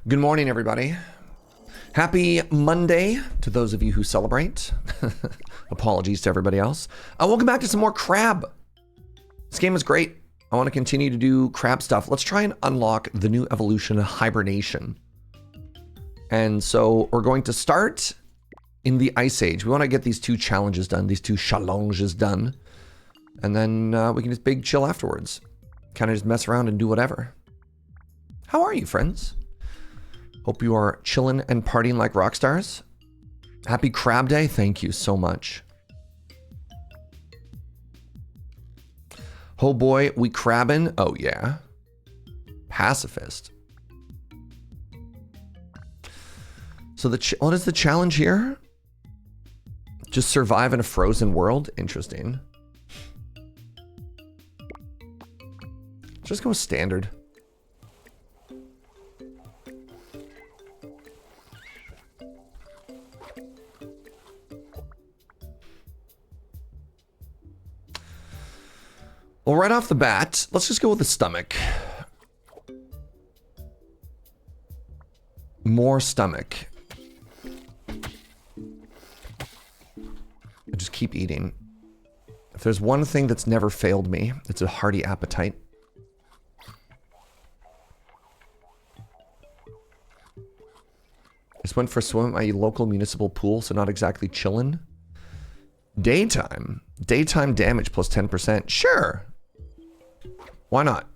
Good morning, everybody. Happy Monday to those of you who celebrate. Apologies to everybody else. Welcome back to some more crab. This game is great. I want to continue to do crab stuff. Let's try and unlock the new evolution, Hibernation. And so we're going to start in the Ice Age. We want to get these two challenges done, these two challenges done. And then we can just big chill afterwards. Kind of just mess around and do whatever. How are you, friends? Hope you are chilling and partying like rock stars. Happy Crab Day. Thank you so much. Oh boy, we crabbing. Oh yeah. Pacifist. So what is the challenge here? Just survive in a frozen world? Interesting. Just go standard. Well, right off the bat, let's just go with the stomach. More stomach. I just keep eating. If there's one thing that's never failed me, it's a hearty appetite. I just went for a swim at my local municipal pool, so not exactly chillin'. Daytime. Daytime damage plus 10%. Sure. Why not?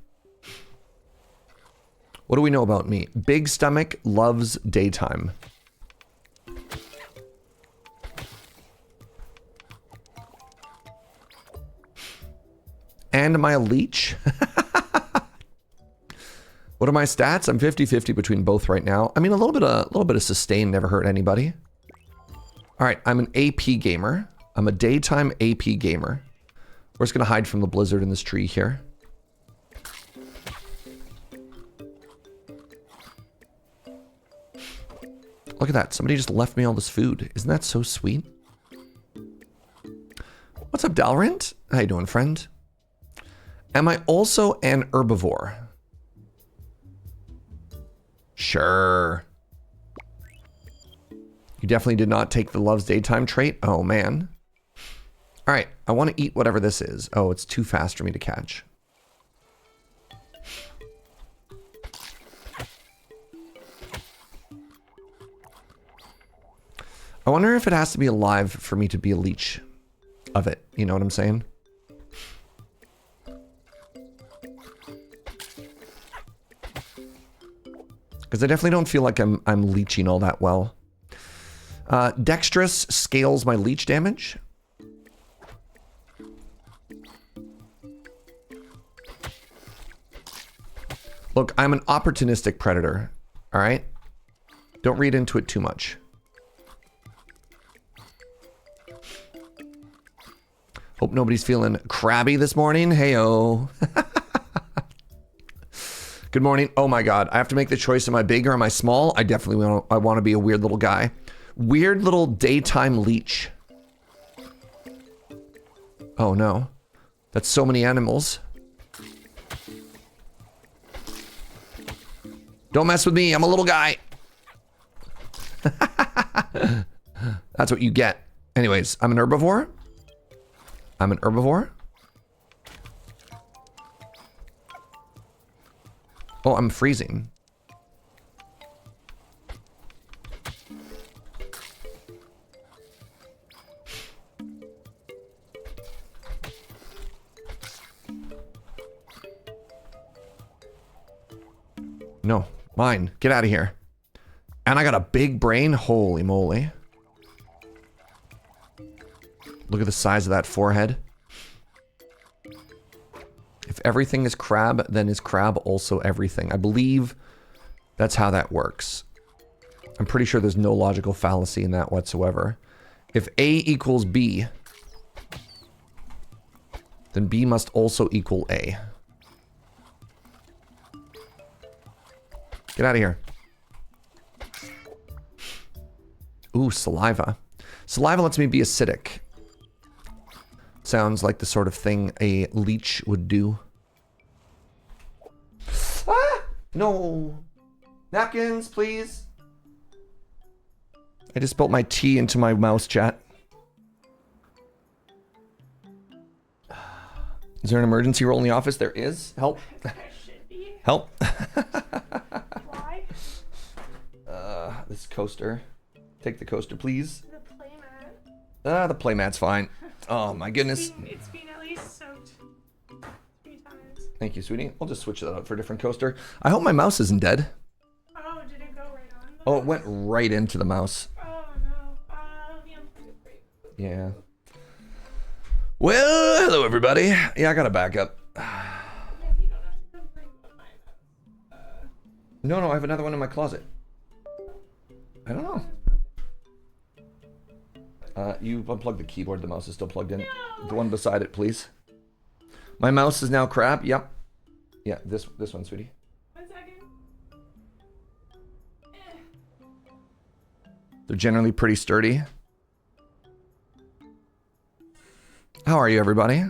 What do we know about me? Big stomach loves daytime. And am I a leech? What are my stats? I'm 50-50 between both right now. I mean, a little bit of sustain never hurt anybody. All right, I'm an AP gamer. I'm a daytime AP gamer. We're just gonna hide from the blizzard in this tree here. Look at that. Somebody just left me all this food. Isn't that so sweet? What's up, Dalrint? How you doing, friend? Am I also an herbivore? Sure. You definitely did not take the loves daytime trait. Oh, man. All right. I want to eat whatever this is. Oh, it's too fast for me to catch. I wonder if it has to be alive for me to be a leech of it. You know what I'm saying? Because I definitely don't feel like I'm leeching all that well. Dexterous scales my leech damage. Look, I'm an opportunistic predator. All right? Don't read into it too much. Hope nobody's feeling crabby this morning. Heyo. Good morning. Oh my God. I have to make the choice. Am I big or am I small? I definitely want to be a weird little guy. Weird little daytime leech. Oh no. That's so many animals. Don't mess with me. I'm a little guy. That's what you get. Anyways, I'm an herbivore. I'm an herbivore. Oh, I'm freezing. No, mine. Get out of here. And I got a big brain. Holy moly. Look at the size of that forehead. If everything is crab, then is crab also everything? I believe that's how that works. I'm pretty sure there's no logical fallacy in that whatsoever. If A equals B, then B must also equal A. Get out of here. Ooh, saliva. Saliva lets me be acidic. Sounds like the sort of thing a leech would do. Ah! No. Napkins, please. I just spilled my tea into my mouse, chat. Is there an emergency roll in the office? There is. Help. There should be. Help. Why? This coaster. Take the coaster, please. The playmat. The playmat's fine. Oh my goodness. It's been at least soaked 3 times. Thank you, sweetie. I'll just switch that out for a different coaster. I hope my mouse isn't dead. Oh, did it go right on? Oh, it went right into the mouse. Oh no. Let me unplug it for you. Yeah. Well, hello everybody. Yeah, I got a backup. Yeah, you don't have to complain about mine. No, I have another one in my closet. I don't know. You unplugged the keyboard. The mouse is still plugged in. No. The one beside it, please. My mouse is now crap. Yep. Yeah, this one, sweetie. 1 second. They're generally pretty sturdy. How are you, everybody?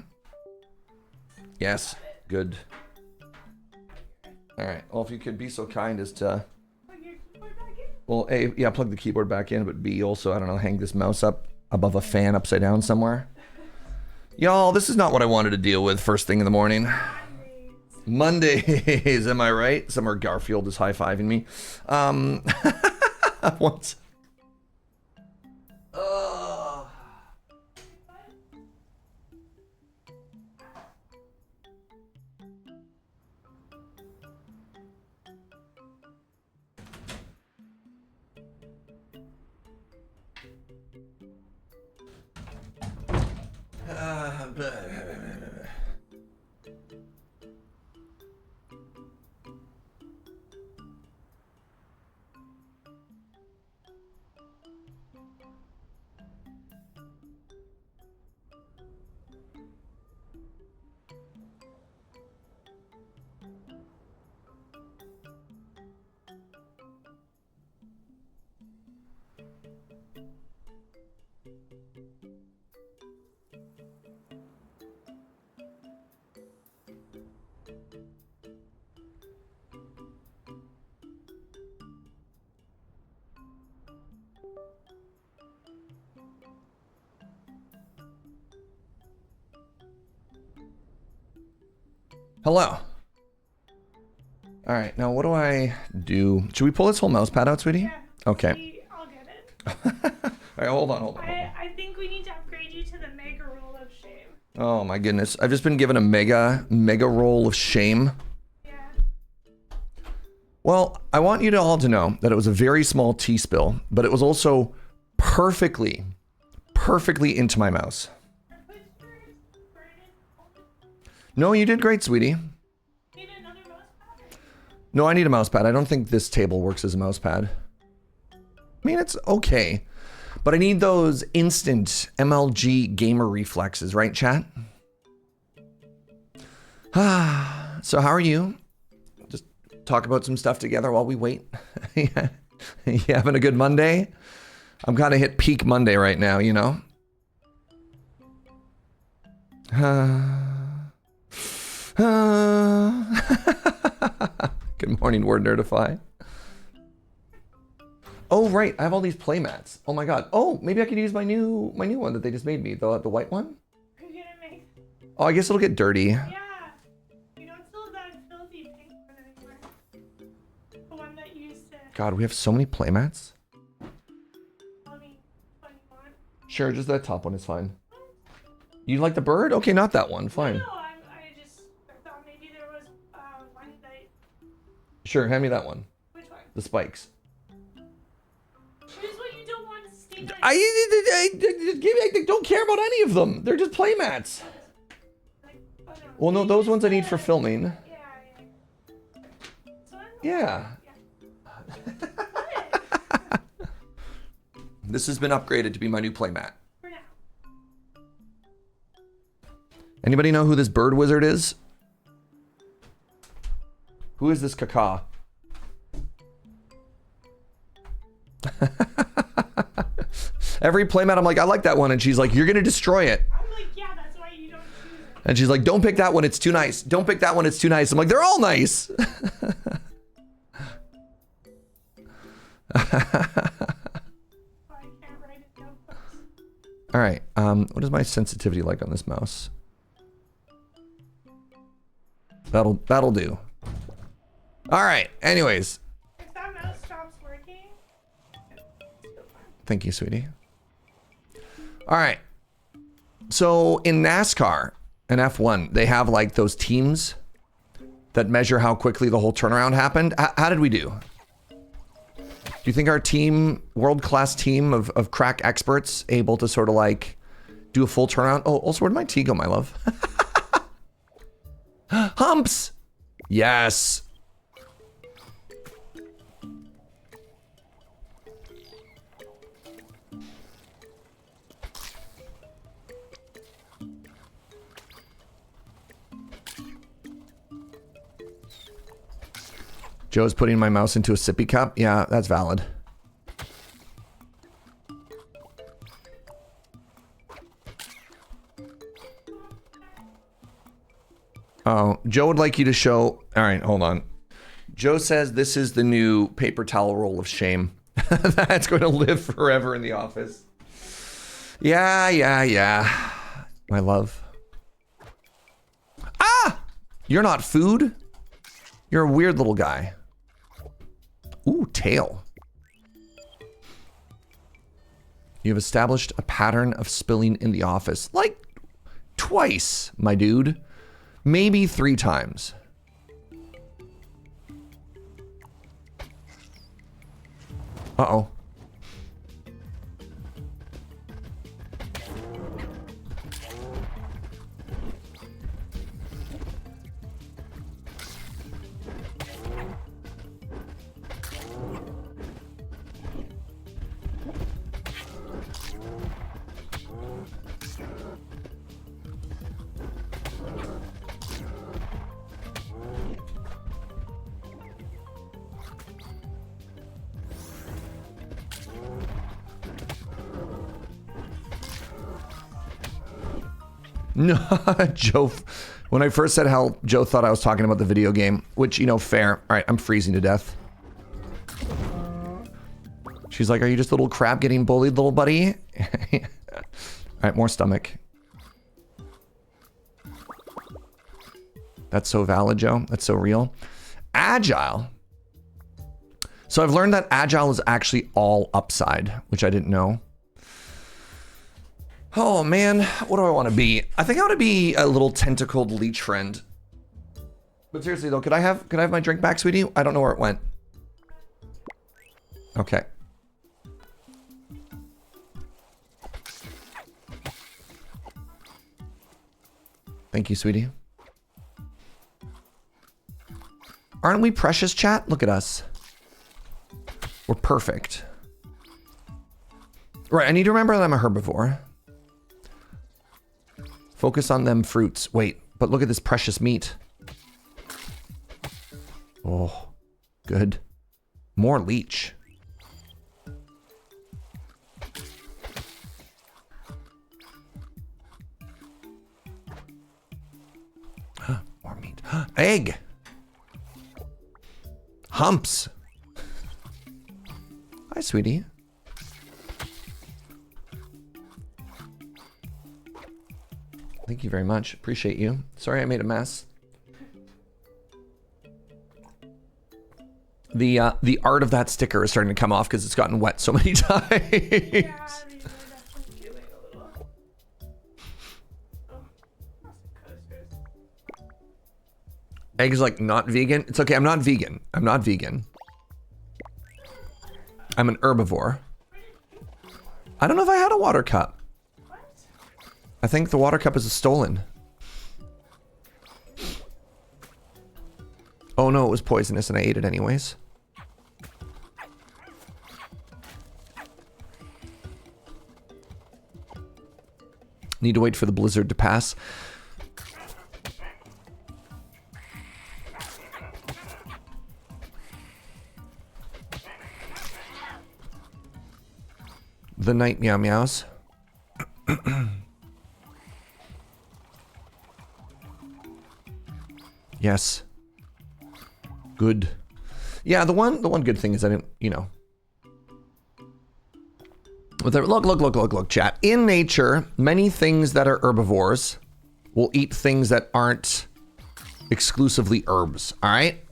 Yes, good. All right. Well, if you could be so kind as to, Plug your keyboard back in? well, A, yeah, plug the keyboard back in, but B, also, I don't know, hang this mouse up above a fan upside down somewhere. Y'all, this is not what I wanted to deal with first thing in the morning. Mondays, am I right? Somewhere Garfield is high-fiving me. Once. Hello. All right, now what do I do? Should we pull this whole mouse pad out, sweetie? Yeah. Okay. I'll get it. All right, hold on. I think we need to upgrade you to the mega roll of shame. Oh my goodness. I've just been given a mega roll of shame. Yeah. Well, I want you to all to know that it was a very small tea spill, but it was also perfectly into my mouse. No, you did great, sweetie. Need another mouse pad? No, I need a mouse pad. I don't think this table works as a mouse pad. I mean, it's okay. But I need those instant MLG gamer reflexes, right, chat? So how are you? Just talk about some stuff together while we wait. You having a good Monday? I'm kind of hit peak Monday right now, you know? Good morning, Word Nerdify. Oh, right. I have all these playmats. Oh my god. Oh, maybe I could use my new one that they just made me. The white one? Are you gonna make? Oh, I guess it'll get dirty. Yeah. You don't still have that filthy pink one anymore. The one that you used to. God, we have so many playmats. Tell me what you want. Sure, just that top one is fine. You like the bird? Okay, not that one. Fine. No, I thought maybe there was one that. Sure, hand me that one. Which one? The spikes. Choose what you don't want to stay on. I don't care about any of them. They're just playmats. Like, oh, no. Well, no, those ones I need for filming. Yeah. So Yeah. This has been upgraded to be my new playmat. For now. Anybody know who this bird wizard is? Who is this caca? Every playmat, I'm like, I like that one. And she's like, you're going to destroy it. I'm like, yeah, that's why you don't choose it. And she's like, don't pick that one. It's too nice. Don't pick that one. It's too nice. I'm like, they're all nice. I can't write it down. All right. What is my sensitivity like on this mouse? That'll do. All right. Anyways. If that mouse stops working, Thank you, sweetie. All right. So in NASCAR and F1, they have like those teams that measure how quickly the whole turnaround happened. How did we do? Do you think our team, world-class team of crack experts, able to sort of like do a full turnaround? Oh, also, where'd my tea go, my love? Humps! Yes. Joe's putting my mouse into a sippy cup. Yeah, that's valid. Oh, Joe would like you to show... All right, hold on. Joe says this is the new paper towel roll of shame. That's going to live forever in the office. Yeah. My love. Ah! You're not food? You're a weird little guy. Ooh, tail. You have established a pattern of spilling in the office. Like, twice, my dude. Maybe 3 times. Uh-oh. No, Joe, when I first said how Joe thought I was talking about the video game, which, you know, fair. All right, I'm freezing to death. She's like, are you just a little crab getting bullied, little buddy? All right, more stomach. That's so valid, Joe. That's so real. Agile. So I've learned that agile is actually all upside, which I didn't know. Oh man, what do I want to be? I think I want to be a little tentacled leech friend. But seriously though, could I have my drink back, sweetie? I don't know where it went. Okay. Thank you, sweetie. Aren't we precious, chat? Look at us. We're perfect. Right, I need to remember that I'm a herbivore. Focus on them fruits. Wait, but look at this precious meat. Oh, good. More leech. More meat. Egg. Humps. Hi, sweetie. Thank you very much. Appreciate you. Sorry I made a mess. The art of that sticker is starting to come off because it's gotten wet so many times. yeah, these are definitely feeling a little. Oh, coasters. Egg's like not vegan. It's okay. I'm not vegan. I'm not vegan. I'm an herbivore. I don't know if I had a water cup. I think the water cup is stolen. Oh no, it was poisonous and I ate it anyways. Need to wait for the blizzard to pass. The night meow meows. Yes. Good. Yeah, the one good thing is I didn't, you know, Look, chat. In nature, many things that are herbivores will eat things that aren't exclusively herbs, all right?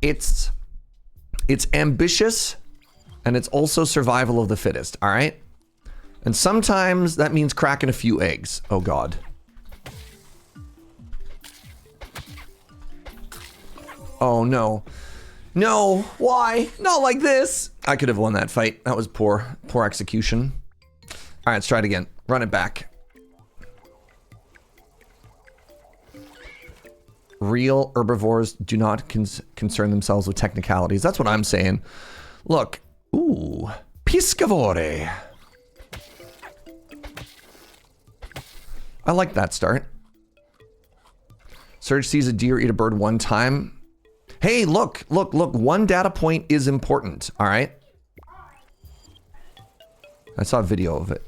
It's ambitious, and it's also survival of the fittest, all right? And sometimes that means cracking a few eggs. Oh, God. Oh, no. No, why? Not like this. I could have won that fight. That was poor execution. All right, let's try it again. Run it back. Real herbivores do not concern themselves with technicalities. That's what I'm saying. Look. Ooh. Piscavore. I like that start. Surge sees a deer eat a bird one time. Hey, look. One data point is important, all right? I saw a video of it.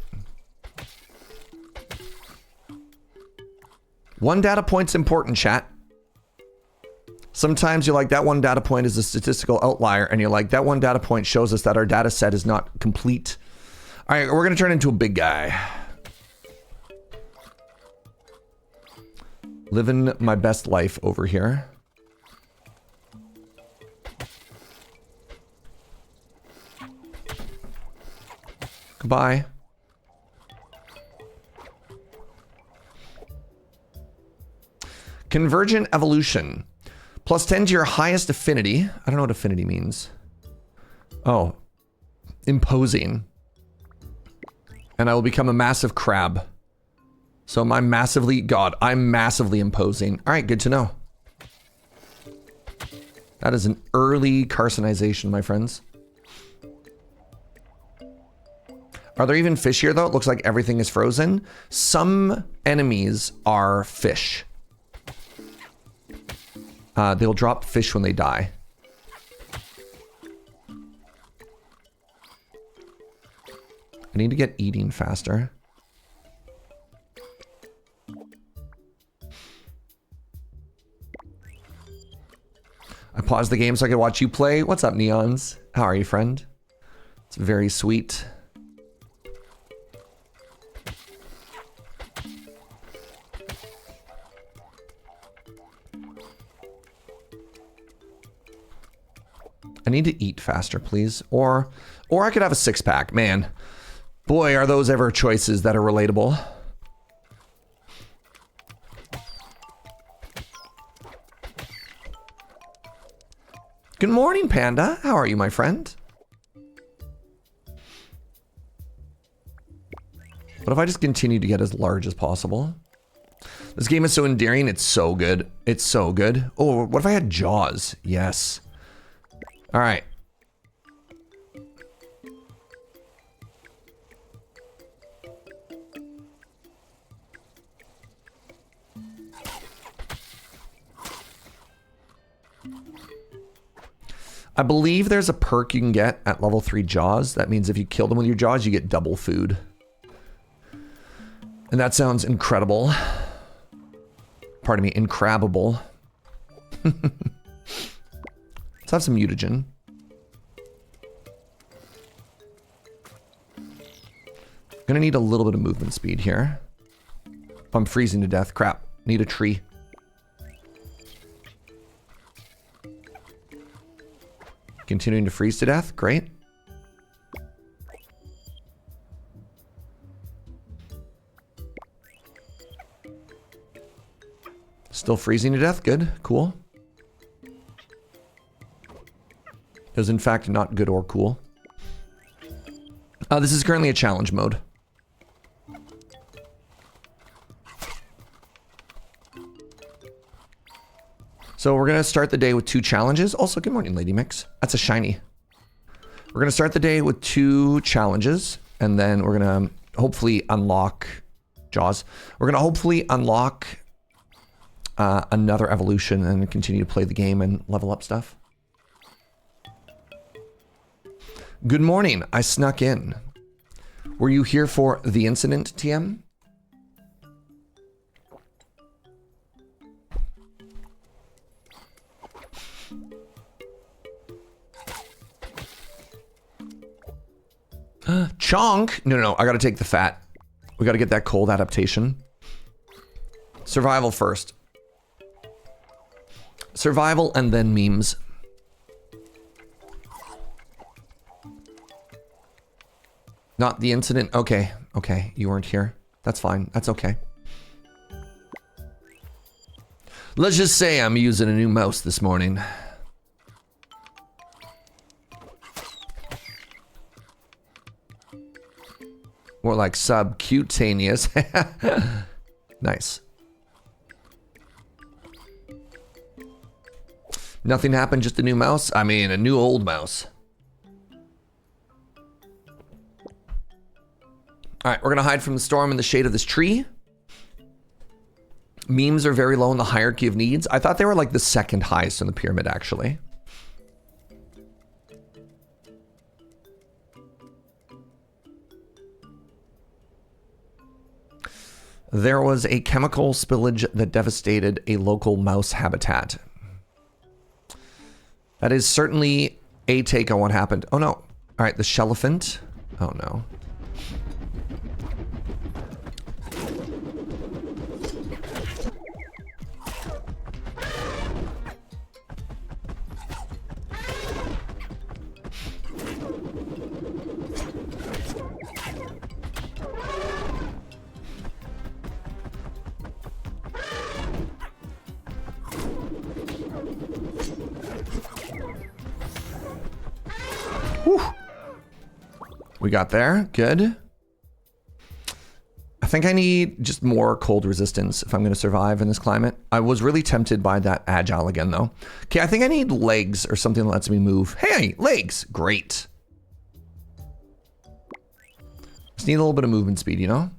One data point's important, chat. Sometimes you're like, that one data point is a statistical outlier, and you're like, that one data point shows us that our data set is not complete. All right, we're gonna turn into a big guy. Living my best life over here. Goodbye. Convergent evolution. Plus 10 to your highest affinity. I don't know what affinity means. Oh. Imposing. And I will become a massive crab. So am I massively... God, I'm massively imposing. All right, good to know. That is an early carcinization, my friends. Are there even fish here, though? It looks like everything is frozen. Some enemies are fish. They'll drop fish when they die. I need to get eating faster. I paused the game so I could watch you play. What's up, Neons? How are you, friend? It's very sweet. I need to eat faster, please. Or I could have a six-pack. Man, boy, are those ever choices that are relatable. Good morning, Panda. How are you, my friend? What if I just continue to get as large as possible? This game is so endearing. It's so good. It's so good. Oh, what if I had Jaws? Yes. All right. I believe there's a perk you can get at level 3 Jaws. That means if you kill them with your Jaws, you get double food. And that sounds incredible. Pardon me, incrabable. Let's have some mutagen. Gonna need a little bit of movement speed here. I'm freezing to death. Crap. Need a tree. Continuing to freeze to death. Great. Still freezing to death. Good. Cool. It was in fact not good or cool. This is currently a challenge mode. So we're gonna start the day with 2 challenges. Also, good morning, Lady Mix. That's a shiny. We're gonna start the day with 2 challenges, and then we're gonna hopefully unlock Jaws. We're gonna hopefully unlock another evolution and continue to play the game and level up stuff. Good morning. I snuck in. Were you here for the incident, TM? Chonk. No, I gotta take the fat. We gotta get that cold adaptation. Survival first. Survival and then memes. Not the incident. Okay. You weren't here. That's fine. That's okay. Let's just say I'm using a new mouse this morning. More like subcutaneous. Nice. Nothing happened, just a new mouse? I mean, a new old mouse. Alright, we're gonna hide from the storm in the shade of this tree. Memes are very low in the hierarchy of needs. I thought they were like the second highest in the pyramid, actually. There was a chemical spillage that devastated a local mouse habitat. That is certainly a take on what happened. Oh no. All right, the Shelephant. Oh no. Whew. We got there. Good. I think I need just more cold resistance if I'm going to survive in this climate. I was really tempted by that agile again, though. Okay, I think I need legs or something that lets me move. Hey, legs. Great. Just need a little bit of movement speed, you know?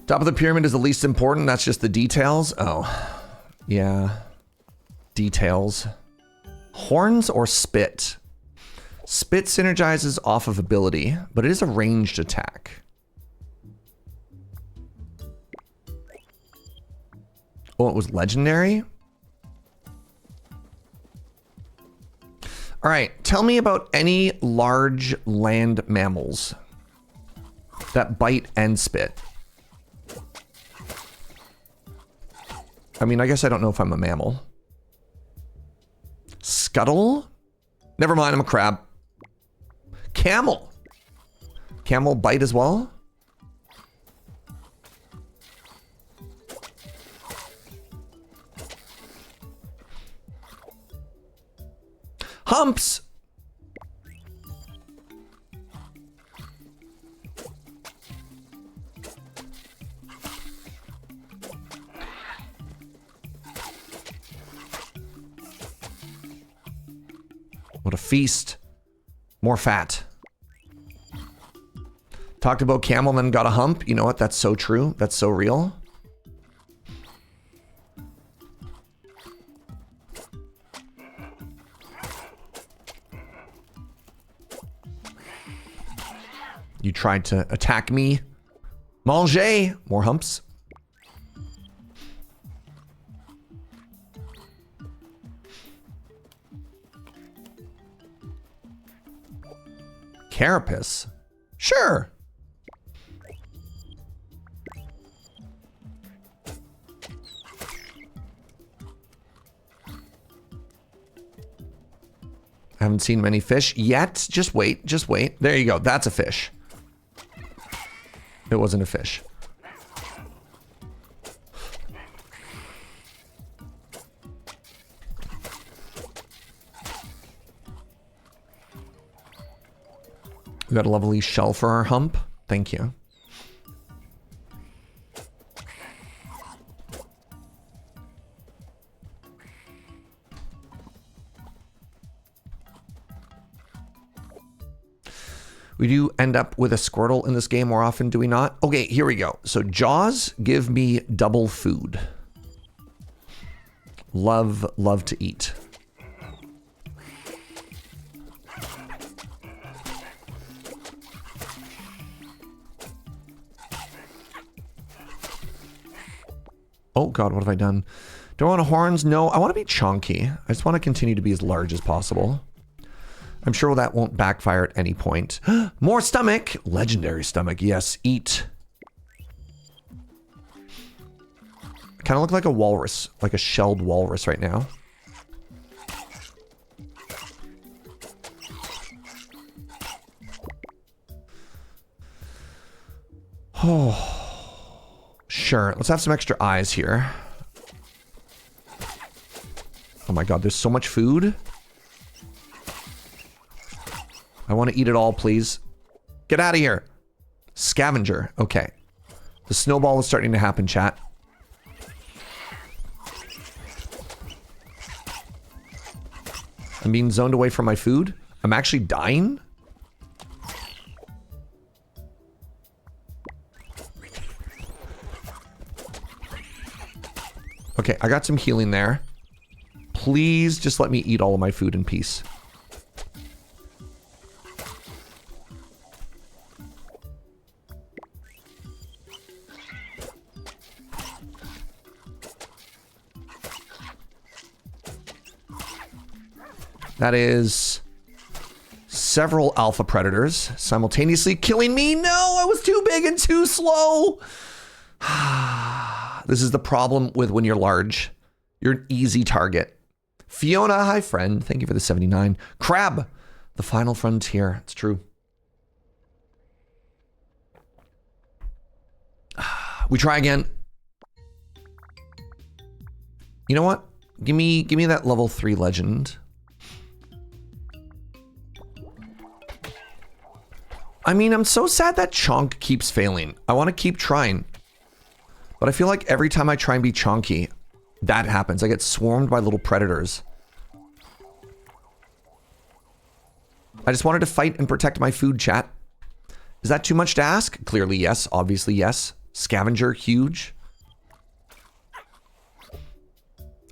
Top of the pyramid is the least important. That's just the details. Oh, yeah. Details. Horns or spit? Spit synergizes off of ability, but it is a ranged attack. Oh, it was legendary? All right, tell me about any large land mammals that bite and spit. I mean, I guess I don't know if I'm a mammal. Scuttle? Never mind, I'm a crab. Camel. Camel bite as well? Humps. What a feast. More fat. Talked about camel, then got a hump. You know what? That's so true. That's so real. You tried to attack me. Manger. More humps. Carapace? Sure. I haven't seen many fish yet. Just wait, just wait. There you go. That's a fish. It wasn't a fish. We got a lovely shell for our hump. Thank you. We do end up with a Squirtle in this game more often, do we not? Okay, here we go. So Jaws give me double food. Love to eat. Oh God, what have I done? Do I want horns? No, I want to be chunky. I just want to continue to be as large as possible. I'm sure that won't backfire at any point. More stomach. Legendary stomach. Yes, eat. I kind of look like a walrus, like a shelled walrus right now. Oh, sure. Let's have some extra eyes here. Oh my God, there's so much food. I want to eat it all, please. Get out of here. Scavenger. Okay. The snowball is starting to happen, chat. I'm being zoned away from my food. I'm actually dying. Okay, I got some healing there. Please just let me eat all of my food in peace. That is several alpha predators simultaneously killing me. No, I was too big and too slow. This is the problem with when you're large. You're an easy target. Fiona, hi friend. Thank you for the 79. Crab, the final frontier. It's true. We try again. You know what? Give me that level 3 legend. I mean, I'm so sad that Chonk keeps failing. I want to keep trying. But I feel like every time I try and be chonky, that happens. I get swarmed by little predators. I just wanted to fight and protect my food, chat. Is that too much to ask? Clearly, yes. Obviously, yes. Scavenger, huge.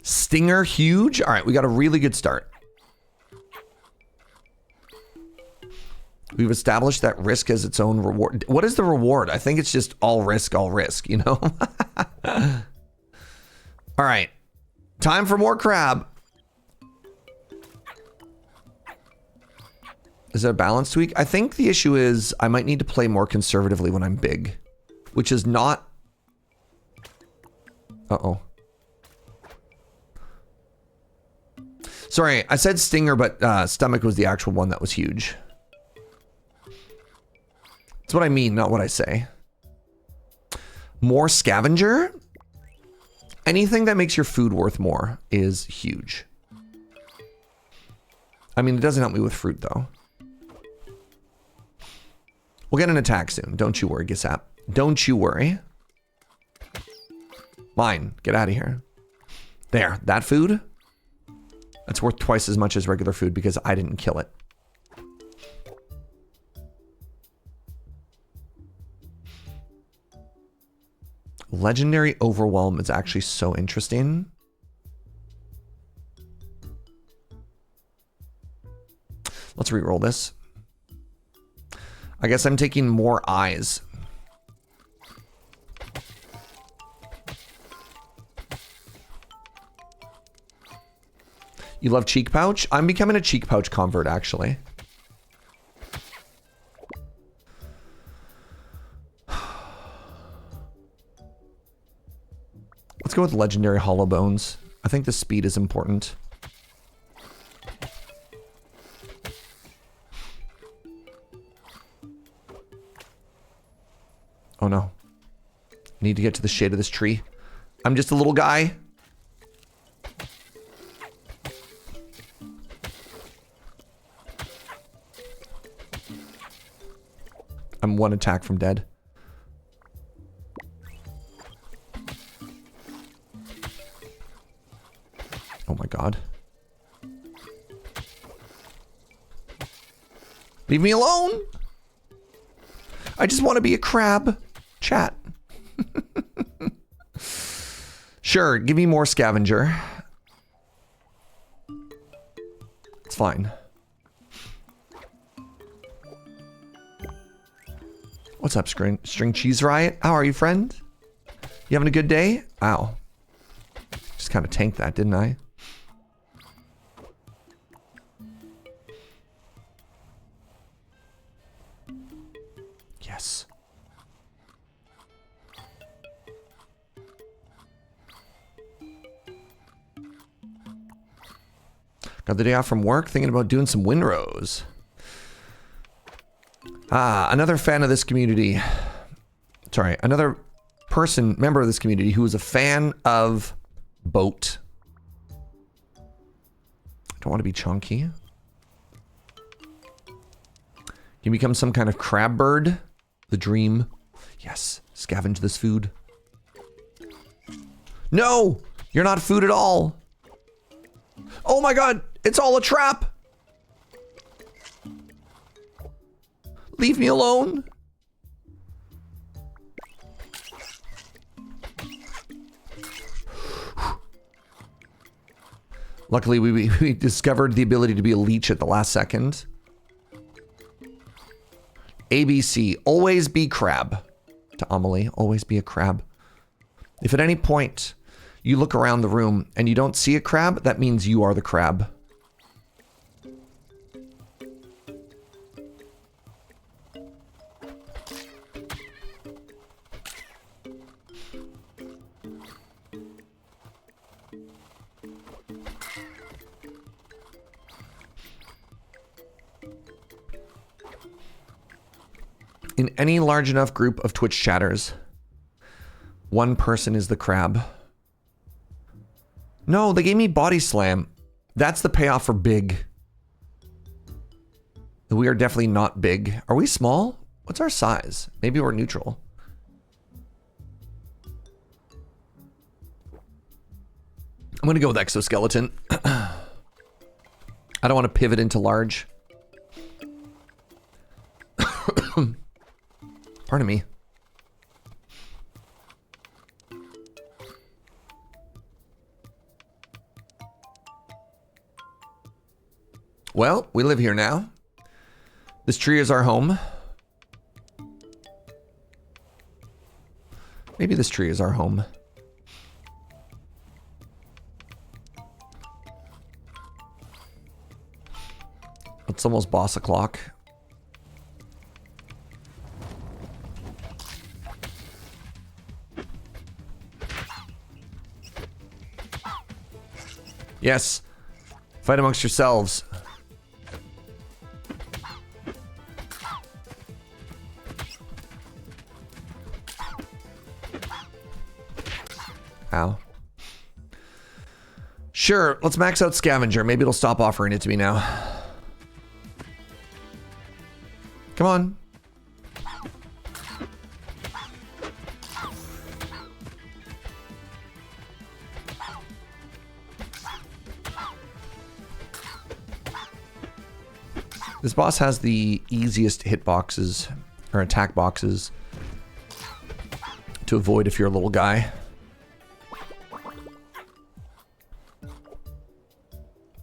Stinger, huge. All right, we got a really good start. We've established that risk as its own reward. What is the reward? I think it's just all risk, you know? All right. Time for more crab. Is it a balance tweak? I think the issue is I might need to play more conservatively when I'm big, which is not... Uh-oh. Sorry, I said stinger, but stomach was the actual one that was huge. That's what I mean, not what I say. More scavenger? Anything that makes your food worth more is huge. I mean, it doesn't help me with fruit, though. We'll get an attack soon. Don't you worry, Gisap. Don't you worry. Mine. Get out of here. There. That food? That's worth twice as much as regular food because I didn't kill it. Legendary Overwhelm is actually so interesting. Let's reroll this. I guess I'm taking more eyes. You love cheek pouch? I'm becoming a cheek pouch convert, actually. Let's go with legendary hollow bones. I think the speed is important. Oh no. I need to get to the shade of this tree. I'm just a little guy. I'm one attack from dead. Oh my god. Leave me alone! I just want to be a crab. Chat. Sure, give me more scavenger. It's fine. What's up, String Cheese Riot? How are you, friend? You having a good day? Ow. kind of tanked that, didn't I? Yes. Got the day off from work, thinking about doing some windrows. Ah, another fan of this community. Sorry, another member of this community who is a fan of boat. Don't want to be chunky. Can you become some kind of crab bird? The dream. Yes, scavenge this food. No! You're not food at all! Oh my god! It's all a trap! Leave me alone! Luckily, we discovered the ability to be a leech at the last second. ABC, always be crab. To Amelie, always be a crab. If at any point you look around the room and you don't see a crab, that means you are the crab. In any large enough group of Twitch chatters, one person is the crab. No, they gave me body slam. That's the payoff for big. We are definitely not big. Are we small? What's our size? Maybe we're neutral. I'm gonna go with exoskeleton. I don't want to pivot into large. Pardon me. Well, we live here now. This tree is our home. Maybe this tree is our home. It's almost boss o'clock. Yes. Fight amongst yourselves. Ow. Sure, let's max out Scavenger. Maybe it'll stop offering it to me now. Come on. This boss has the easiest hitboxes, or attack boxes, to avoid if you're a little guy.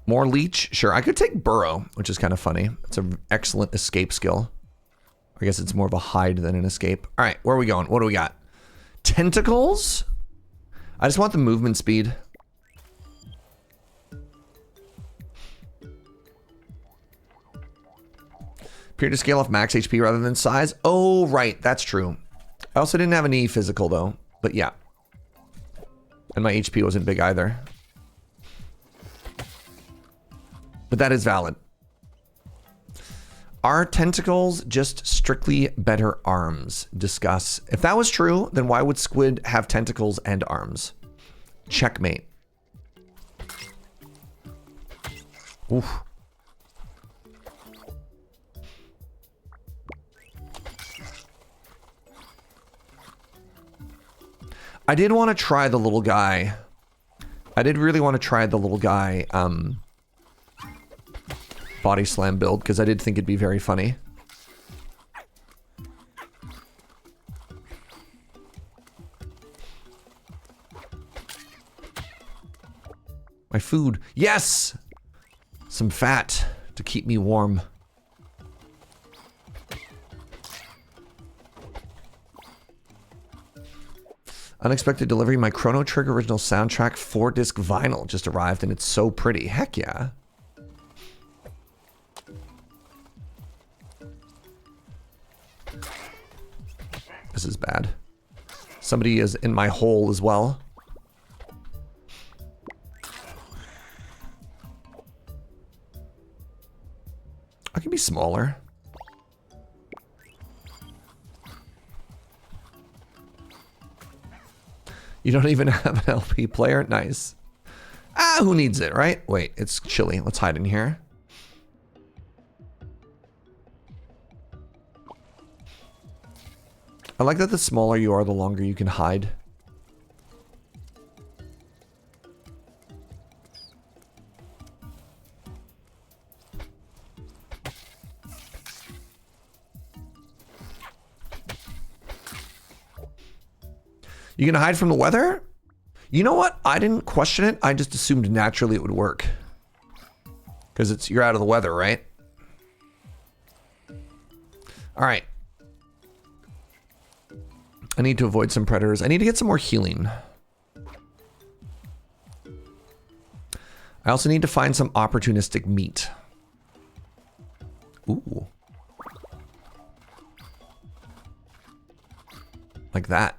More leech? Sure, I could take burrow, which is kind of funny. It's an excellent escape skill. I guess it's more of a hide than an escape. All right, where are we going? What do we got? Tentacles? I just want the movement speed. Appear to scale off max HP rather than size. Oh, right. That's true. I also didn't have any physical, though. But yeah. And my HP wasn't big either. But that is valid. Are tentacles just strictly better arms? Discuss. If that was true, then why would squid have tentacles and arms? Checkmate. Oof. I did want to try the little guy. I did really want to try the little guy body slam build because I did think it'd be very funny. My food. Yes! Some fat to keep me warm. Unexpected delivery. My Chrono Trigger original soundtrack 4-disc vinyl just arrived and it's so pretty. Heck yeah. This is bad. Somebody is in my hole as well. I can be smaller. You don't even have an LP player? Nice. Ah, who needs it, right? Wait, it's chilly. Let's hide in here. I like that the smaller you are, the longer you can hide. You can hide from the weather? You know what? I didn't question it. I just assumed naturally it would work. Because you're out of the weather, right? All right. I need to avoid some predators. I need to get some more healing. I also need to find some opportunistic meat. Ooh. Like that.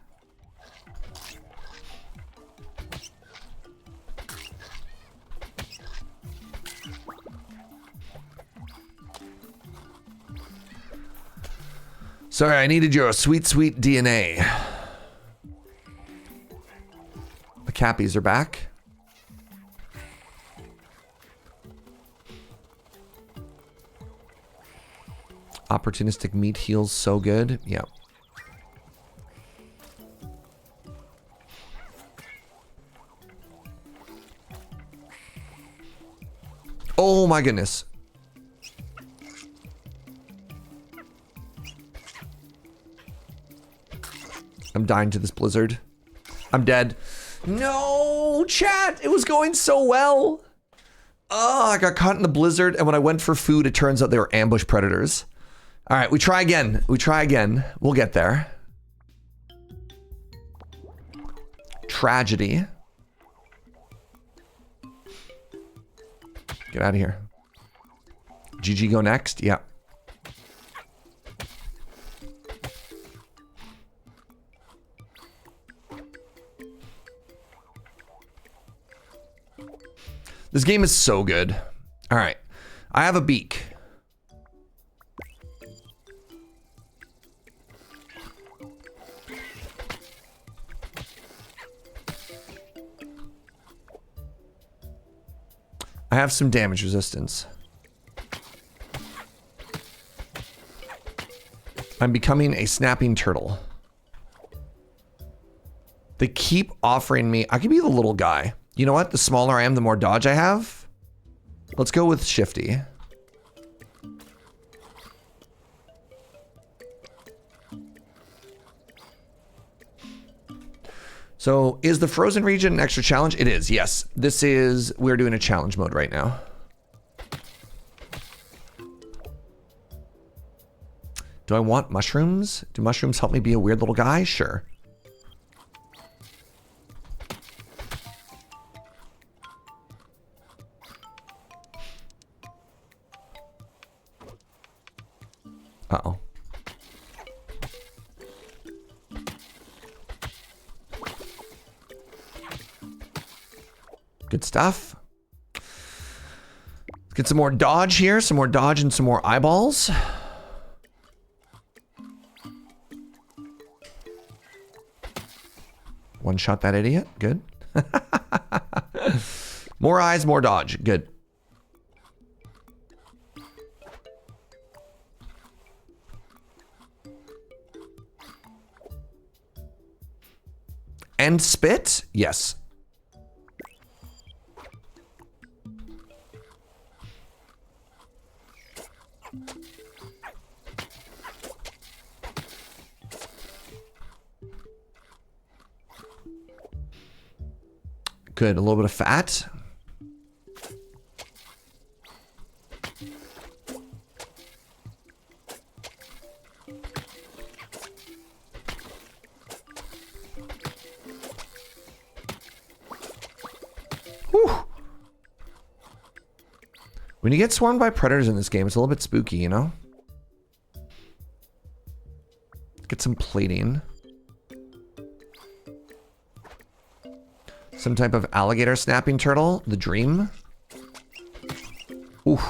Sorry, I needed your sweet, sweet DNA. The cappies are back. Opportunistic meat heals so good. Yep. Oh my goodness. I'm dying to this blizzard. I'm dead. No, chat. It was going so well. Oh, I got caught in the blizzard, and when I went for food, it turns out they were ambush predators. All right, we try again. We try again. We'll get there. Tragedy. Get out of here. GG go next? Yeah. This game is so good. All right. I have a beak. I have some damage resistance. I'm becoming a snapping turtle. They keep offering me... I could be the little guy. You know what? The smaller I am, the more dodge I have. Let's go with Shifty. So is the frozen region an extra challenge? It is, yes. This is, we're doing a challenge mode right now. Do I want mushrooms? Do mushrooms help me be a weird little guy? Sure. Uh-oh. Good stuff. Let's get some more dodge here. Some more dodge and some more eyeballs. One shot that idiot. Good. More eyes, more dodge. Good. And spit? Yes. Good, a little bit of fat. When you get swarmed by predators in this game, it's a little bit spooky, you know? Get some plating. Some type of alligator snapping turtle. The dream. Ooh.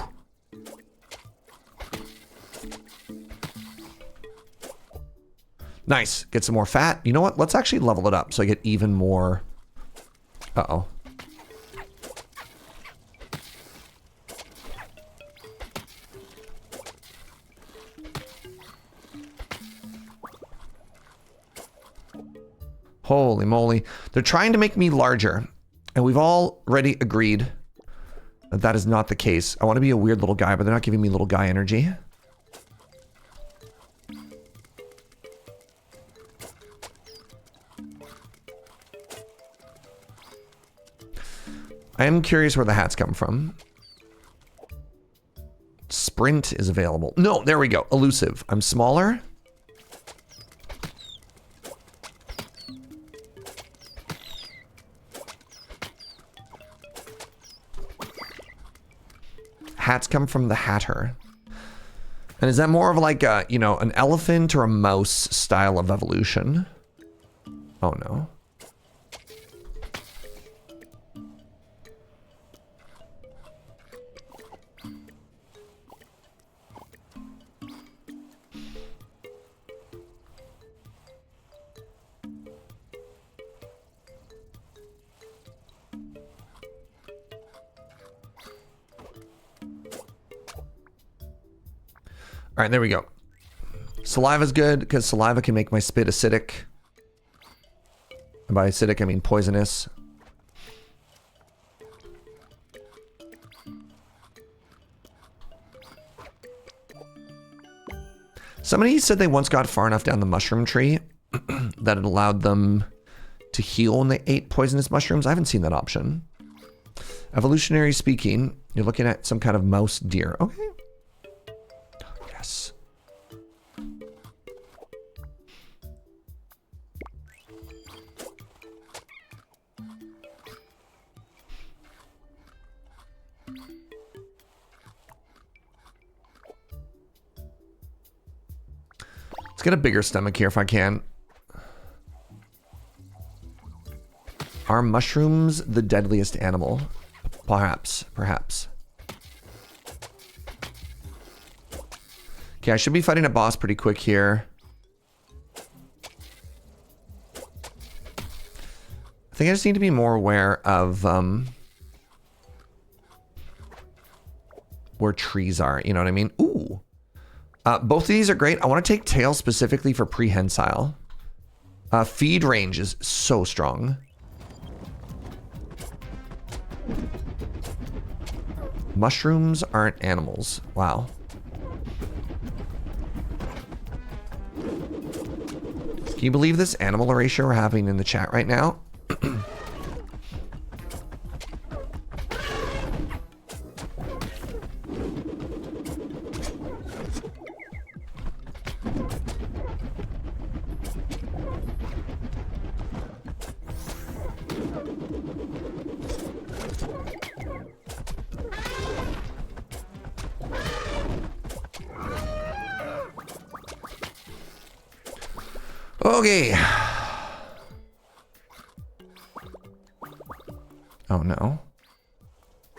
Nice. Get some more fat. You know what? Let's actually level it up so I get even more. Uh-oh. Holy moly. They're trying to make me larger. And we've already agreed that that is not the case. I want to be a weird little guy, but they're not giving me little guy energy. I am curious where the hats come from. Sprint is available. No, there we go. Elusive. I'm smaller. Hats come from the Hatter. And is that more of like a, you know, an elephant or a mouse style of evolution? Oh no. All right, there we go. Saliva's good because saliva can make my spit acidic. And by acidic, I mean poisonous. Somebody said they once got far enough down the mushroom tree that it allowed them to heal when they ate poisonous mushrooms. I haven't seen that option. Evolutionary speaking, you're looking at some kind of mouse deer. Okay. Yes. Let's get a bigger stomach here if I can. Are mushrooms the deadliest animal? Perhaps, perhaps. Okay, I should be fighting a boss pretty quick here. I think I just need to be more aware of where trees are, you know what I mean? Ooh. Both of these are great. I want to take tail specifically for prehensile. Feed range is so strong. Mushrooms aren't animals. Wow. Can you believe this animal erasure we're having in the chat right now? Okay. Oh no. All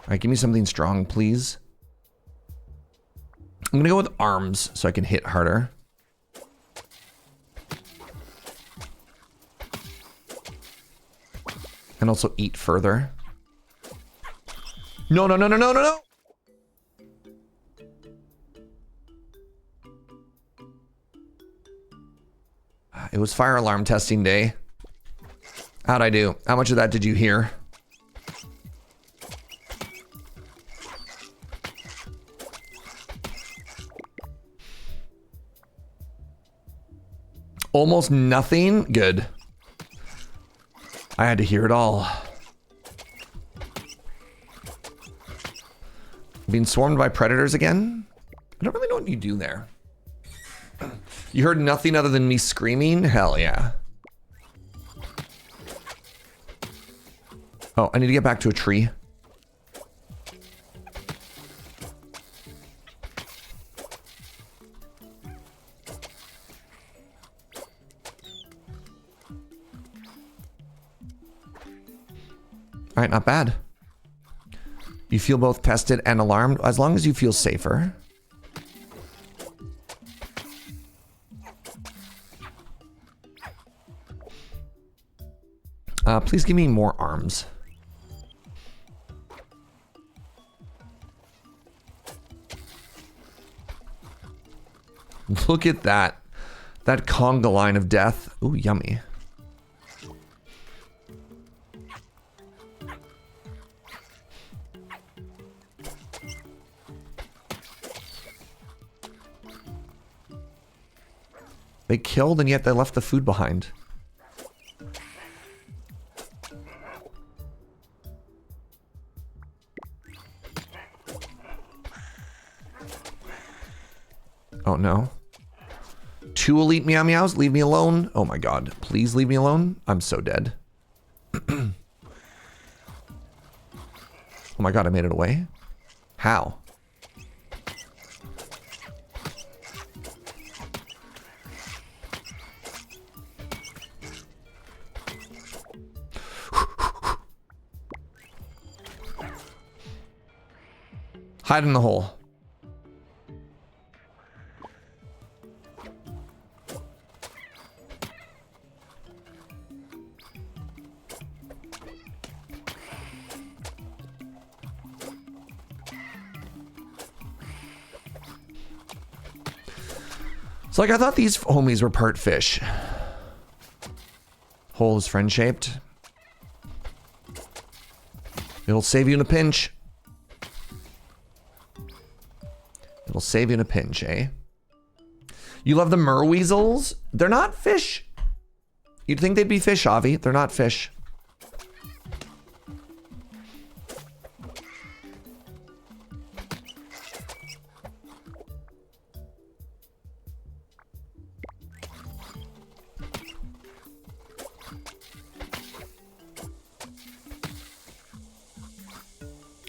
right, give me something strong, please. I'm gonna go with arms so I can hit harder. And also eat further. No, no, no, no, no, no, no! It was fire alarm testing day. How'd I do? How much of that did you hear? Almost nothing? Good. I had to hear it all. Being swarmed by predators again? I don't really know what you do there. You heard nothing other than me screaming? Hell yeah. Oh, I need to get back to a tree. All right, not bad. You feel both tested and alarmed, as long as you feel safer. Please give me more arms. Look at that. That conga line of death. Ooh, yummy. They killed and yet they left the food behind. Oh no. 2 elite meow meows, leave me alone. Oh my god, please leave me alone. I'm so dead. Oh my god, I made it away? How? Hide in the hole. So, like, I thought these homies were part fish. Hole is friend-shaped. It'll save you in a pinch. It'll save you in a pinch, eh? You love the merweasels? They're not fish. You'd think they'd be fish, Avi. They're not fish.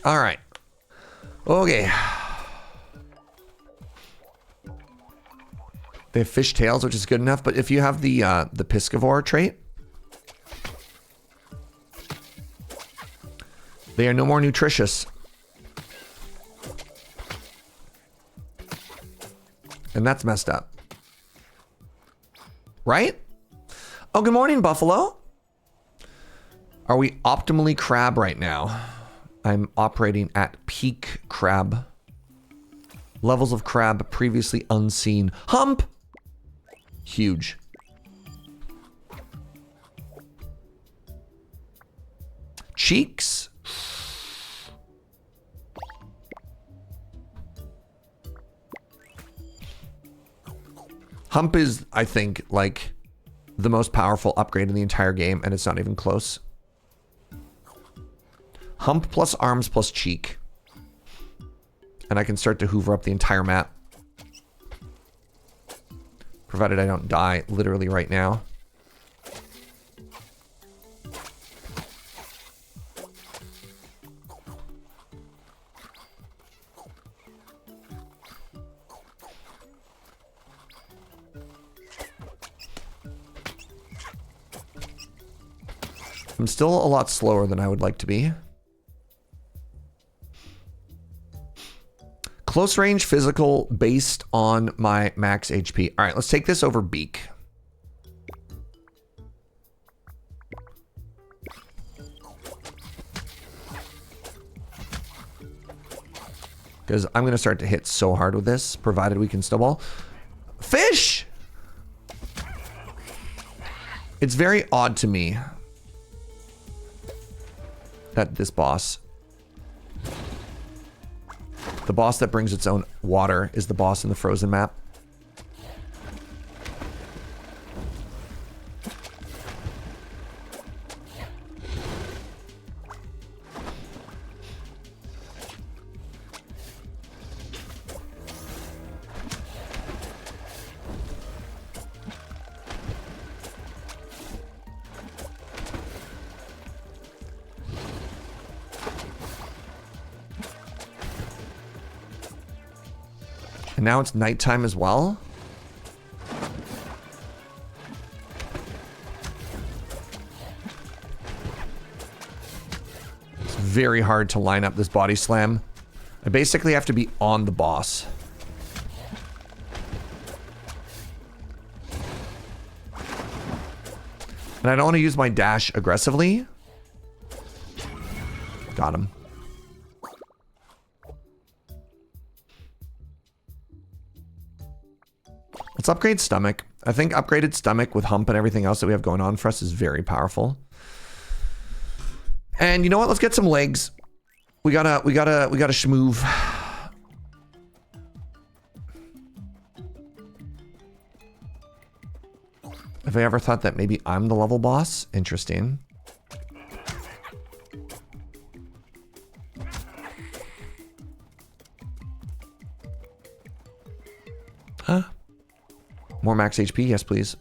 All right. Okay. They have fish tails, which is good enough. But if you have the piscivore trait, they are no more nutritious. And that's messed up. Right? Oh, good morning, Buffalo. Are we optimally crab right now? I'm operating at peak crab. Levels of crab previously unseen. Hump! Huge. Cheeks? Hump is, I think, like the most powerful upgrade in the entire game, and it's not even close. Hump plus arms plus cheek. And I can start to hoover up the entire map. Provided I don't die literally right now. I'm still a lot slower than I would like to be. Close range physical based on my max HP. All right, let's take this over beak. Because I'm going to start to hit so hard with this, provided we can snowball. Fish! It's very odd to me that this boss, the boss that brings its own water, is the boss in the Frozen map. And now it's nighttime as well. very hard to line up this body slam. I basically have to be on the boss. And I don't want to use my dash aggressively. Got him. Let's upgrade stomach. I think upgraded stomach with hump and everything else that we have going on for us is very powerful. And you know what? Let's get some legs. We gotta schmoove. Have I ever thought that maybe I'm the level boss? Interesting. Huh? More max HP? Yes, please.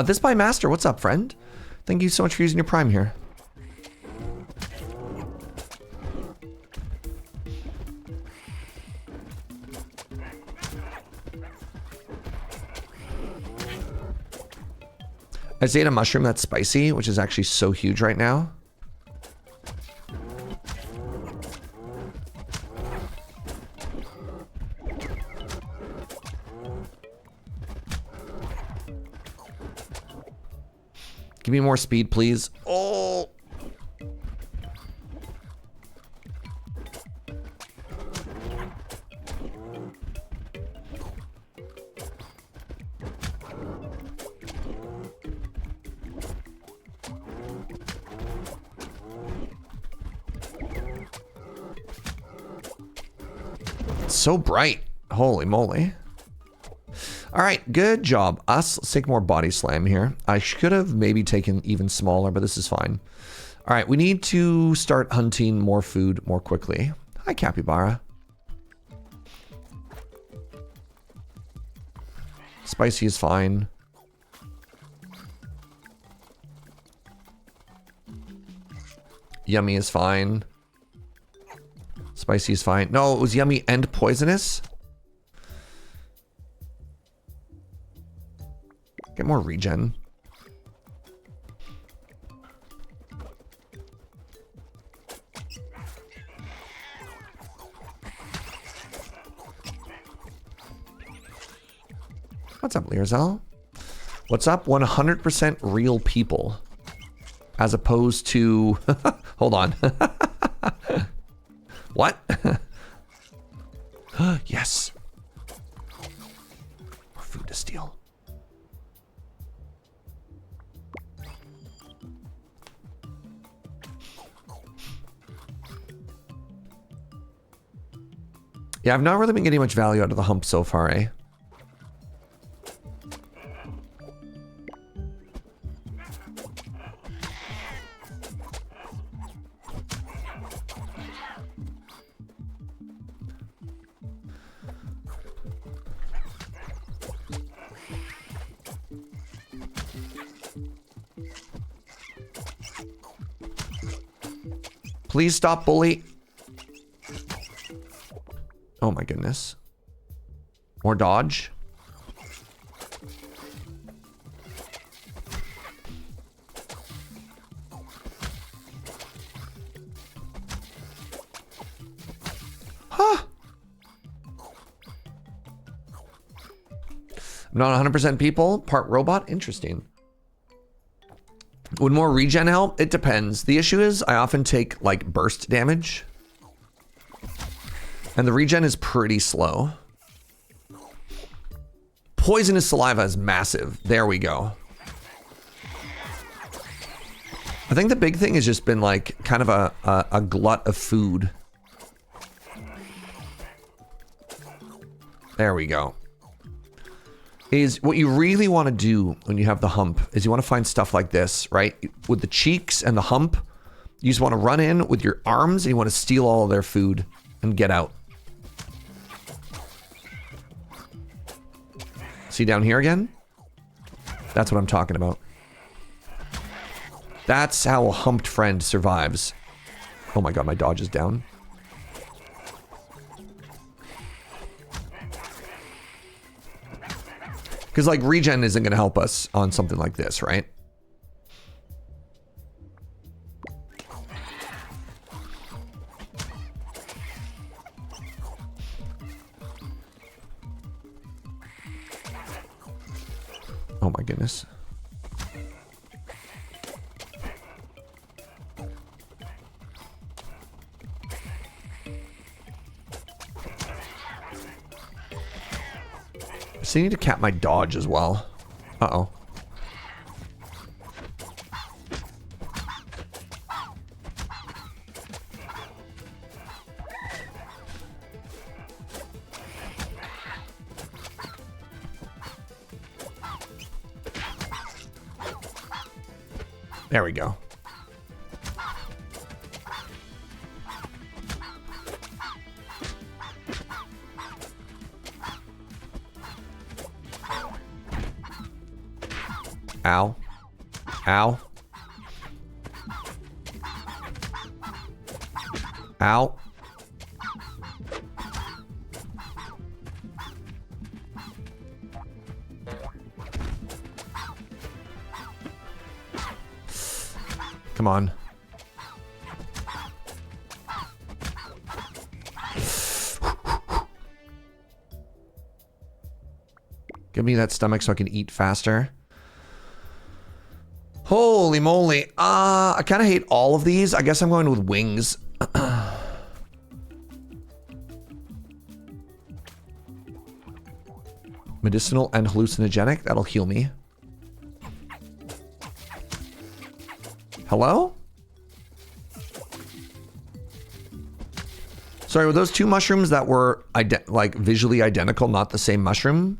This by Master. What's up, friend? Thank you so much for using your Prime here. I just ate a mushroom that's spicy, which is actually so huge right now. Give me more speed, please. Oh! It's so bright. Holy moly. All right, good job. Us, let's take more body slam here. I should have maybe taken even smaller, but this is fine. All right, we need to start hunting more food more quickly. Hi, Capybara. Spicy is fine. Yummy is fine. Spicy is fine. No, it was yummy and poisonous. Get more regen. What's up, Learzel? What's up? 100% real people. As opposed to... Hold on. What? Yes. More food to steal. Yeah, I've not really been getting much value out of the hump so far, eh? Please stop, bully. Oh my goodness. More dodge. Huh. I'm not 100% people, part robot. Interesting. Would more regen help? It depends. The issue is I often take like burst damage. And the regen is pretty slow. Poisonous saliva is massive. There we go. I think the big thing has just been like kind of a glut of food. There we go. Is what you really want to do when you have the hump is you want to find stuff like this, right? With the cheeks and the hump, you just want to run in with your arms and you want to steal all of their food and get out. See down here again? That's what I'm talking about. That's how a humped friend survives. Oh my god, my dodge is down. Because like regen isn't going to help us on something like this, right? Oh my goodness. So I need to cap my dodge as well. Uh-oh. There we go. Ow. Ow. Ow. Come on. Give me that stomach so I can eat faster. Holy moly. I kind of hate all of these. I guess I'm going with wings. Medicinal and hallucinogenic. That'll heal me. Hello? Sorry, were those two mushrooms that were like visually identical, not the same mushroom?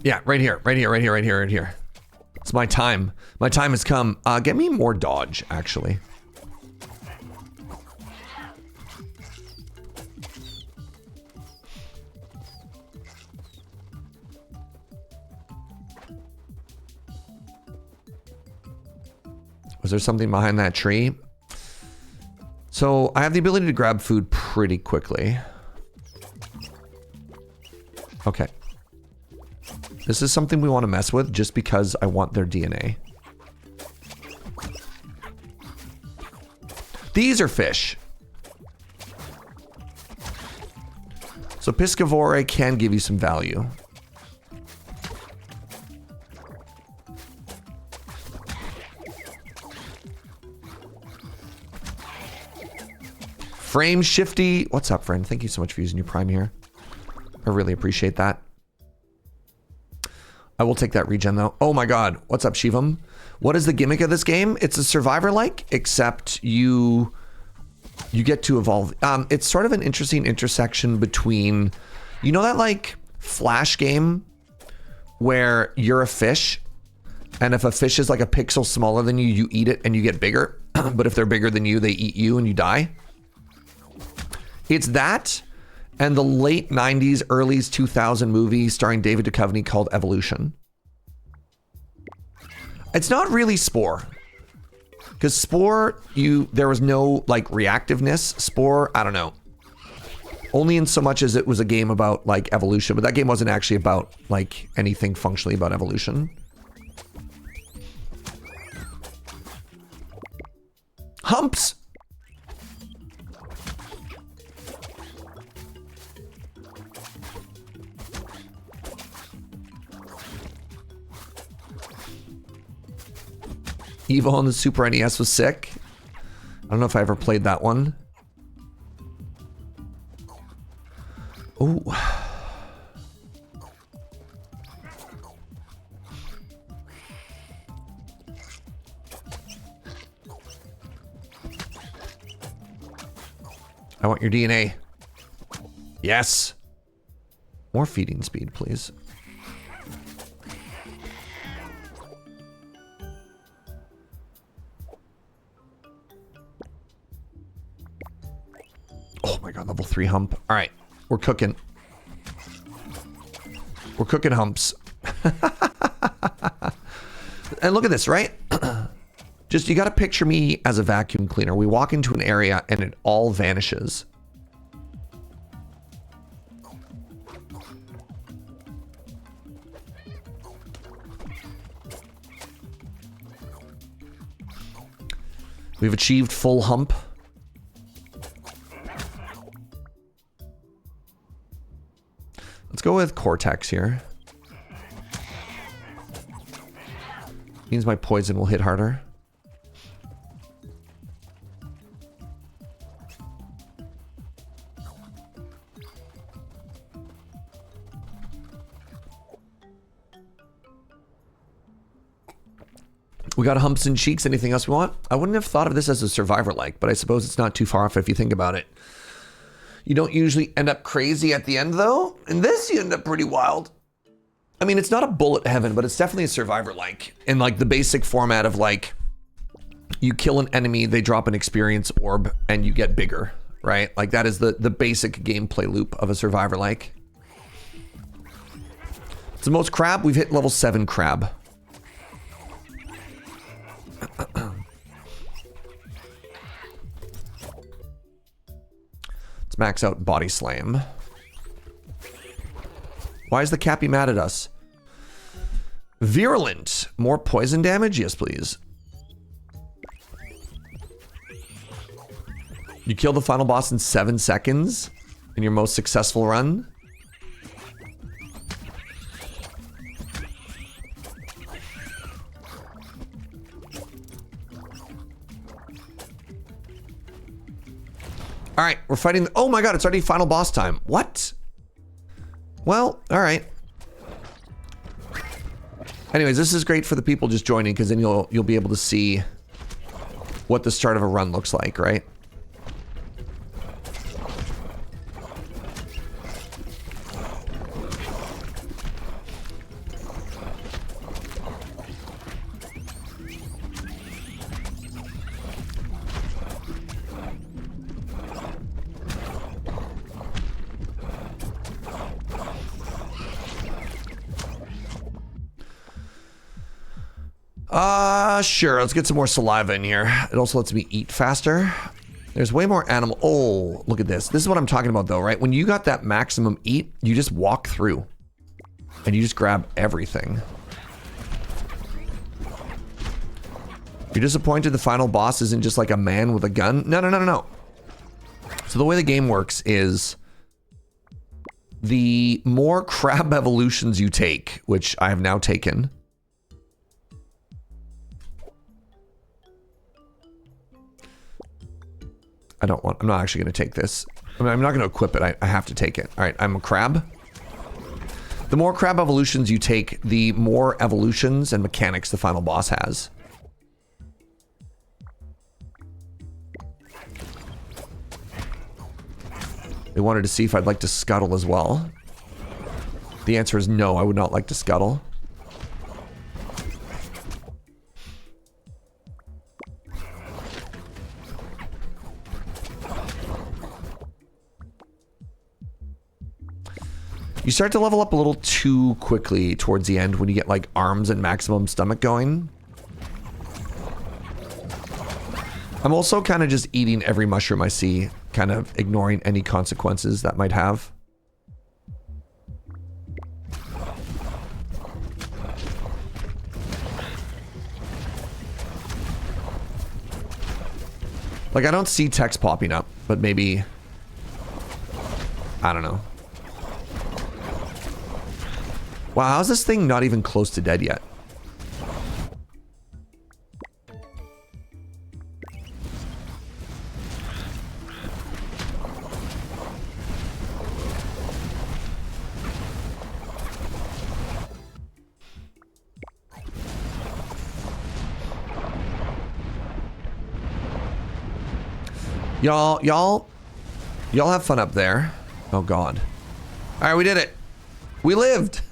Yeah, right here, right here, right here, right here, right here. It's my time. My time has come. Get me more dodge, actually. Was there something behind that tree? So I have the ability to grab food pretty quickly. Okay. This is something we want to mess with just because I want their DNA. These are fish. So Piscivore can give you some value. Frame Shifty. What's up, friend? Thank you so much for using your Prime here. I really appreciate that. I will take that regen though. Oh my god. What's up, Shivam? What is the gimmick of this game? It's a survivor-like, except you get to evolve. It's sort of an interesting intersection between, you know that like Flash game where you're a fish, and if a fish is like a pixel smaller than you, you eat it and you get bigger. But if they're bigger than you, they eat you and you die. It's that and the late 90s, early 2000 movie starring David Duchovny called Evolution. It's not really Spore. Because Spore, there was no like reactiveness. Spore, I don't know. Only in so much as it was a game about like evolution, but that game wasn't actually about like anything functionally about evolution. Humps! Evo on the Super NES was sick. I don't know if I ever played that one. Oh. I want your DNA. Yes. More feeding speed, please. Oh my god, level 3 hump. All right, we're cooking. We're cooking humps. And look at this, right? Just, you got to picture me as a vacuum cleaner. We walk into an area and it all vanishes. We've achieved full hump. Let's go with Cortex here. Means my poison will hit harder. We got humps and cheeks. Anything else we want? I wouldn't have thought of this as a survivor-like, but I suppose it's not too far off if you think about it. You don't usually end up crazy at the end, though. In this, you end up pretty wild. I mean, it's not a bullet heaven, but it's definitely a survivor-like. In like the basic format of like, you kill an enemy, they drop an experience orb, and you get bigger, right? Like that is the basic gameplay loop of a survivor-like. It's the most crab. We've hit level 7 crab. Let's max out body slam. Why is the Cappy mad at us? Virulent. More poison damage? Yes, please. You kill the final boss in 7 seconds in your most successful run? All right, we're fighting. Oh my god, it's already final boss time. What? Well, all right. Anyways, this is great for the people just joining because then you'll be able to see what the start of a run looks like, right? Sure, let's get some more saliva in here. It also lets me eat faster. There's way more animal. Oh, look at this. This is what I'm talking about though, right? When you got that maximum eat, you just walk through and you just grab everything. You're disappointed the final boss isn't just like a man with a gun? No, no, no, no, no. So the way the game works is the more crab evolutions you take, which I have now taken, I'm not actually going to take this. I mean, I'm not going to equip it. I have to take it. All right, I'm a crab. The more crab evolutions you take, the more evolutions and mechanics the final boss has. They wanted to see if I'd like to scuttle as well. The answer is no, I would not like to scuttle. You start to level up a little too quickly towards the end when you get like arms and maximum stomach going. I'm also kind of just eating every mushroom I see, kind of ignoring any consequences that might have. Like, I don't see text popping up, but maybe, I don't know. Wow, how's this thing not even close to dead yet? Y'all have fun up there. Oh God. All right, we did it. We lived.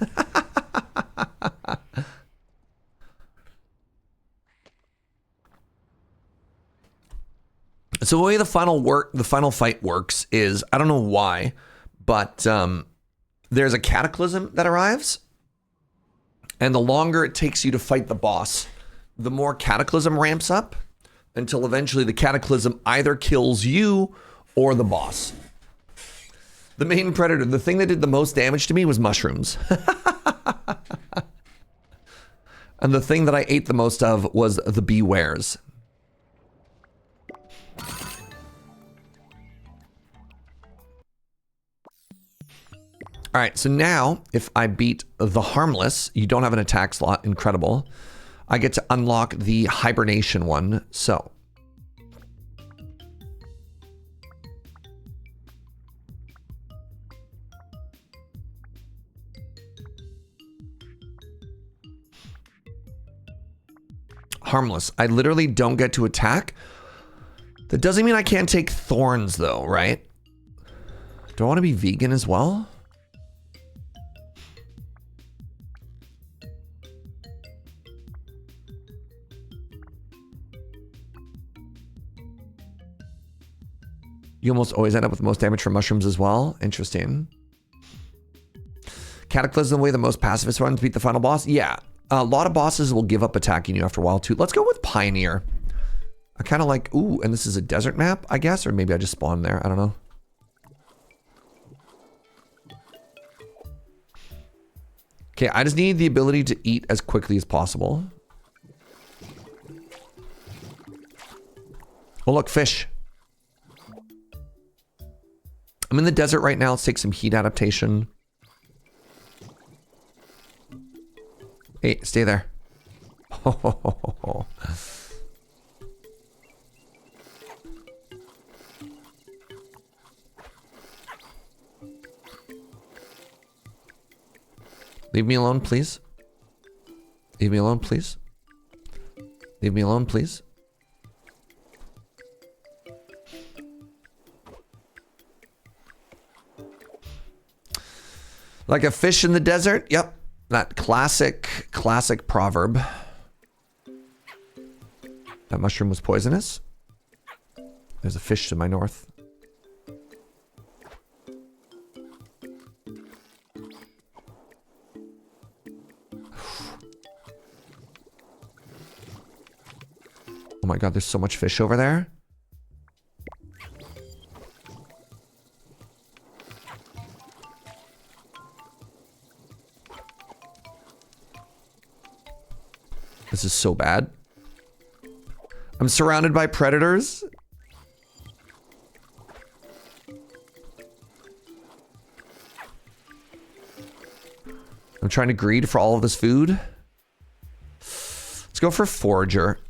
So the way the final fight works is, I don't know why, but there's a cataclysm that arrives, and the longer it takes you to fight the boss, the more cataclysm ramps up until eventually the cataclysm either kills you or the boss. The main predator, the thing that did the most damage to me was mushrooms. And the thing that I ate the most of was the bewares. All right, so now if I beat the Harmless, you don't have an attack slot. Incredible. I get to unlock the hibernation one. So Harmless. I literally don't get to attack. That doesn't mean I can't take thorns though, right? Do I want to be vegan as well? You almost always end up with most damage from mushrooms as well. Interesting. Cataclysm, the way the most pacifist ones beat the final boss. Yeah, a lot of bosses will give up attacking you after a while too. Let's go with Pioneer. I kind of like, ooh, and this is a desert map, I guess, or maybe I just spawned there. I don't know. Okay, I just need the ability to eat as quickly as possible. Oh, look, fish. I'm in the desert right now. Let's take some heat adaptation. Hey, stay there. Leave me alone, please. Leave me alone, please. Leave me alone, please. Like a fish in the desert? Yep. That classic proverb. That mushroom was poisonous. There's a fish to my north. Oh my god, there's so much fish over there. This is so bad. I'm surrounded by predators. I'm trying to greed for all of this food. Let's go for Forager.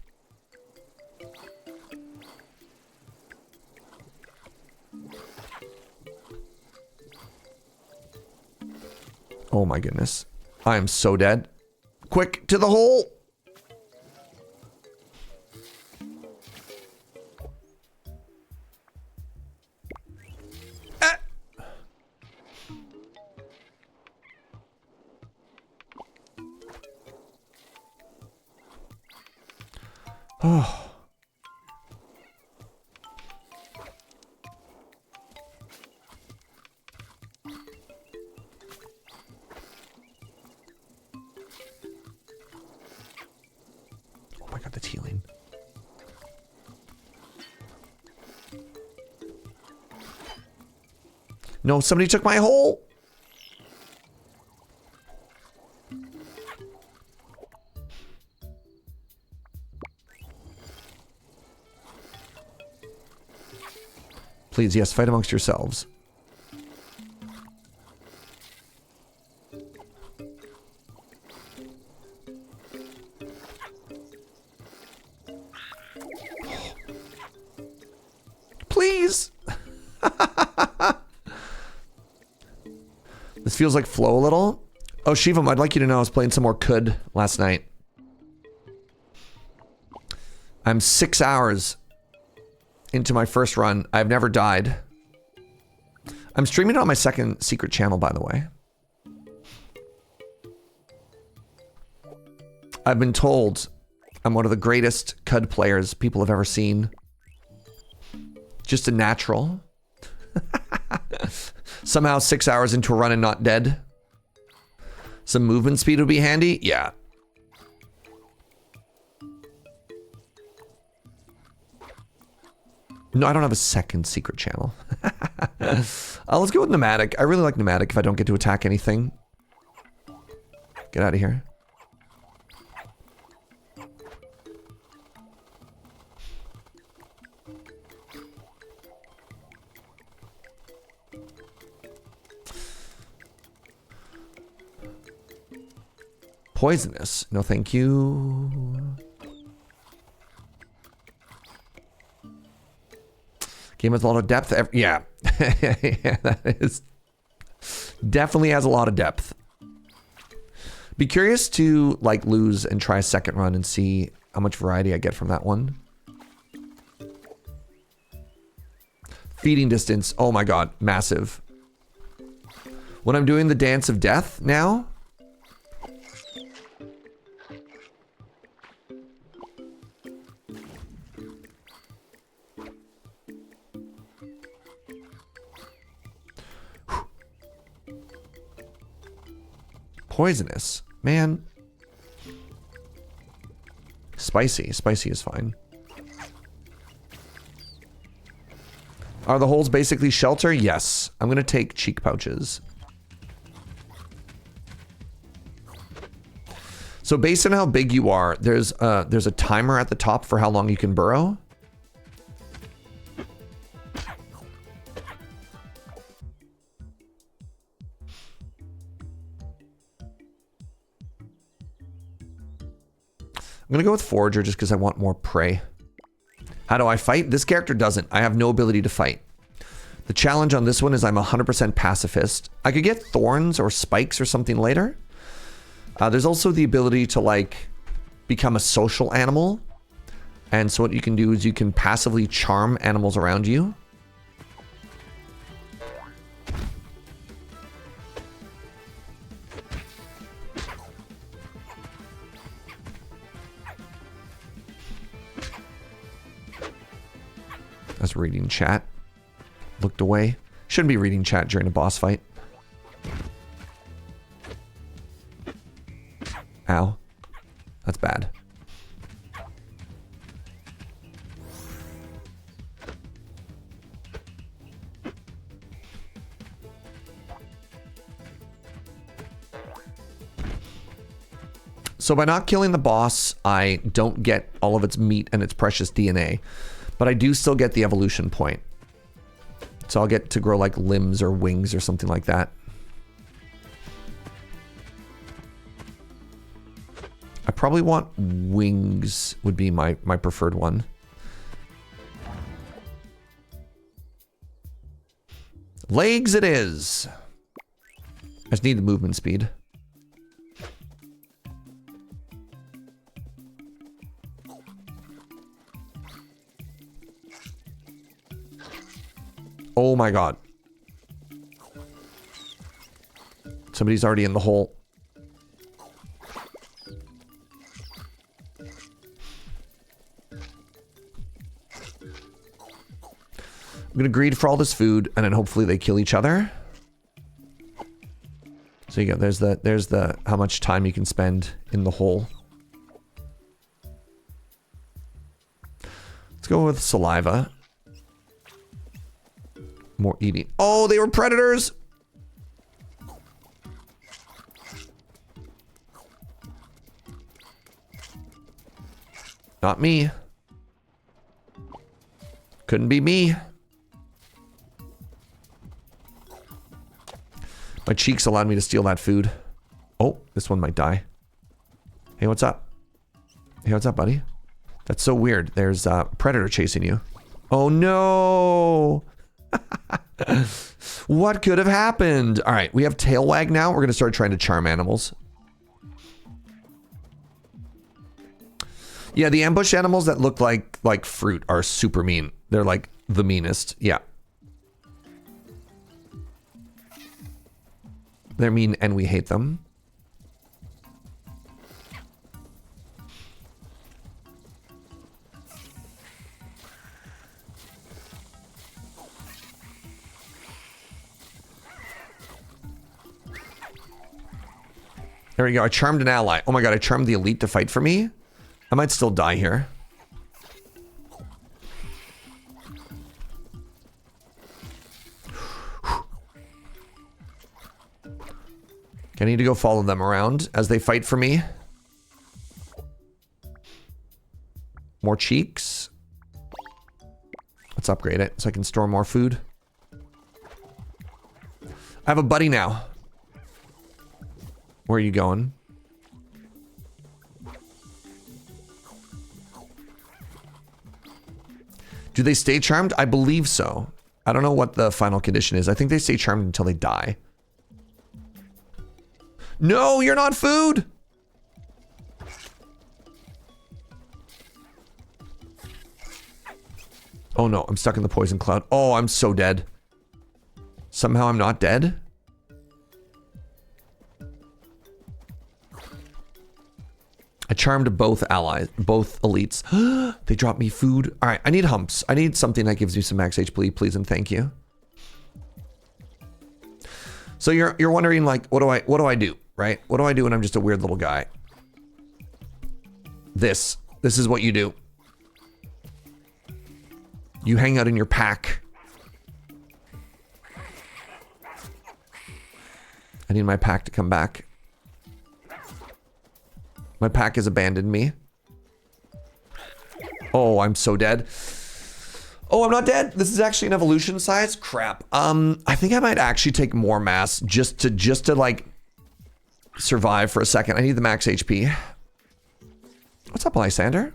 Oh my goodness. I am so dead. Quick, to the hole! Oh. Oh my god, that's healing. No, somebody took my hole. Please, yes, fight amongst yourselves. Please! This feels like flow a little. Oh, Shivam, I'd like you to know I was playing some more Kud last night. I'm 6 hours into my first run. I've never died. I'm streaming it on my second secret channel, by the way. I've been told I'm one of the greatest Kud players people have ever seen. Just a natural. Somehow 6 hours into a run and not dead. Some movement speed would be handy. Yeah. No, I don't have a second secret channel. Let's go with Nomadic. I really like Nomadic if I don't get to attack anything. Get out of here. Poisonous. No, thank you. Game has a lot of depth. Yeah. Yeah, that is definitely has a lot of depth. Be curious to like lose and try a second run and see how much variety I get from that one. Feeding distance. Oh my god, massive. When I'm doing the dance of death now, poisonous. Man. Spicy. Spicy is fine. Are the holes basically shelter? Yes. I'm going to take cheek pouches. So based on how big you are, there's a timer at the top for how long you can burrow. I'm gonna go with Forager just because I want more prey. How do I fight? This character doesn't. I have no ability to fight. The challenge on this one is I'm 100% pacifist. I could get thorns or spikes or something later. There's also the ability to like become a social animal. And so what you can do is you can passively charm animals around you. I was reading chat. Looked away. Shouldn't be reading chat during a boss fight. Ow. That's bad. So by not killing the boss, I don't get all of its meat and its precious DNA. But I do still get the evolution point. So I'll get to grow like limbs or wings or something like that. I probably want wings would be my preferred one. Legs it is. I just need the movement speed. Oh my god. Somebody's already in the hole. I'm gonna greed for all this food and then hopefully they kill each other. So you go, there's the how much time you can spend in the hole. Let's go with saliva. More eating. Oh, they were predators! Not me. Couldn't be me. My cheeks allowed me to steal that food. Oh, this one might die. Hey, what's up? Hey, what's up, buddy? That's so weird. There's a predator chasing you. Oh, no! What could have happened? All right, we have tail wag now. We're going to start trying to charm animals. Yeah, the ambush animals that look like fruit are super mean. They're like the meanest. Yeah. They're mean and we hate them. There we go. I charmed an ally. Oh my god, I charmed the elite to fight for me. I might still die here. I need to go follow them around as they fight for me. More cheeks. Let's upgrade it so I can store more food. I have a buddy now. Where are you going? Do they stay charmed? I believe so. I don't know what the final condition is. I think they stay charmed until they die. No, you're not food. Oh no, I'm stuck in the poison cloud. Oh, I'm so dead. Somehow I'm not dead. I charmed both allies, both elites. They dropped me food. All right, I need humps. I need something that gives me some max HP, please and thank you. So you're wondering like, what do I do, right? What do I do when I'm just a weird little guy? This is what you do. You hang out in your pack. I need my pack to come back. My pack has abandoned me. Oh, I'm so dead. Oh, I'm not dead. This is actually an evolution size. Crap. I think I might actually take more mass just to like survive for a second. I need the max HP. What's up, Lysander?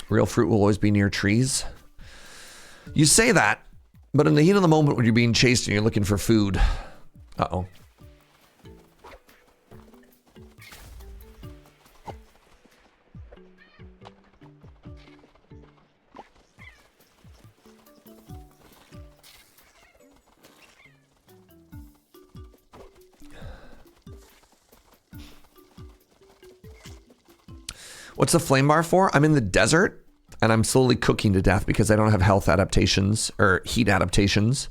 Real fruit will always be near trees. You say that, but in the heat of the moment when you're being chased and you're looking for food. Uh-oh. What's the flame bar for? I'm in the desert and I'm slowly cooking to death because I don't have health adaptations or heat adaptations.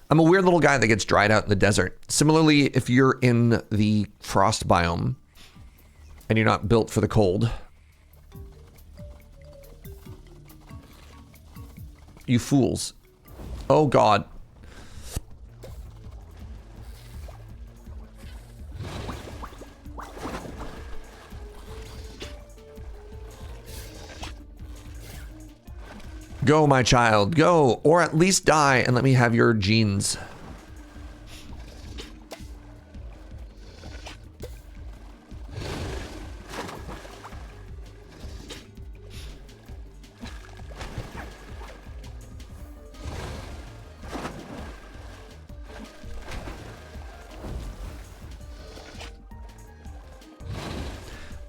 I'm a weird little guy that gets dried out in the desert. Similarly, if you're in the frost biome and you're not built for the cold, you fools. Oh God. Go, my child, go, or at least die and let me have your genes.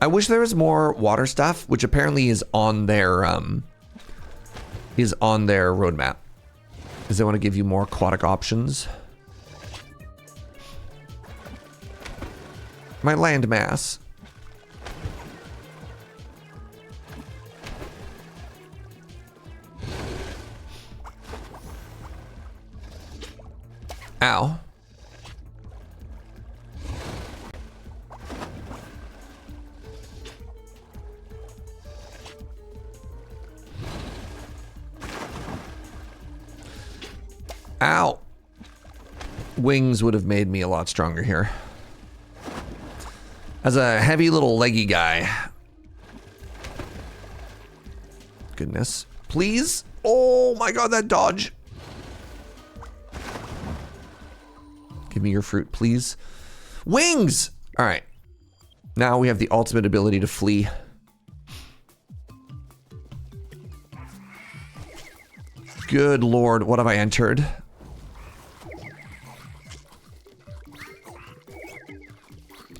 I wish there was more water stuff, which apparently is on their roadmap. Because they want to give you more aquatic options. My land mass. Ow. Ow. Wings would have made me a lot stronger here. As a heavy little leggy guy. Goodness. Please? Oh my God, that dodge. Give me your fruit, please. Wings! All right. Now we have the ultimate ability to flee. Good Lord, what have I entered?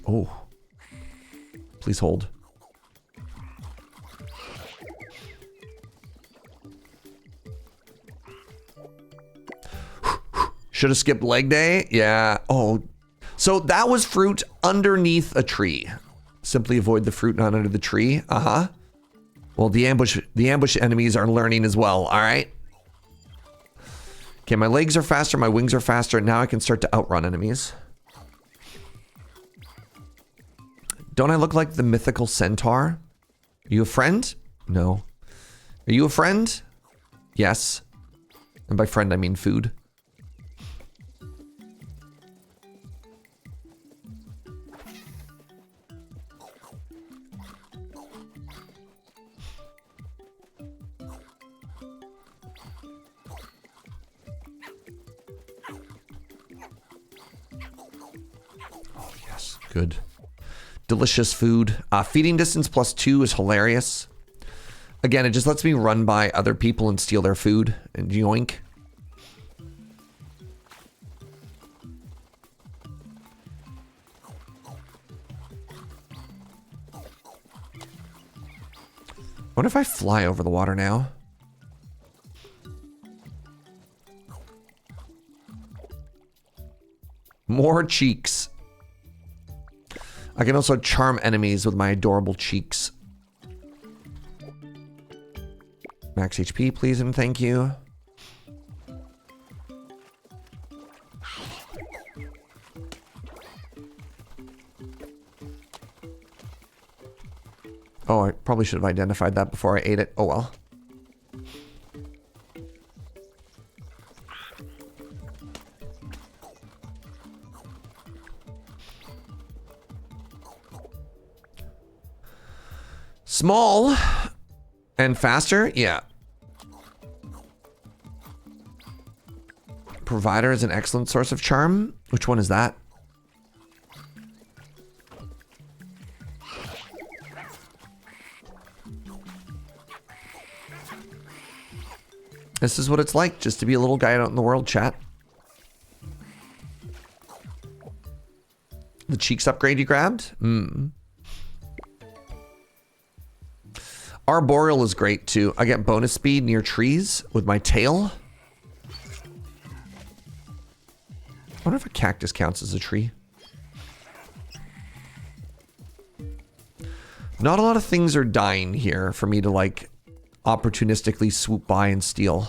Oh. Please hold. Should have skipped leg day. Yeah. Oh. So that was fruit underneath a tree. Simply avoid the fruit not under the tree. Uh-huh. Well, the ambush enemies are learning as well. All right. Okay, my legs are faster, my wings are faster. Now I can start to outrun enemies. Don't I look like the mythical centaur? Are you a friend? No. Are you a friend? Yes. And by friend, I mean food. Good. Delicious food. Feeding distance +2 is hilarious. Again, it just lets me run by other people and steal their food and yoink. What if I fly over the water now? More cheeks. I can also charm enemies with my adorable cheeks. Max HP, please and thank you. Oh, I probably should have identified that before I ate it. Oh well. Small and faster? Yeah. Provider is an excellent source of charm. Which one is that? This is what it's like just to be a little guy out in the world, chat. The cheeks upgrade you grabbed? Arboreal is great too. I get bonus speed near trees with my tail. I wonder if a cactus counts as a tree. Not a lot of things are dying here for me to like opportunistically swoop by and steal.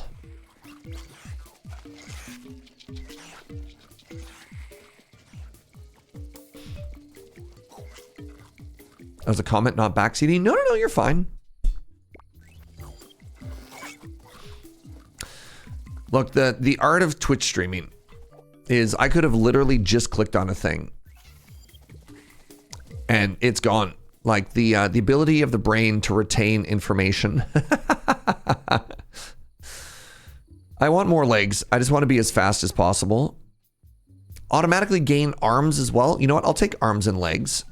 As a comment, not backseating. No, you're fine. Look, the art of Twitch streaming is I could have literally just clicked on a thing and it's gone. Like the ability of the brain to retain information. I want more legs. I just want to be as fast as possible. Automatically gain arms as well. You know what? I'll take arms and legs.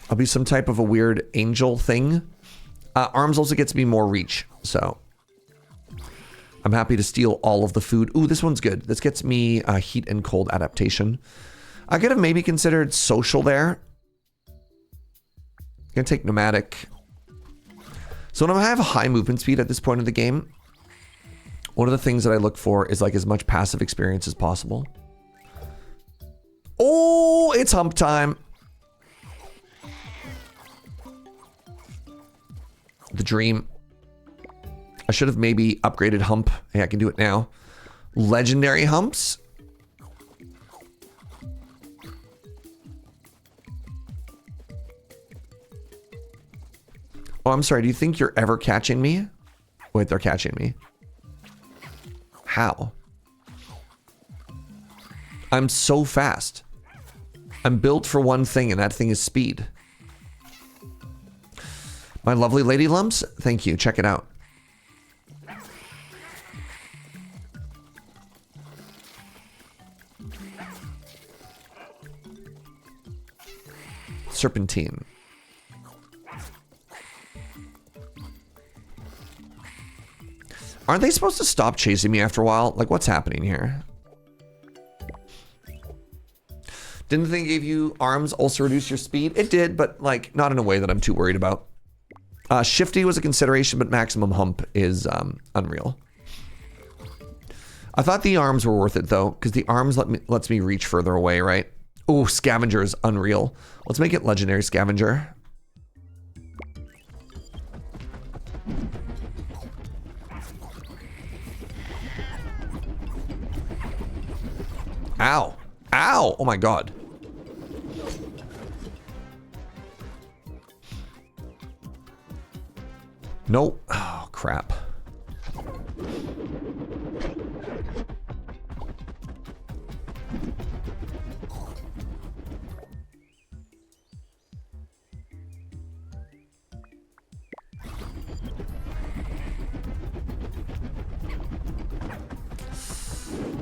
I'll be some type of a weird angel thing. Arms also gets me more reach, so I'm happy to steal all of the food. Ooh, this one's good. This gets me heat and cold adaptation. I could have maybe considered social there. I'm gonna take nomadic. So when I have high movement speed at this point in the game, one of the things that I look for is like as much passive experience as possible. Oh, it's hump time. The dream. I should have maybe upgraded hump. Hey, I can do it now. Legendary humps. Oh, I'm sorry. Do you think you're ever catching me? Wait, they're catching me. How? I'm so fast. I'm built for one thing, and that thing is speed. My lovely lady lumps, thank you. Check it out. Serpentine. Aren't they supposed to stop chasing me after a while? Like, what's happening here? Didn't the thing gave you arms also reduce your speed? It did, but like not in a way that I'm too worried about. Shifty was a consideration, but maximum hump is unreal. I thought the arms were worth it though, because the arms lets me reach further away, right? Oh, scavenger is unreal. Let's make it legendary scavenger. Ow. Ow! Oh my god. Nope. Oh, crap.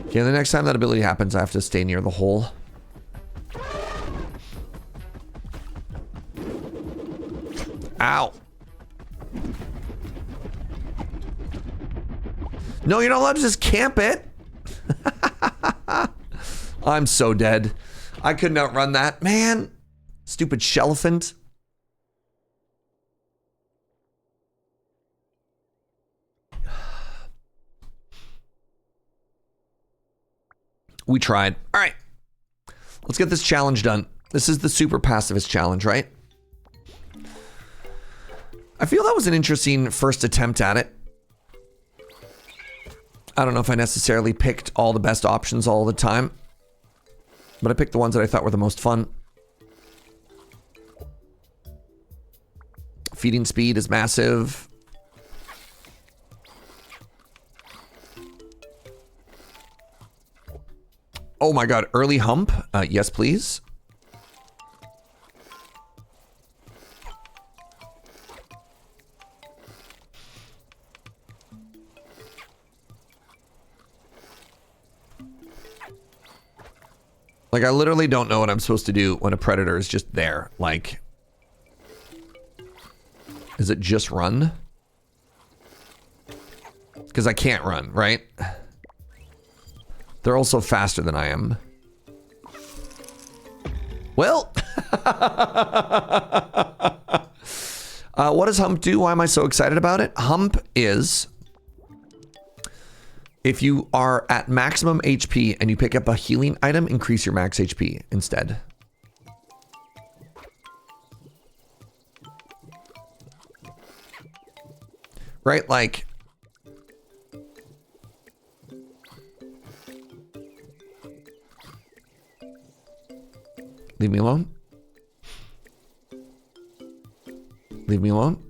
Okay, the next time that ability happens, I have to stay near the hole. Ow. No, you're not allowed to just camp it. I'm so dead. I couldn't outrun that. Man, stupid shelephant. We tried. All right. Let's get this challenge done. This is the super pacifist challenge, right? I feel that was an interesting first attempt at it. I don't know if I necessarily picked all the best options all the time, but I picked the ones that I thought were the most fun. Feeding speed is massive. Oh my god, early hump? Yes, please. Like, I literally don't know what I'm supposed to do when a predator is just there. Like, is it just run? Because I can't run, right? They're also faster than I am. Well, what does Hump do? Why am I so excited about it? Hump is, if you are at maximum HP and you pick up a healing item, increase your max HP instead. Right? Like, leave me alone. Leave me alone.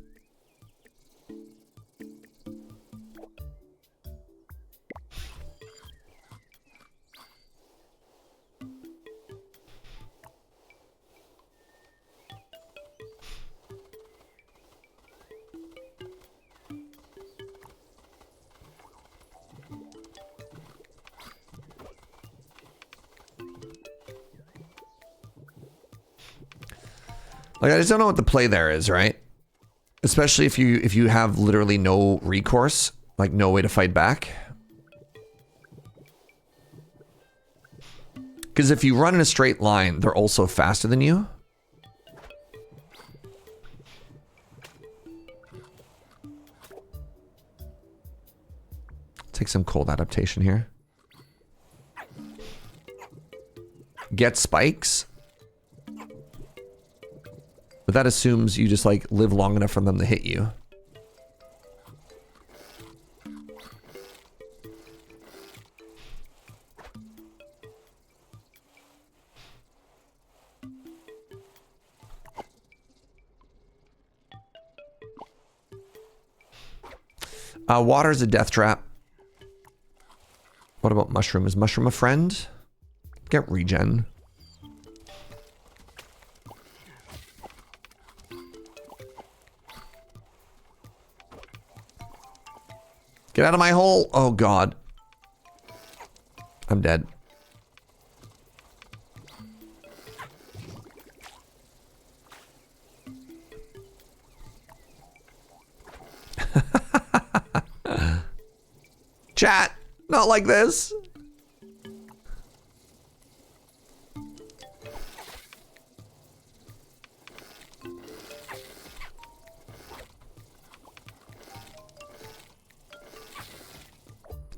Like, I just don't know what the play there is, right? Especially if you have literally no recourse, like no way to fight back. Because if you run in a straight line, they're also faster than you. Take some cold adaptation here. Get spikes. But that assumes you just like live long enough for them to hit you. Water is a death trap. What about mushroom? Is mushroom a friend? Get regen. Get out of my hole. Oh, God. I'm dead. Chat, not like this.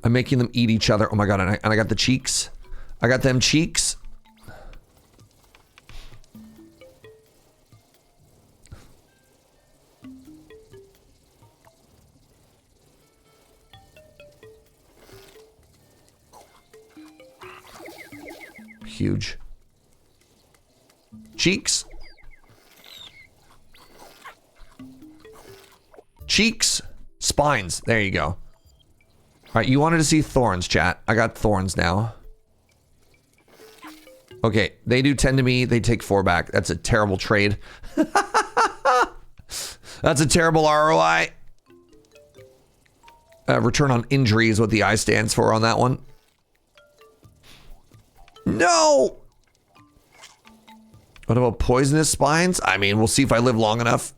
I'm making them eat each other. Oh my god, and I got the cheeks. I got them cheeks. Huge. Cheeks. Cheeks. Spines. There you go. All right, you wanted to see thorns, chat. I got thorns now. Okay, they do 10 to me. They take 4 back. That's a terrible trade. That's a terrible ROI. Return on injury is what the I stands for on that one. No! What about poisonous spines? I mean, we'll see if I live long enough.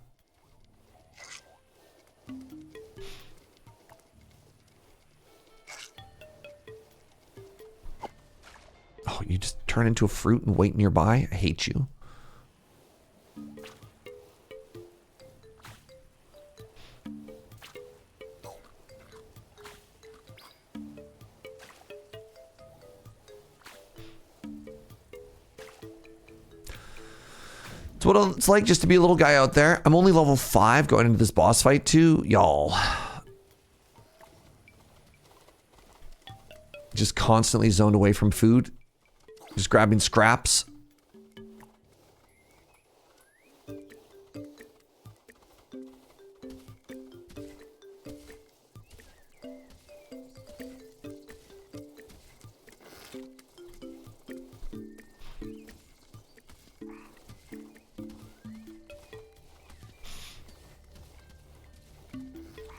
Oh, you just turn into a fruit and wait nearby? I hate you. It's what it's like just to be a little guy out there. I'm only level 5 going into this boss fight too. Y'all. Just constantly zoned away from food. Just grabbing scraps.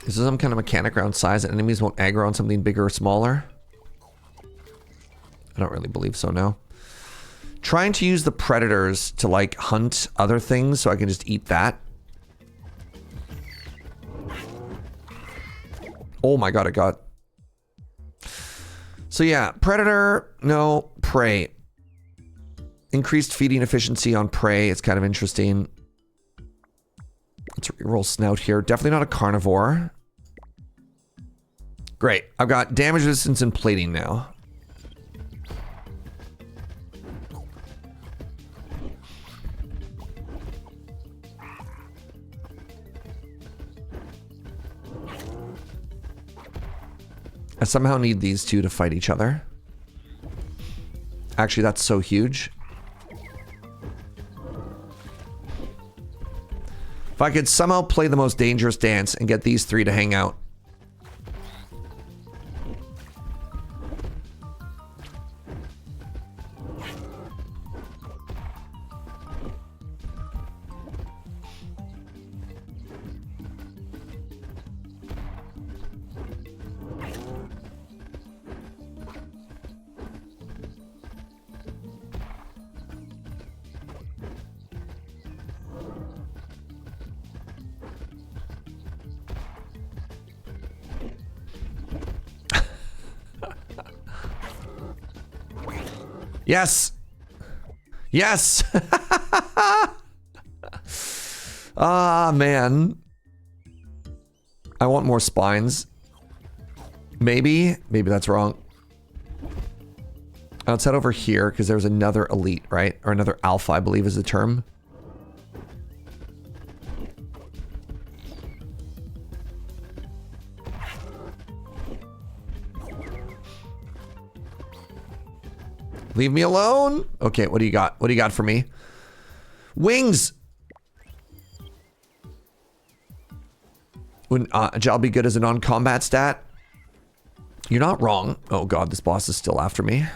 Is there some kind of mechanic around size that enemies won't aggro on something bigger or smaller? I don't really believe so, no. Trying to use the predators to, like, hunt other things so I can just eat that. Oh my god, I got... So yeah, predator, no, prey. Increased feeding efficiency on prey, it's kind of interesting. Let's reroll snout here. Definitely not a carnivore. Great, I've got damage resistance and plating now. I somehow need these two to fight each other. Actually, that's so huge. If I could somehow play the most dangerous dance and get these three to hang out. Yes. Yes. Ah, man. I want more spines. Maybe that's wrong. Let's head over here because there's another elite, right? Or another alpha, I believe is the term. Leave me alone. Okay, what do you got? What do you got for me? Wings. Wouldn't agile be good as a non-combat stat? You're not wrong. Oh god, this boss is still after me.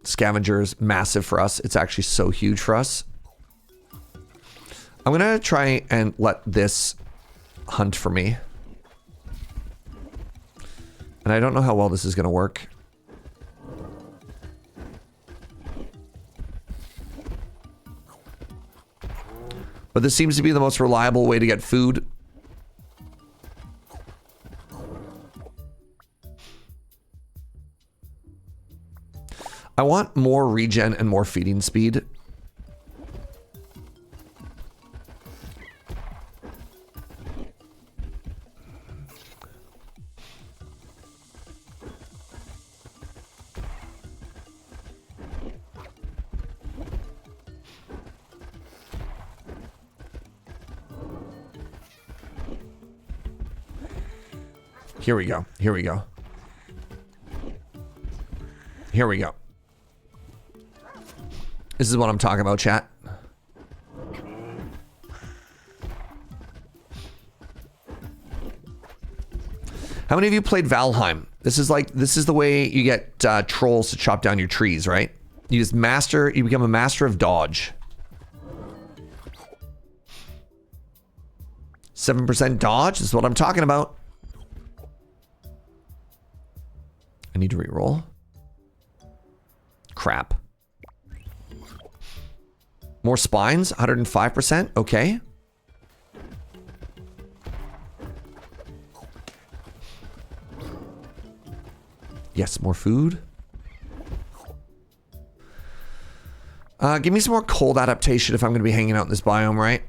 Scavenger's massive for us. It's actually so huge for us. I'm gonna try and let this hunt for me. And I don't know how well this is gonna work. But this seems to be the most reliable way to get food. I want more regen and more feeding speed. Here we go. Here we go. Here we go. This is what I'm talking about, chat. How many of you played Valheim? This is the way you get trolls to chop down your trees, right? You just you become a master of dodge. 7% dodge, this is what I'm talking about. I need to reroll. Crap. More spines, 105%, okay. Yes, more food. Give me some more cold adaptation if I'm going to be hanging out in this biome, right?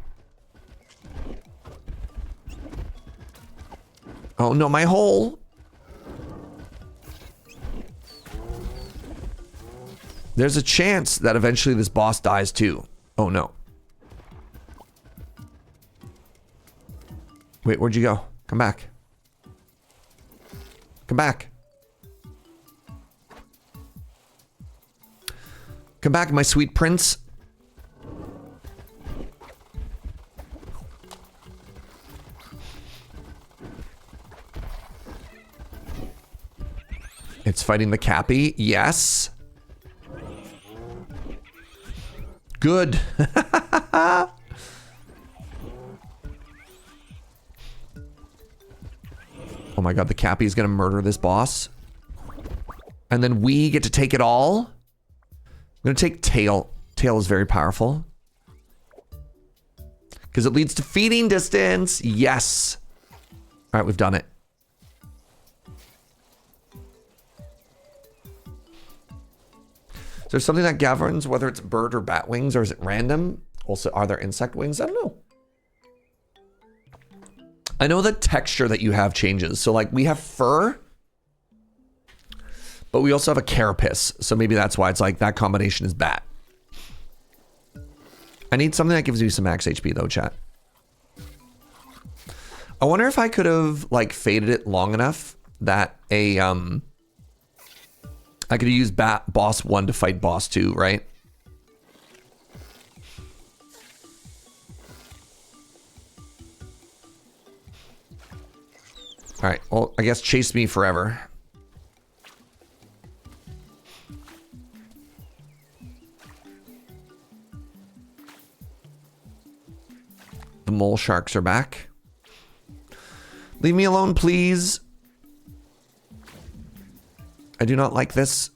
Oh, no, my hole. There's a chance that eventually this boss dies too. Oh, no. Wait, where'd you go? Come back. Come back. Come back, my sweet prince. It's fighting the Cappy. Yes. Good. Oh my god, the Cappy is gonna murder this boss. And then we get to take it all. I'm gonna take Tail. Tail is very powerful. Because it leads to feeding distance. Yes. Alright, we've done it. Is there something that governs whether it's bird or bat wings, or is it random? Also, are there insect wings? I don't know. I know the texture that you have changes. So like we have fur, but we also have a carapace. So maybe that's why it's like that combination is bat. I need something that gives you some max HP though, chat. I wonder if I could have like faded it long enough that I could use boss 1 to fight boss 2, right? All right, well, I guess chase me forever. The mole sharks are back. Leave me alone, please. I do not like this.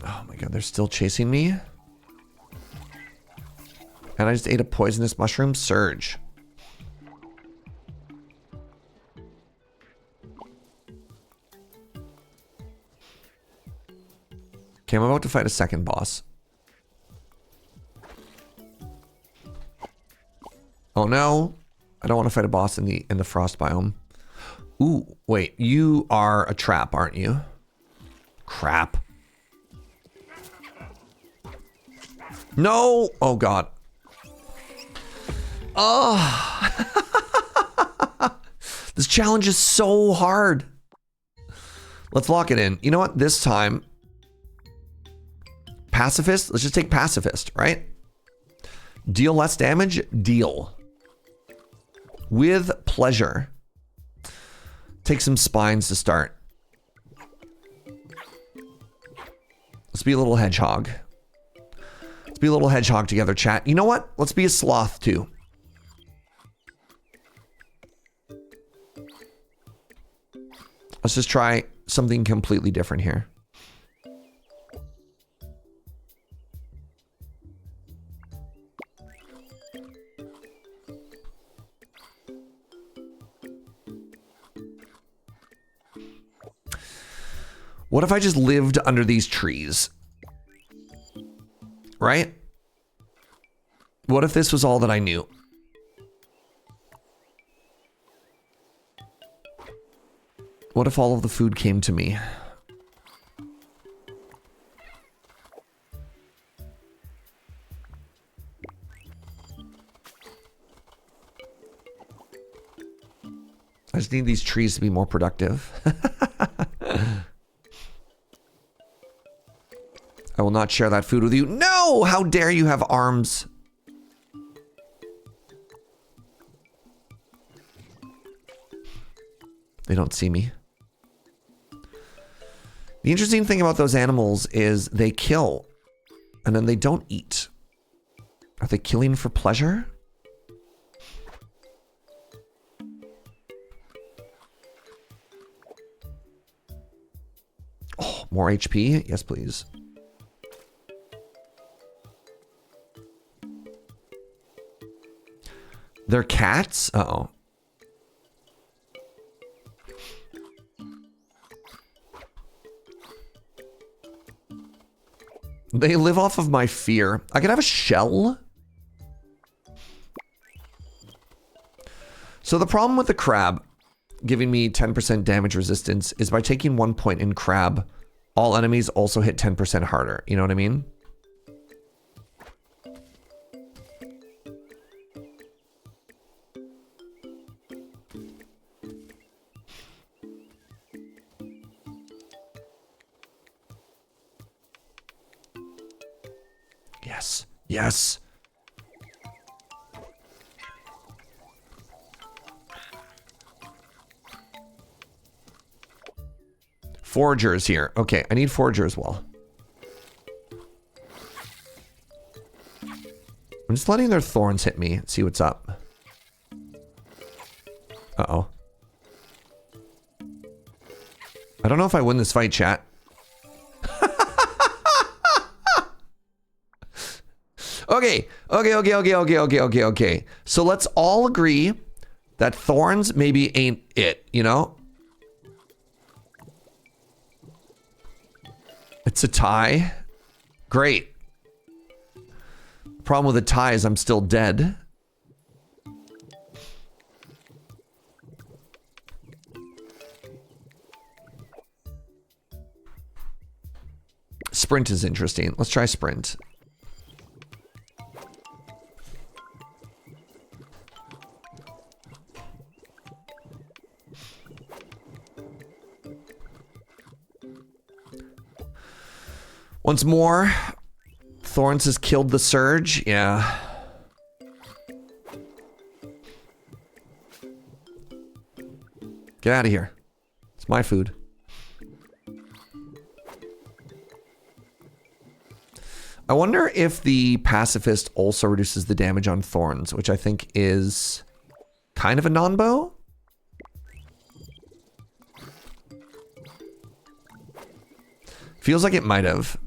Oh my god, they're still chasing me. And I just ate a poisonous mushroom. Surge. Okay, I'm about to fight a second boss. Oh no. I don't want to fight a boss in the frost biome. Ooh, wait, you are a trap, aren't you? Crap. No! Oh god. Oh. This challenge is so hard. Let's lock it in. You know what? This time, pacifist. Let's just take pacifist, right? Deal less damage. Deal. With pleasure. Take some spines to start. Let's be a little hedgehog. Let's be a little hedgehog together, chat. You know what? Let's be a sloth too. Let's just try something completely different here. What if I just lived under these trees? Right? What if this was all that I knew? What if all of the food came to me? I just need these trees to be more productive. I will not share that food with you. No! How dare you have arms? They don't see me. The interesting thing about those animals is they kill and then they don't eat. Are they killing for pleasure? Oh, more HP? Yes, please. They're cats? Uh-oh. They live off of my fear. I could have a shell. So the problem with the crab giving me 10% damage resistance is by taking 1 point in crab, all enemies also hit 10% harder. You know what I mean? Yes. Yes. Foragers here. Okay, I need forager as well. I'm just letting their thorns hit me and see what's up. Uh-oh. I don't know if I win this fight, chat. Okay. So let's all agree that thorns maybe ain't it, you know? It's a tie. Great. Problem with a tie is I'm still dead. Sprint is interesting. Let's try sprint. Once more, Thorns has killed the surge. Yeah. Get out of here. It's my food. I wonder if the pacifist also reduces the damage on Thorns, which I think is kind of a non-bow. Feels like it might have.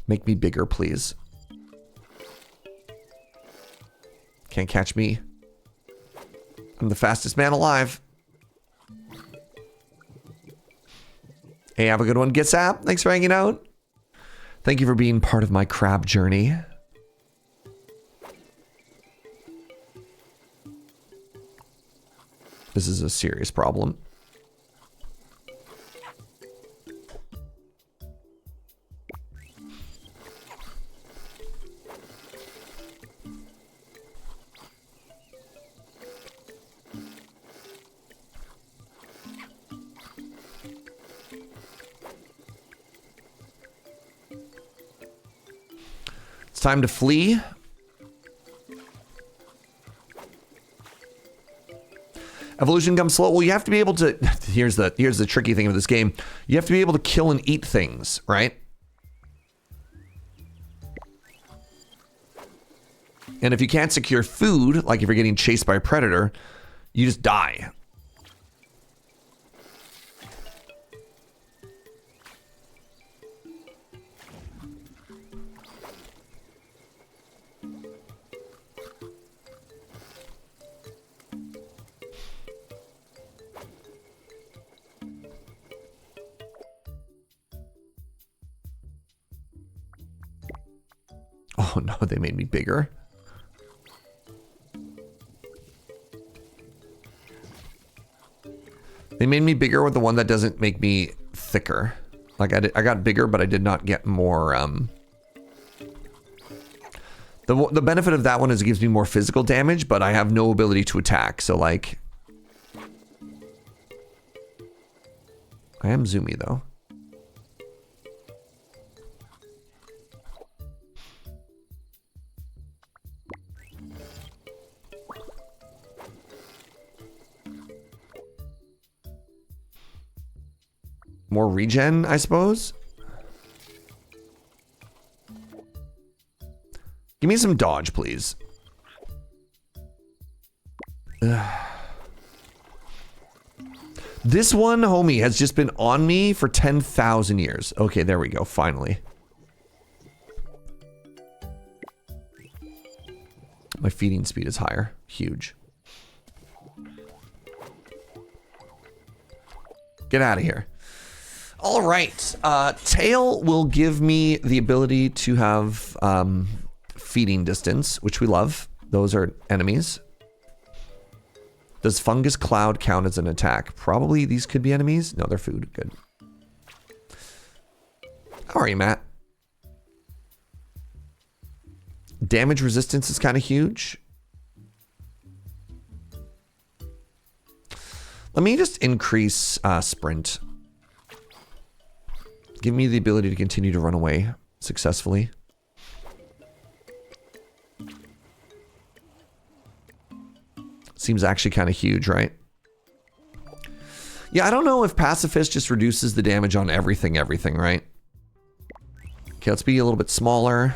Make me bigger, please. Can't catch me. I'm the fastest man alive. Hey, have a good one, Gitsap. Thanks for hanging out. Thank you for being part of my crab journey. This is a serious problem. It's time to flee. Evolution comes slow. Well, you have to be able to. Here's the tricky thing of this game. You have to be able to kill and eat things, right? And if you can't secure food, like if you're getting chased by a predator, you just die. Oh no, they made me bigger. They made me bigger with the one that doesn't make me thicker. Like I got bigger, but I did not get more. The benefit of that one is it gives me more physical damage, but I have no ability to attack. So like, I am zoomy though. More regen, I suppose. Give me some dodge, please. Ugh. This one, homie, has just been on me for 10,000 years. Okay, there we go, finally. My feeding speed is higher. Huge. Get out of here. All right. Tail will give me the ability to have feeding distance, which we love. Those are enemies. Does fungus cloud count as an attack? Probably these could be enemies. No, they're food. Good. How are you, Matt? Damage resistance is kind of huge. Let me just increase sprint. Give me the ability to continue to run away successfully. Seems actually kind of huge, right? Yeah, I don't know if Pacifist just reduces the damage on everything, right? Okay, let's be a little bit smaller.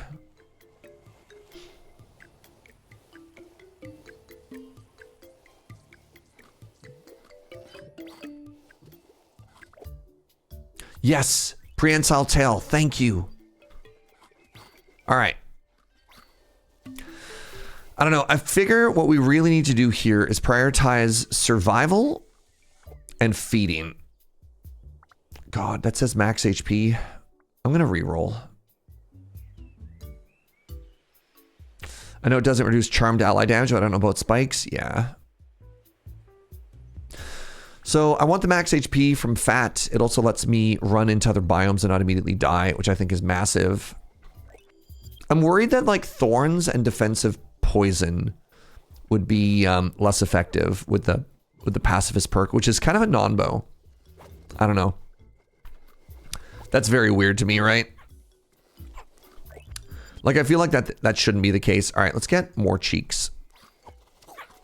Yes, prehensile tail, thank you. All right. I don't know. I figure what we really need to do here is prioritize survival and feeding. God, that says max HP. I'm going to reroll. I know it doesn't reduce charmed ally damage, but I don't know about spikes. Yeah. So I want the max HP from fat. It also lets me run into other biomes and not immediately die, which I think is massive. I'm worried that like thorns and defensive poison would be less effective with the pacifist perk, which is kind of a non-bow. I don't know. That's very weird to me, right? Like I feel like that shouldn't be the case. All right, let's get more cheeks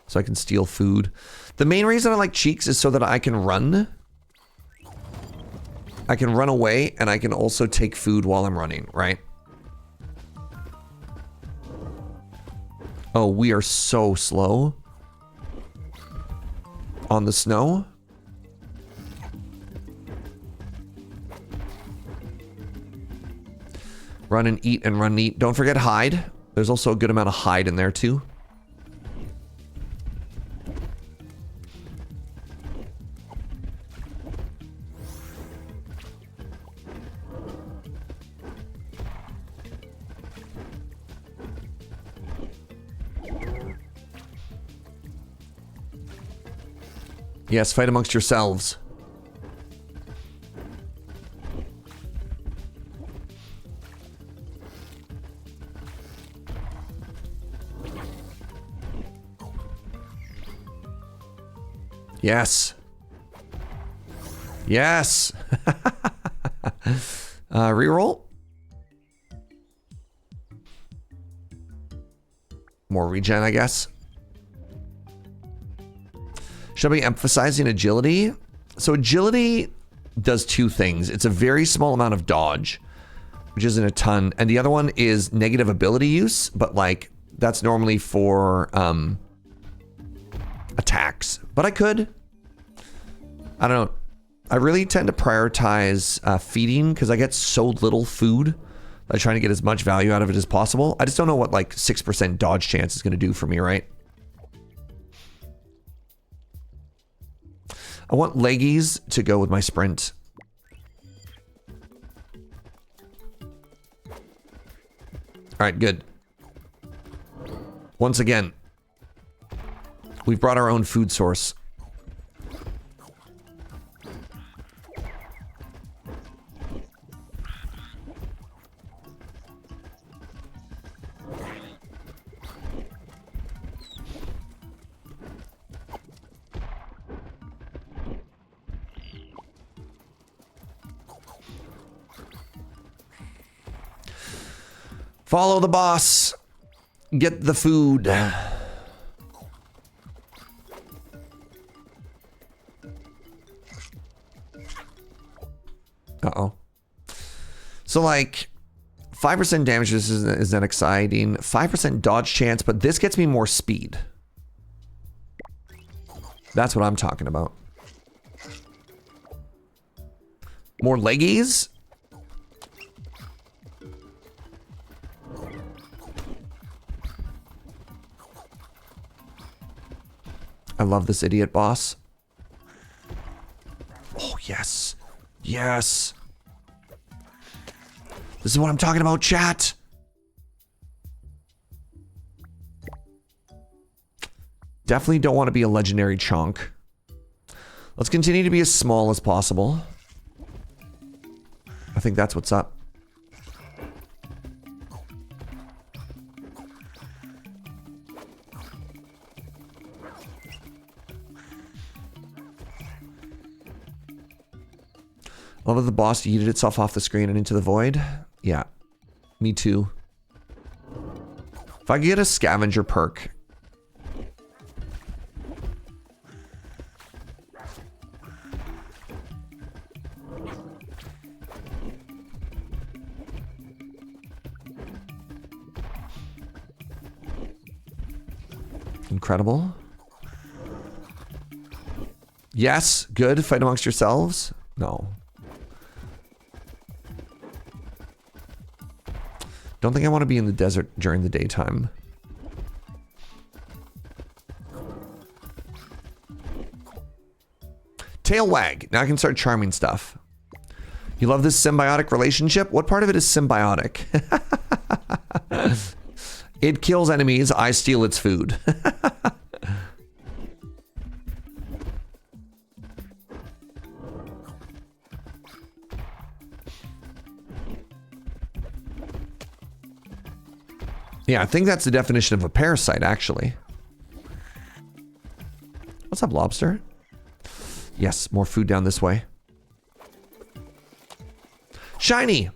so I can steal food. The main reason I like cheeks is so that I can run. I can run away and I can also take food while I'm running, right? Oh, we are so slow on the snow. Run and eat and run and eat. Don't forget hide. There's also a good amount of hide in there too. Yes, fight amongst yourselves. Yes. Yes. Reroll. More regen, I guess. Should I be emphasizing agility? So agility does two things. It's a very small amount of dodge, which isn't a ton. And the other one is negative ability use, but like that's normally for attacks. But I could. I don't know. I really tend to prioritize feeding because I get so little food. I'm trying to get as much value out of it as possible. I just don't know what like 6% dodge chance is going to do for me, right? I want leggies to go with my sprint. All right, good. Once again, we've brought our own food source. Follow the boss. Get the food. Uh-oh. So like 5% damage is that exciting. 5% dodge chance, but this gets me more speed. That's what I'm talking about. More leggies? I love this idiot boss. Oh, yes. Yes. This is what I'm talking about, chat. Definitely don't want to be a legendary chunk. Let's continue to be as small as possible. I think that's what's up. Love that the boss yeeted itself off the screen and into the void. Yeah, me too. If I could get a scavenger perk. Incredible. Yes, good. Fight amongst yourselves. No. Don't think I want to be in the desert during the daytime. Tail wag. Now I can start charming stuff. You love this symbiotic relationship? What part of it is symbiotic? It kills enemies. I steal its food. Yeah, I think that's the definition of a parasite, actually. What's up, lobster? Yes, more food down this way. Shiny!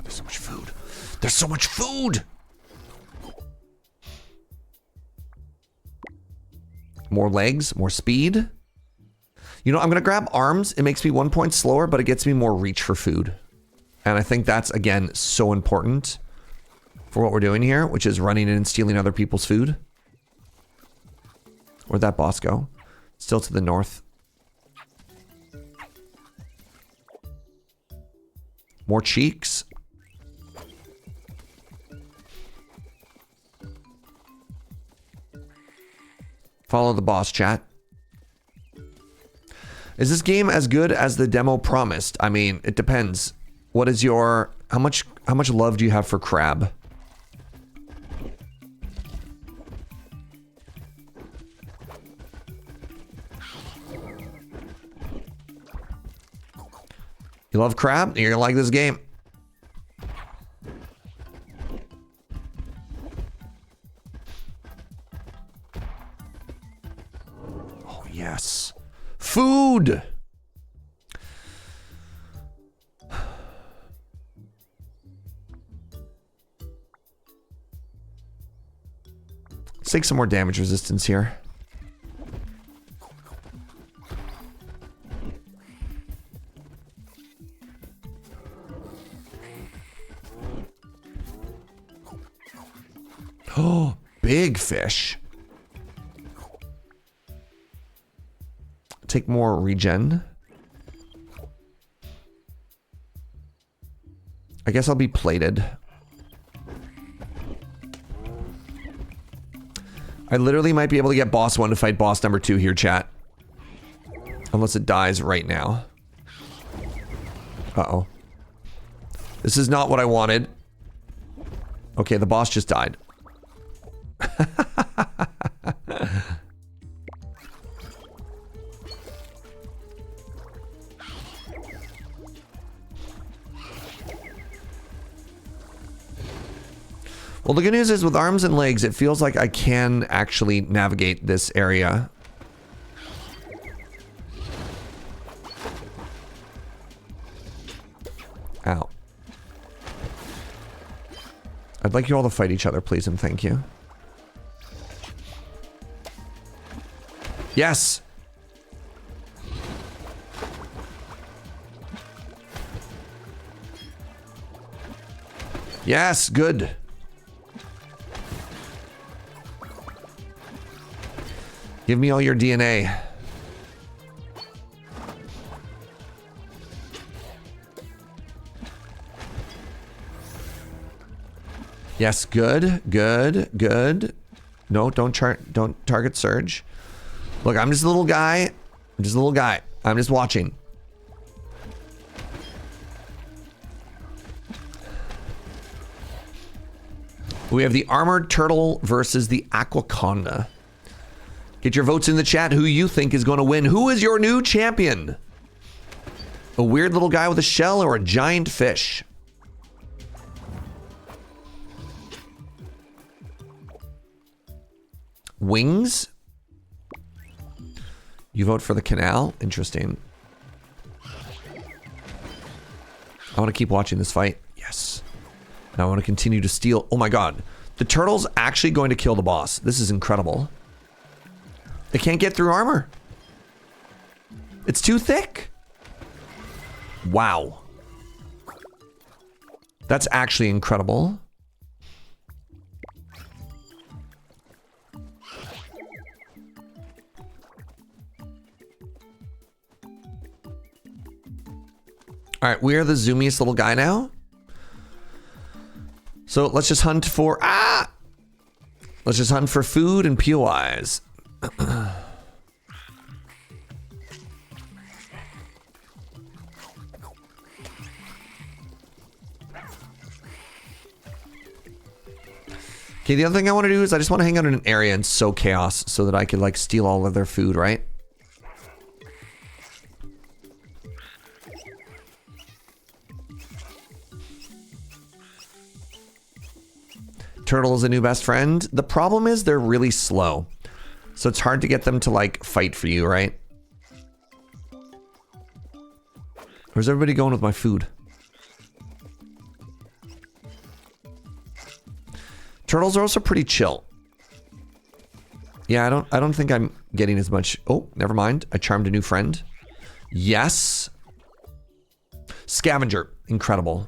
There's so much food. There's so much food! More legs, more speed. You know, I'm gonna grab arms. It makes me 1 point slower, but it gets me more reach for food. And I think that's, again, so important for what we're doing here, which is running in and stealing other people's food. Where'd that boss go? Still to the north. More cheeks. Follow the boss, chat. Is this game as good as the demo promised? I mean, it depends. What is your... How much love do you have for crab? You love crab? You're gonna like this game. Oh, yes. Food! Let's take some more damage resistance here. Oh, big fish. Take more regen. I guess I'll be plated. I literally might be able to get boss 1 to fight boss number 2 here, chat. Unless it dies right now. Uh-oh. This is not what I wanted. Okay, the boss just died. Well, the good news is with arms and legs, it feels like I can actually navigate this area. Ow. I'd like you all to fight each other, please, and thank you. Yes! Yes, good. Give me all your DNA. Yes, good, good, good. No, don't target Surge. Look, I'm just a little guy. I'm just a little guy. I'm just watching. We have the Armored Turtle versus the Aquaconda. Get your votes in the chat who you think is going to win. Who is your new champion? A weird little guy with a shell or a giant fish? Wings? You vote for the canal? Interesting. I want to keep watching this fight. Yes. And I want to continue to steal. Oh my god. The turtle's actually going to kill the boss. This is incredible. It can't get through armor. It's too thick. Wow. That's actually incredible. All right, we are the zoomiest little guy now. So let's just hunt for let's just hunt for food and POIs. Okay, the other thing I want to do is I just want to hang out in an area and sow chaos so that I can like steal all of their food, right? Turtle is a new best friend. The problem is they're really slow. So it's hard to get them to like fight for you, right? Where's everybody going with my food? Turtles are also pretty chill. Yeah, I don't think I'm getting as much. Oh, never mind. I charmed a new friend. Yes. Scavenger. Incredible.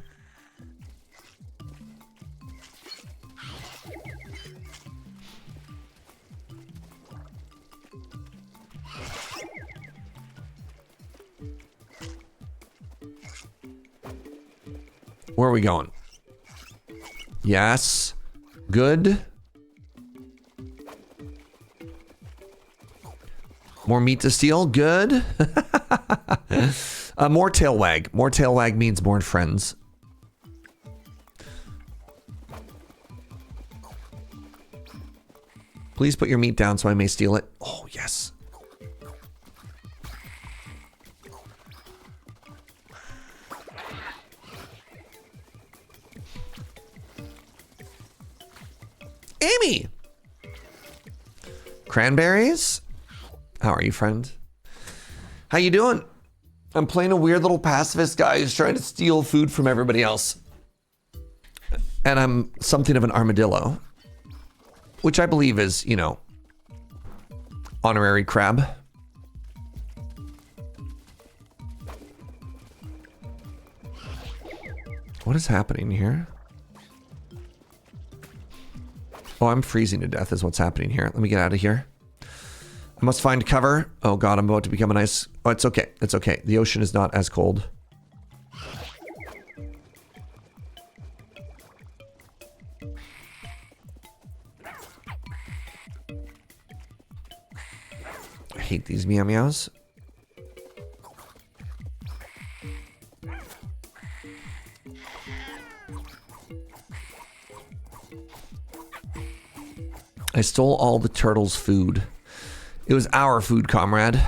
Where are we going? Yes. Good. More meat to steal. Good. More tail wag. More tail wag means more friends. Please put your meat down so I may steal it. Oh, yes. Amy! Cranberries? How are you, friend? How you doing? I'm playing a weird little pacifist guy who's trying to steal food from everybody else. And I'm something of an armadillo. Which I believe is, you know, honorary crab. What is happening here? Oh, I'm freezing to death is what's happening here. Let me get out of here. I must find cover. Oh god, I'm about to become an ice. Oh, it's okay. It's okay. The ocean is not as cold. I hate these meow meows. I stole all the turtles' food. It was our food, comrade.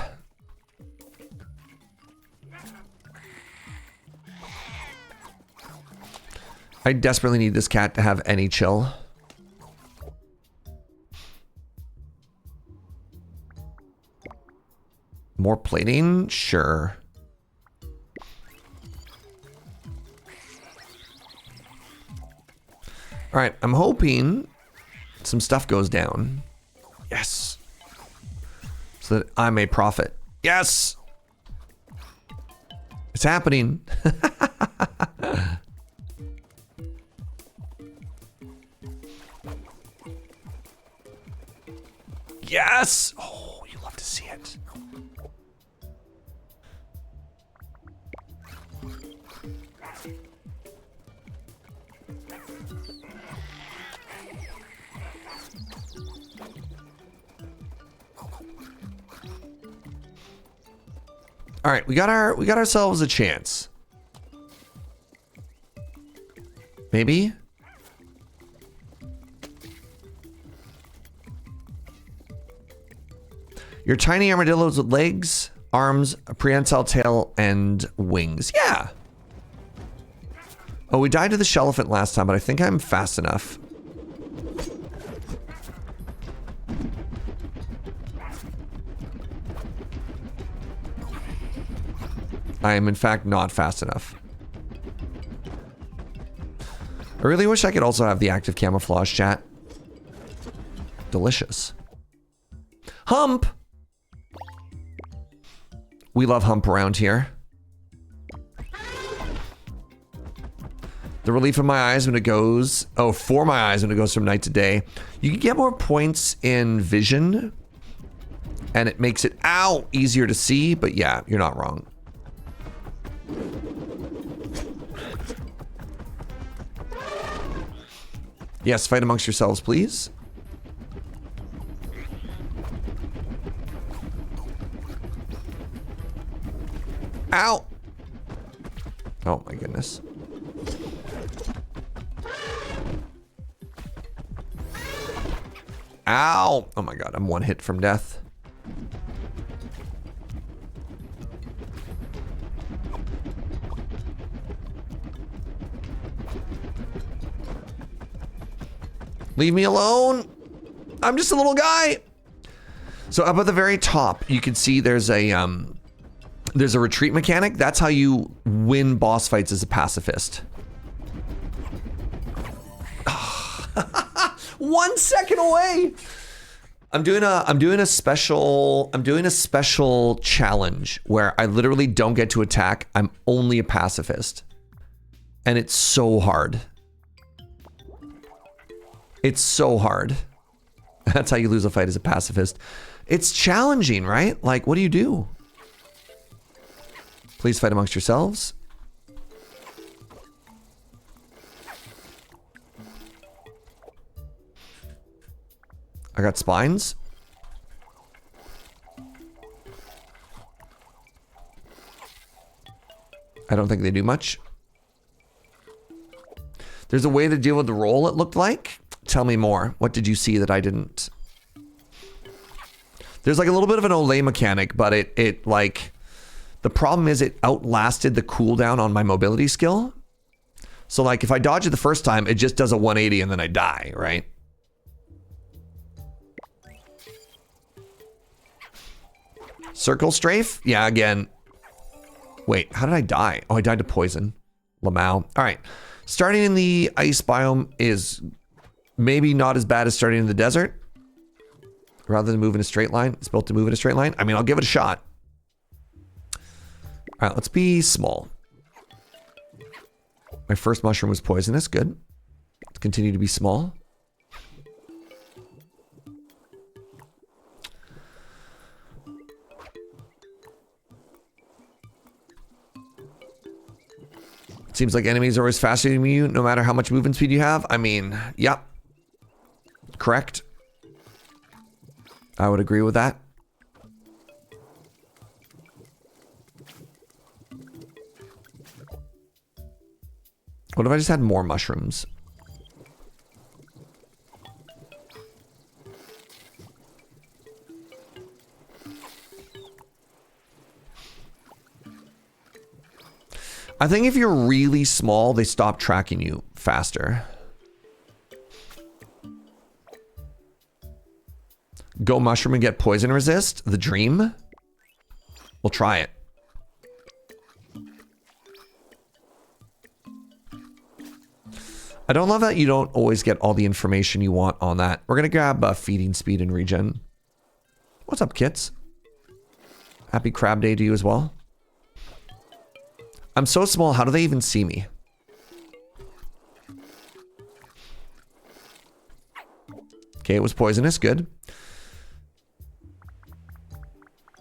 I desperately need this cat to have any chill. More plating? Sure. All right, I'm hoping some stuff goes down. Yes. So that I may profit. Yes! It's happening. Yes! Oh, to see it. All right, we got ourselves a chance. Maybe. You're tiny armadillos with legs, arms, a prehensile tail, and wings. Yeah. Oh, we died to the shellelephant last time, but I think I'm fast enough. I am, in fact, not fast enough. I really wish I could also have the active camouflage chat. Delicious. Hump! We love hump around here. The relief in my eyes when it goes... Oh, for my eyes when it goes from night to day. You can get more points in vision. And it makes it, ow, easier to see. But yeah, you're not wrong. Yes, fight amongst yourselves, please. Ow! Oh my goodness. Ow! Oh my god, I'm one hit from death. Leave me alone. I'm just a little guy. So up at the very top, you can see there's a retreat mechanic. That's how you win boss fights as a pacifist. 1 second away. I'm doing a special challenge where I literally don't get to attack. I'm only a pacifist. And it's so hard. It's so hard. That's how you lose a fight as a pacifist. It's challenging, right? Like, what do you do? Please fight amongst yourselves. I got spines. I don't think they do much. There's a way to deal with the roll, it looked like. Tell me more. What did you see that I didn't? There's like a little bit of an Olay mechanic, but it like... The problem is it outlasted the cooldown on my mobility skill. So like if I dodge it the first time, it just does a 180 and then I die, right? Circle strafe? Yeah, again. Wait, how did I die? Oh, I died to poison. Lamau. All right. Starting in the ice biome is maybe not as bad as starting in the desert. Rather than move in a straight line. It's built to move in a straight line. I mean, I'll give it a shot. All right, let's be small. My first mushroom was poisonous. Good. Let's continue to be small. Seems like enemies are always faster than you, no matter how much movement speed you have. I mean, yep. Correct. I would agree with that. What if I just had more mushrooms? I think if you're really small, they stop tracking you faster. Go mushroom and get poison resist? The dream? We'll try it. I don't love that you don't always get all the information you want on that. We're gonna grab feeding speed and regen. What's up, kits? Happy crab day to you as well. I'm so small, how do they even see me? Okay, it was poisonous, good.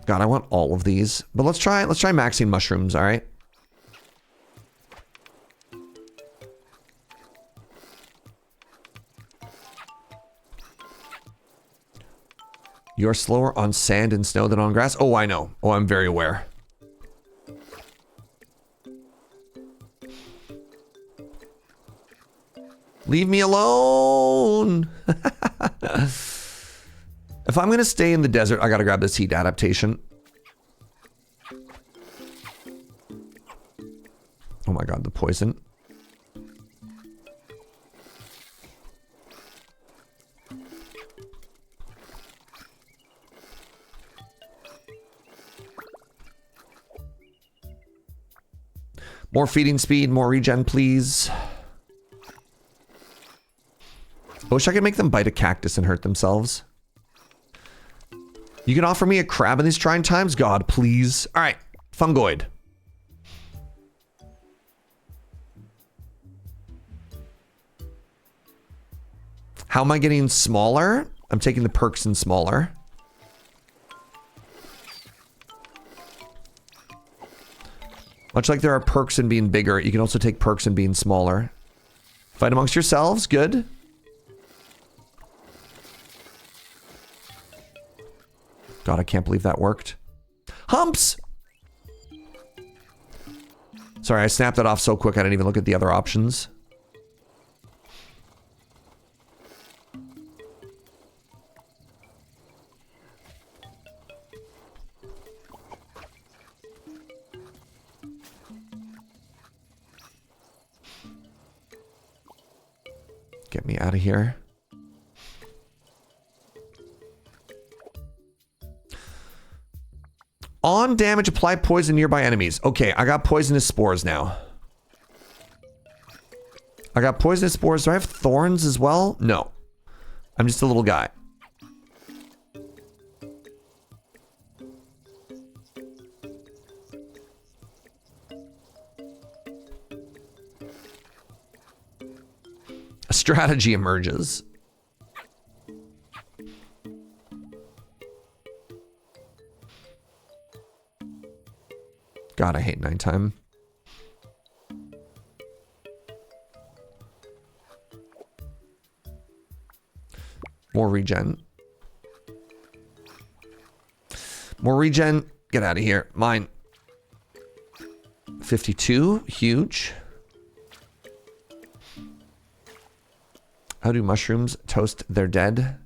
God, I want all of these. But let's try maxing mushrooms, all right? You're slower on sand and snow than on grass? Oh, I know. Oh, I'm very aware. Leave me alone! If I'm gonna stay in the desert, I gotta grab this heat adaptation. Oh my god, the poison. More feeding speed, more regen, please. I wish I could make them bite a cactus and hurt themselves. You can offer me a crab in these trying times? God, please. All right, fungoid. How am I getting smaller? I'm taking the perks in smaller. Much like there are perks in being bigger, you can also take perks in being smaller. Fight amongst yourselves, good. God, I can't believe that worked. Humps! Sorry, I snapped that off so quick I didn't even look at the other options. Get me out of here. On damage, apply poison nearby enemies. Okay, I got poisonous spores now. I got poisonous spores. Do I have thorns as well? No. I'm just a little guy. A strategy emerges. God, I hate nighttime. More regen. More regen. Get out of here. Mine. 52. Huge. How do mushrooms toast their dead?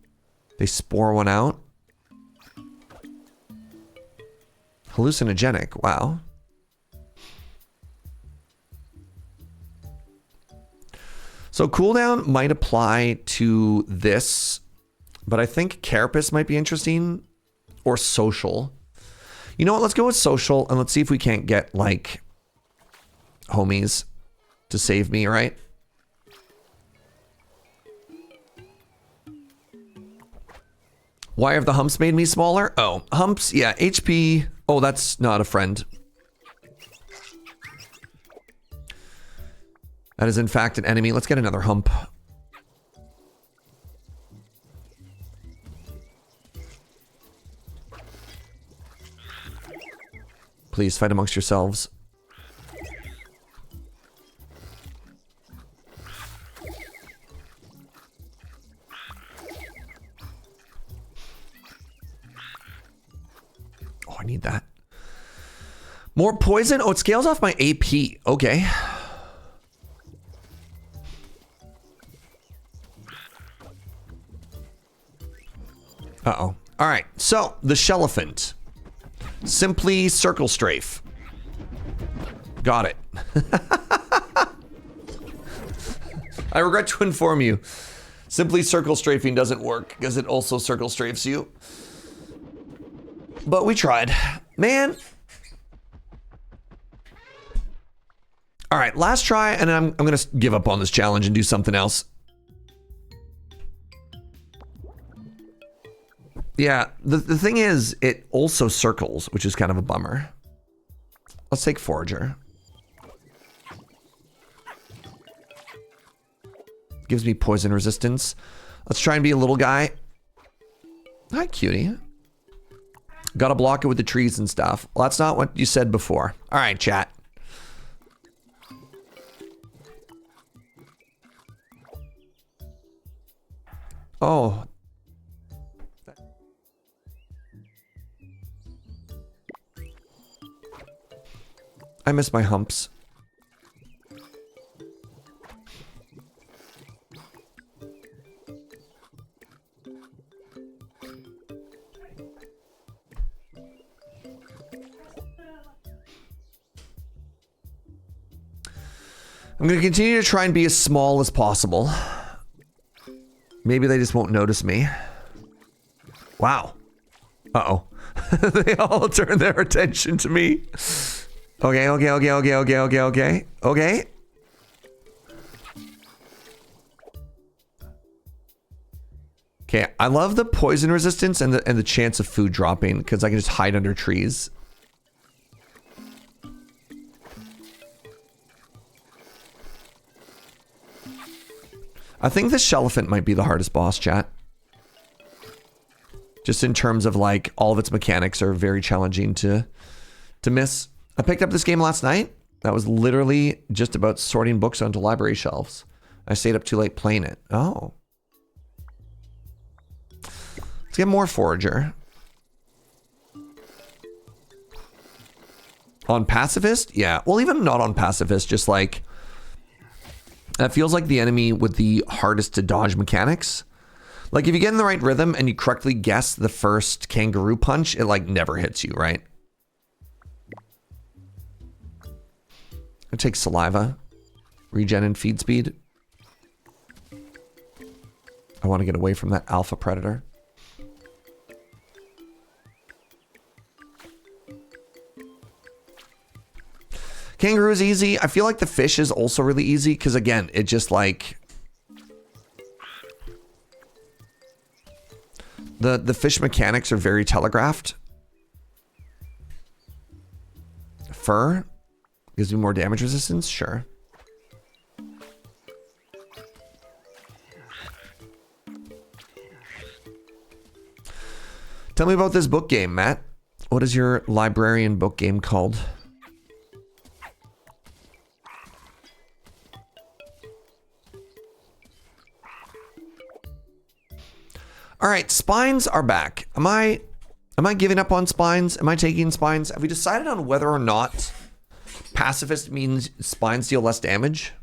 They spore one out. Hallucinogenic. Wow. So cooldown might apply to this, but I think Carapace might be interesting, or social. You know what? Let's go with social, and let's see if we can't get, like, homies to save me, right? Why have the humps made me smaller? Oh, humps, yeah, HP. Oh, that's not a friend. That is in fact an enemy. Let's get another hump. Please fight amongst yourselves. Oh, I need that. More poison? Oh, it scales off my AP. Okay. Uh-oh. All right. So, the Shelliphant. Simply circle strafe. Got it. I regret to inform you. Simply circle strafing doesn't work because it also circle strafes you. But we tried. Man. All right, last try, and then I'm going to give up on this challenge and do something else. Yeah, the thing is, it also circles, which is kind of a bummer. Let's take Forager. Gives me poison resistance. Let's try and be a little guy. Hi, cutie. Gotta block it with the trees and stuff. Well, that's not what you said before. All right, chat. Oh. I miss my humps. I'm going to continue to try and be as small as possible. Maybe they just won't notice me. Wow. Uh-oh. They all turn their attention to me. Okay. Okay. Okay, I love the poison resistance and the chance of food dropping because I can just hide under trees. I think the Shellphant might be the hardest boss, chat. Just in terms of like all of its mechanics are very challenging to miss. I picked up this game last night. That was literally just about sorting books onto library shelves. I stayed up too late playing it. Oh. Let's get more Forager. On Pacifist? Yeah. Well, even not on Pacifist, just like... That feels like the enemy with the hardest to dodge mechanics. Like if you get in the right rhythm and you correctly guess the first kangaroo punch, it like never hits you, right? I take saliva, regen and feed speed. I want to get away from that alpha predator. Kangaroo is easy. I feel like the fish is also really easy because again, it just like the fish mechanics are very telegraphed. Fur gives me more damage resistance, sure. Tell me about this book game, Matt. What is your librarian book game called? All right, spines are back. Am I giving up on spines? Am I taking spines? Have we decided on whether or not pacifist means spines deal less damage?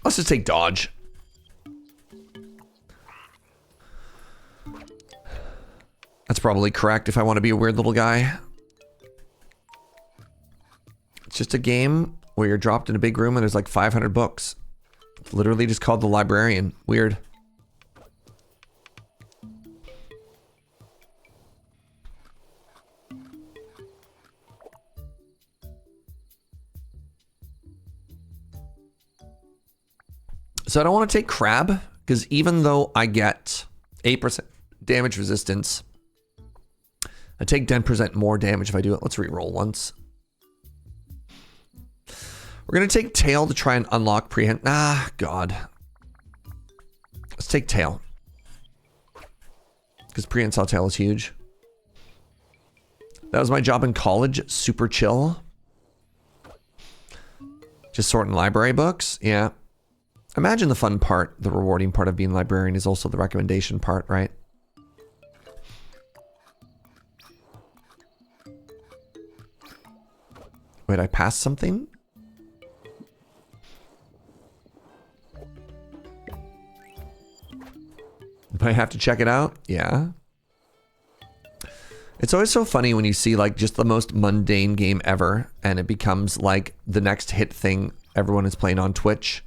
Let's just take dodge. That's probably correct if I want to be a weird little guy. It's just a game where you're dropped in a big room and there's like 500 books. It's literally just called the librarian. Weird. So I don't want to take crab because even though I get 8% damage resistance, I take 10% more damage if I do it. Let's re-roll once. We're going to take tail to try and unlock prehend. Ah, God. Let's take tail. Because prehensile tail is huge. That was my job in college. Super chill. Just sorting library books. Yeah. Imagine the fun part, the rewarding part of being librarian is also the recommendation part, right? Wait, I passed something? Do I have to check it out? Yeah. It's always so funny when you see like just the most mundane game ever and it becomes like the next hit thing everyone is playing on Twitch.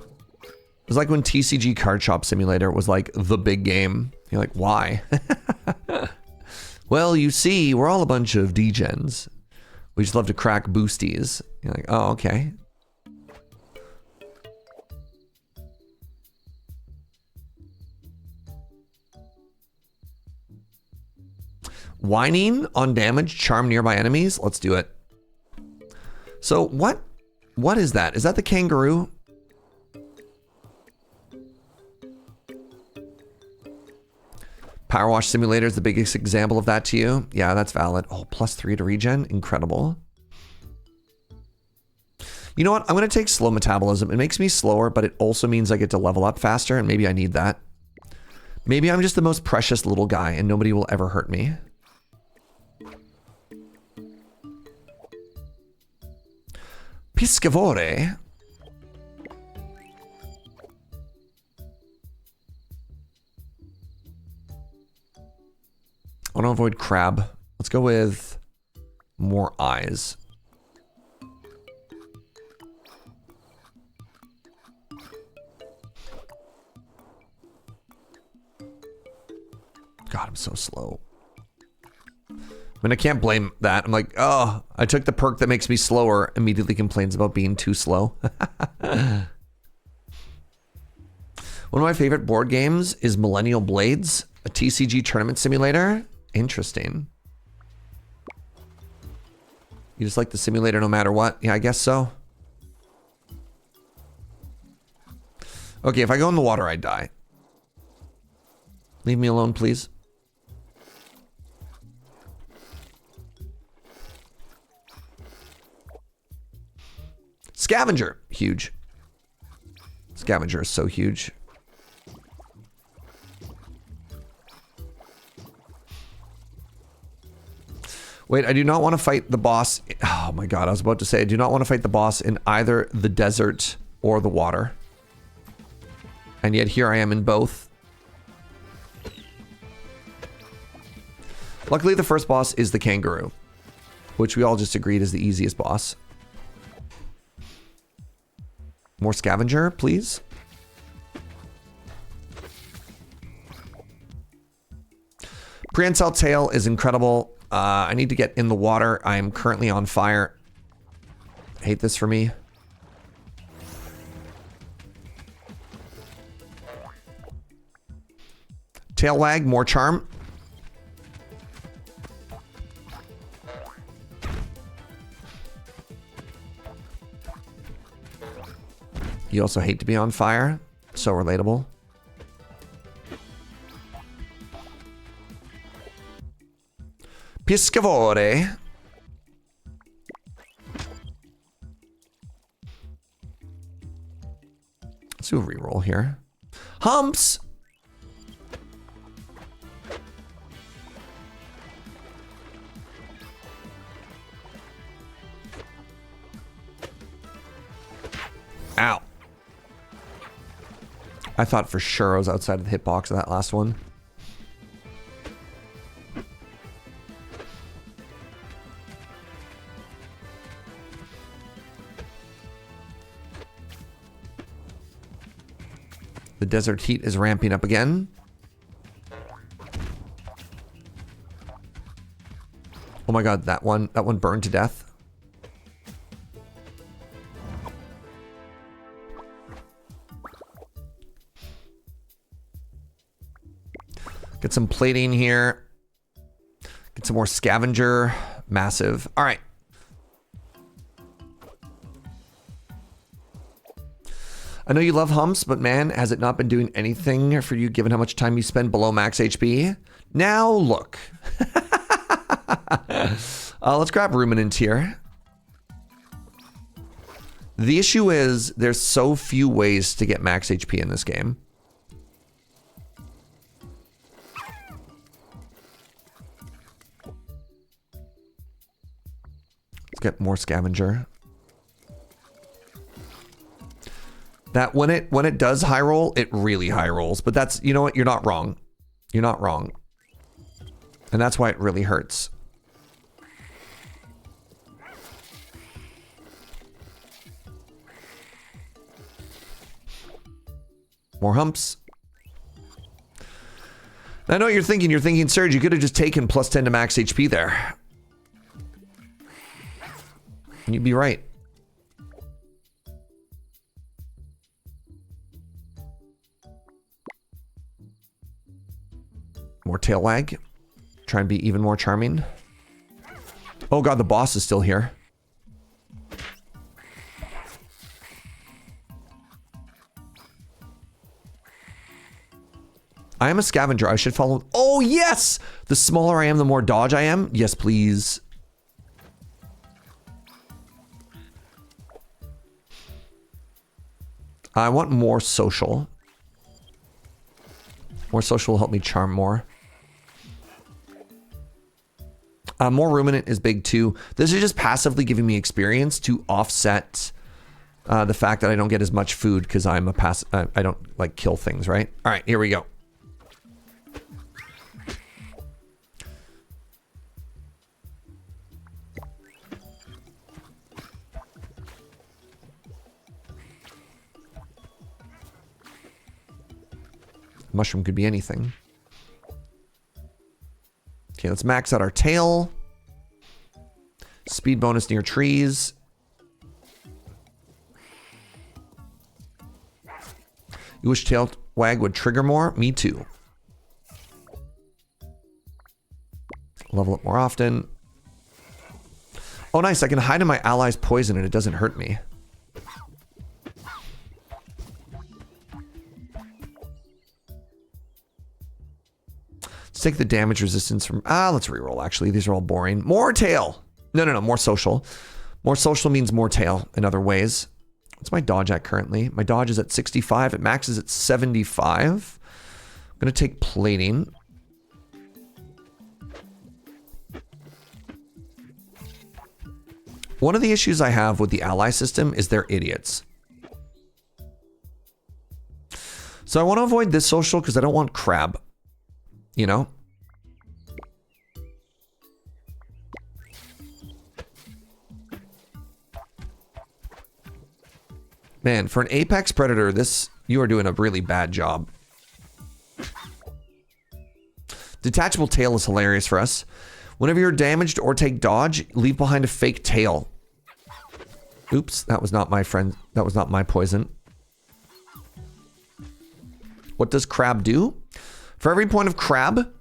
It was like when TCG Card Shop Simulator was like the big game. You're like, why? Well, you see, we're all a bunch of degens. We just love to crack boosties. You're like, oh, okay. Whining on damage, charm nearby enemies. Let's do it. So what is that? Is that the kangaroo? Power Wash Simulator is the biggest example of that to you. Yeah, that's valid. Oh, +3 to regen. Incredible. You know what? I'm going to take slow metabolism. It makes me slower, but it also means I get to level up faster, and maybe I need that. Maybe I'm just the most precious little guy, and nobody will ever hurt me. Piscavore. I want to avoid crab. Let's go with more eyes. God, I'm so slow. I mean, I can't blame that. I'm like, oh, I took the perk that makes me slower, immediately complains about being too slow. One of my favorite board games is Millennial Blades, a TCG tournament simulator. Interesting. You just like the simulator no matter what? Yeah, I guess so. Okay, if I go in the water, I die. Leave me alone, please. Scavenger, huge. Scavenger is so huge. Wait, I do not want to fight the boss. Oh my God, I was about to say, I do not want to fight the boss in either the desert or the water. And yet here I am in both. Luckily, the first boss is the kangaroo, which we all just agreed is the easiest boss. More scavenger, please. Prehensile tail is incredible. I need to get in the water. I am currently on fire. Hate this for me. Tail wag, more charm. You also hate to be on fire. So relatable. Piscavore. Let's do a reroll here. Humps. Ow. I thought for sure I was outside of the hitbox of that last one. The desert heat is ramping up again. Oh my God, that one burned to death. Get some plating here. Get some more scavenger. Massive. All right. I know you love humps, but man, has it not been doing anything for you given how much time you spend below max HP? Now look. Let's grab ruminant here. The issue is there's so few ways to get max HP in this game. Let's get more scavenger. That when it does high roll, it really high rolls. But that's, you know what? You're not wrong. You're not wrong. And that's why it really hurts. More humps. I know what you're thinking. You're thinking, Serge, you could have just taken +10 to max HP there. And you'd be right. More tail wag. Try and be even more charming. Oh God, the boss is still here. I am a scavenger. I should follow. Oh, yes. The smaller I am, the more dodge I am. Yes, please. I want more social. More social will help me charm more. More ruminant is big too. This is just passively giving me experience to offset the fact that I don't get as much food because I'm a I don't like kill things, right? All right, here we go. Mushroom could be anything. Okay, let's max out our tail. Speed bonus near trees. You wish tail wag would trigger more? Me too. Level up more often. Oh, nice. I can hide in my ally's poison and it doesn't hurt me. Let's take the damage resistance from... let's reroll, actually. These are all boring. More tail. No. More social. More social means more tail in other ways. What's my dodge at currently? My dodge is at 65. It maxes at 75. I'm going to take plating. One of the issues I have with the ally system is they're idiots. So I want to avoid this social because I don't want crab. You know? Man, for an apex predator, you are doing a really bad job. Detachable tail is hilarious for us. Whenever you're damaged or take dodge, leave behind a fake tail. Oops, that was not my friend. That was not my poison. What does crab do? For every point of crab,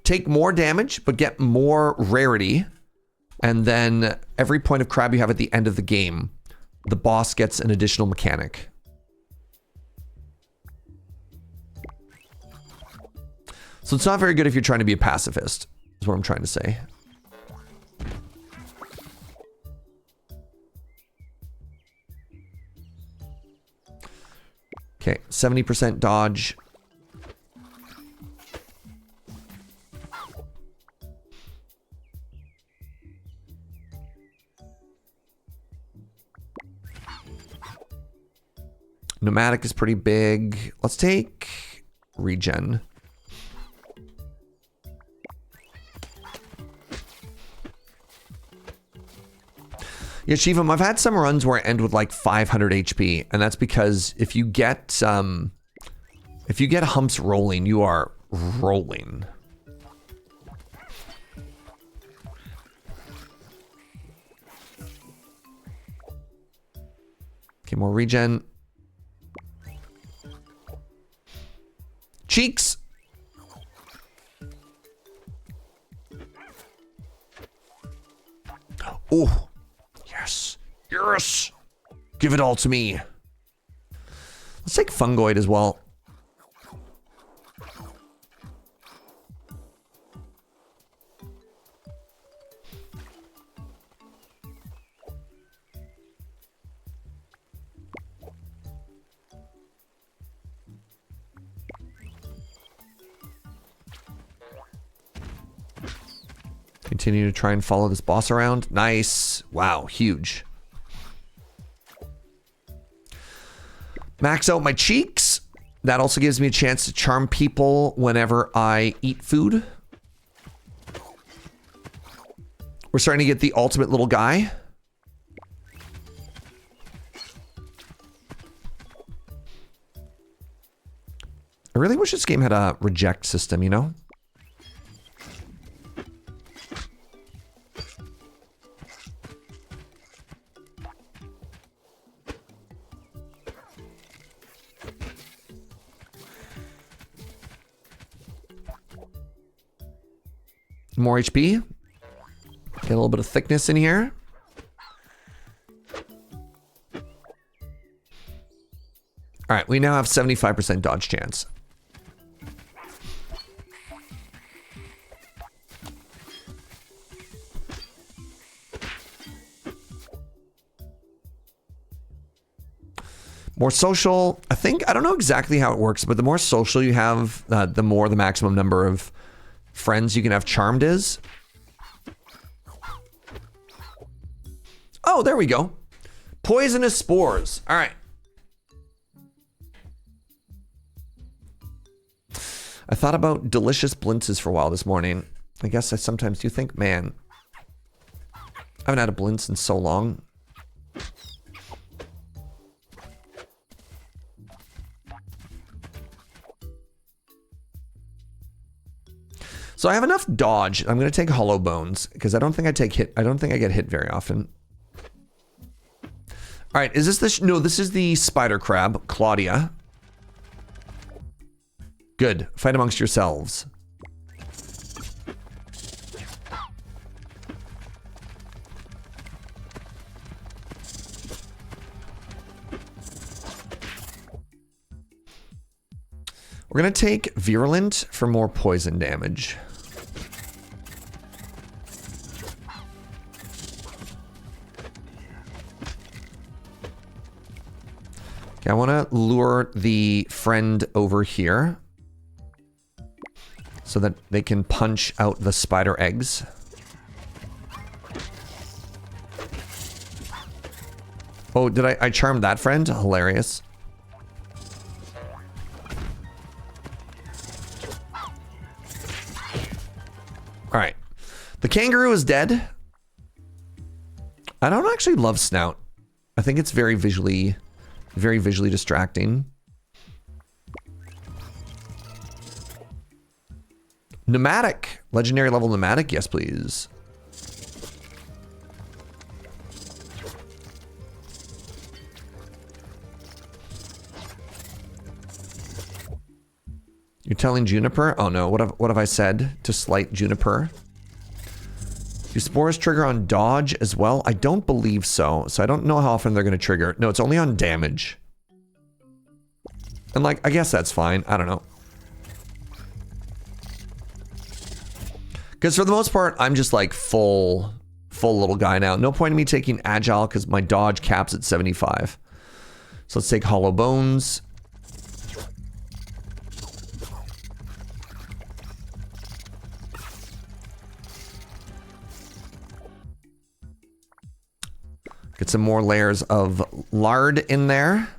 take more damage, but get more rarity. And then every point of crab you have at the end of the game, the boss gets an additional mechanic. So it's not very good if you're trying to be a pacifist, is what I'm trying to say. Okay, 70% dodge. Nomadic is pretty big. Let's take regen. Yeah, Shivam, I've had some runs where I end with like 500 HP, and that's because if you get humps rolling, you are rolling. Okay, more regen. Cheeks. Oh, yes. Yes. Give it all to me. Let's take fungoid as well. Continue to try and follow this boss around. Nice. Wow, huge. Max out my cheeks. That also gives me a chance to charm people whenever I eat food. We're starting to get the ultimate little guy. I really wish this game had a reject system, you know? More HP. Get a little bit of thickness in here. All right, we now have 75% dodge chance. More social, I think, I don't know exactly how it works, but the more social you have, the more the maximum number of friends you can have charmed is. Oh, there we go. Poisonous spores. All right. I thought about delicious blintzes for a while this morning. I guess I sometimes do think, man, I haven't had a blintz in so long. So I have enough dodge. I'm going to take hollow bones because I don't think I take hit. I don't think I get hit very often. All right, is this the... no, this is the spider crab, Claudia. Good. Fight amongst yourselves. We're going to take virulent for more poison damage. Okay, I want to lure the friend over here so that they can punch out the spider eggs. Oh, did I charmed that friend? Hilarious. All right. The kangaroo is dead. I don't actually love Snout. I think it's very visually distracting. Pneumatic. Legendary level pneumatic. Yes, please. You're telling Juniper? Oh no, what have I said to slight Juniper? Do spores trigger on dodge as well? I don't believe so. So I don't know how often they're going to trigger. No, it's only on damage. And like, I guess that's fine. I don't know. Because for the most part, I'm just like full little guy now. No point in me taking agile because my dodge caps at 75. So let's take hollow bones. Get some more layers of lard in there.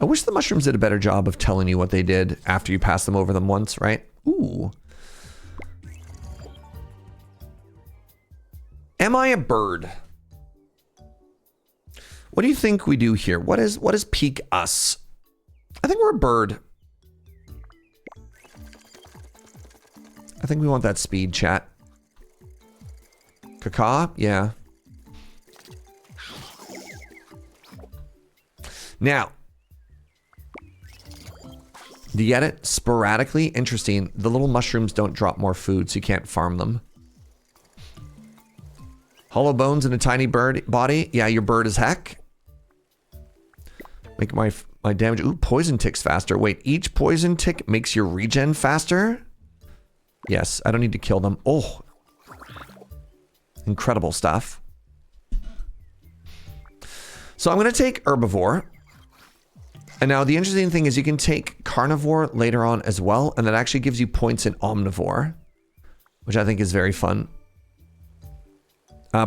I wish the mushrooms did a better job of telling you what they did after you pass them over them once, right? Ooh. Am I a bird? What do you think we do here? What is peak us? I think we're a bird. I think we want that speed, chat. Caca? Yeah. Now. Do you get it? Sporadically? Interesting. The little mushrooms don't drop more food, so you can't farm them. Hollow bones in a tiny bird body? Yeah, your bird is heck. Make my damage. Ooh, poison ticks faster. Wait, each poison tick makes your regen faster? Yes, I don't need to kill them. Oh. Incredible stuff. So I'm going to take herbivore. And now the interesting thing is you can take carnivore later on as well. And that actually gives you points in omnivore, which I think is very fun.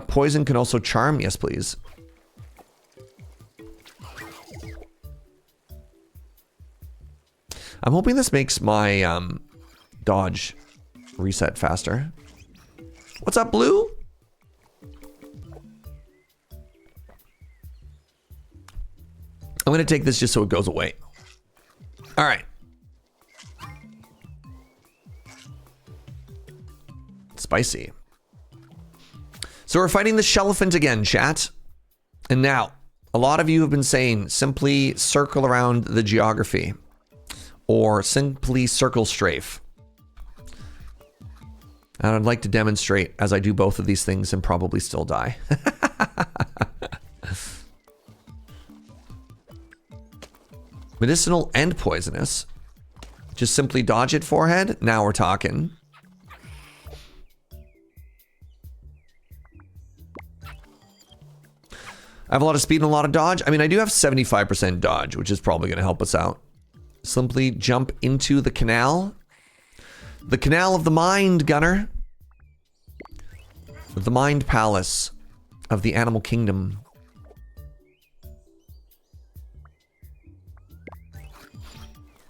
Poison can also charm. Yes, please. I'm hoping this makes my dodge reset faster. What's up, Blue? I'm going to take this just so it goes away. All right. Spicy. So we're fighting the Shellphant again, chat. And now, a lot of you have been saying, simply circle around the geography. Or simply circle strafe. And I'd like to demonstrate as I do both of these things and probably still die. Medicinal and poisonous. Just simply dodge it, forehead. Now we're talking. I have a lot of speed and a lot of dodge. I mean, I do have 75% dodge, which is probably going to help us out. Simply jump into the canal. The canal of the mind, Gunner. The mind palace of the animal kingdom.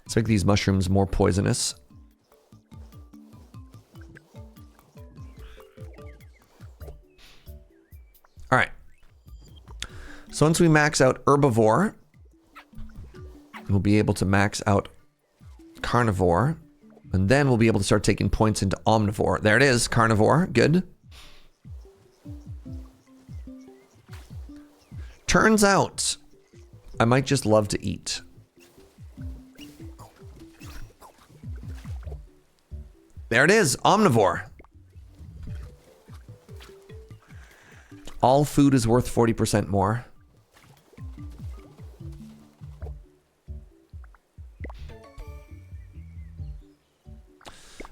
Let's make these mushrooms more poisonous. All right. So once we max out herbivore, we'll be able to max out carnivore, and then we'll be able to start taking points into omnivore. There it is, carnivore, good. Turns out, I might just love to eat. There it is, omnivore. All food is worth 40% more.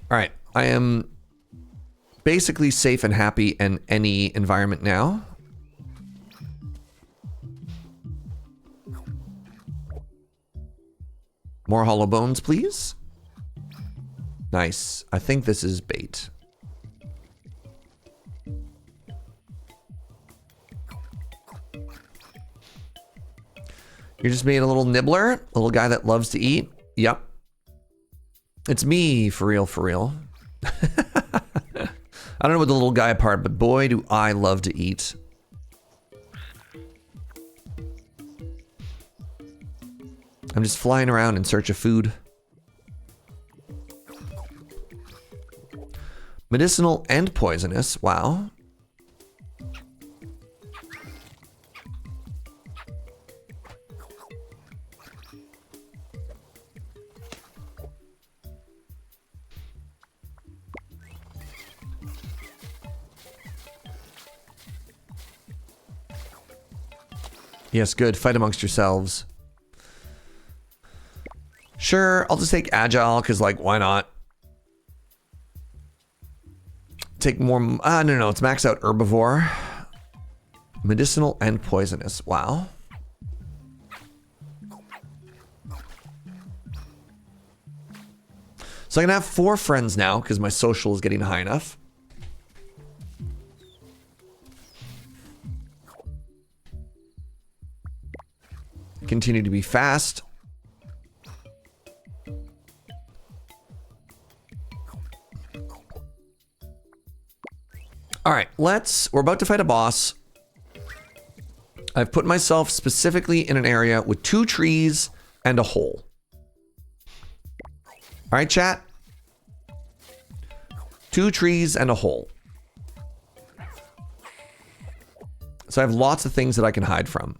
All right, I am basically safe and happy in any environment now. More hollow bones, please. Nice. I think this is bait. You just made a little nibbler, a little guy that loves to eat. Yep. It's me, for real, for real. I don't know about the little guy part, but boy, do I love to eat. I'm just flying around in search of food. Medicinal and poisonous, wow. Yes, good. Fight amongst yourselves. Sure, I'll just take agile, because, like, why not? Take more... no, it's max out herbivore. Medicinal and poisonous. Wow. So I can have 4 friends now, because my social is getting high enough. Continue to be fast. All right, we're about to fight a boss. I've put myself specifically in an area with 2 trees and a hole. All right, chat. 2 trees and a hole. So I have lots of things that I can hide from.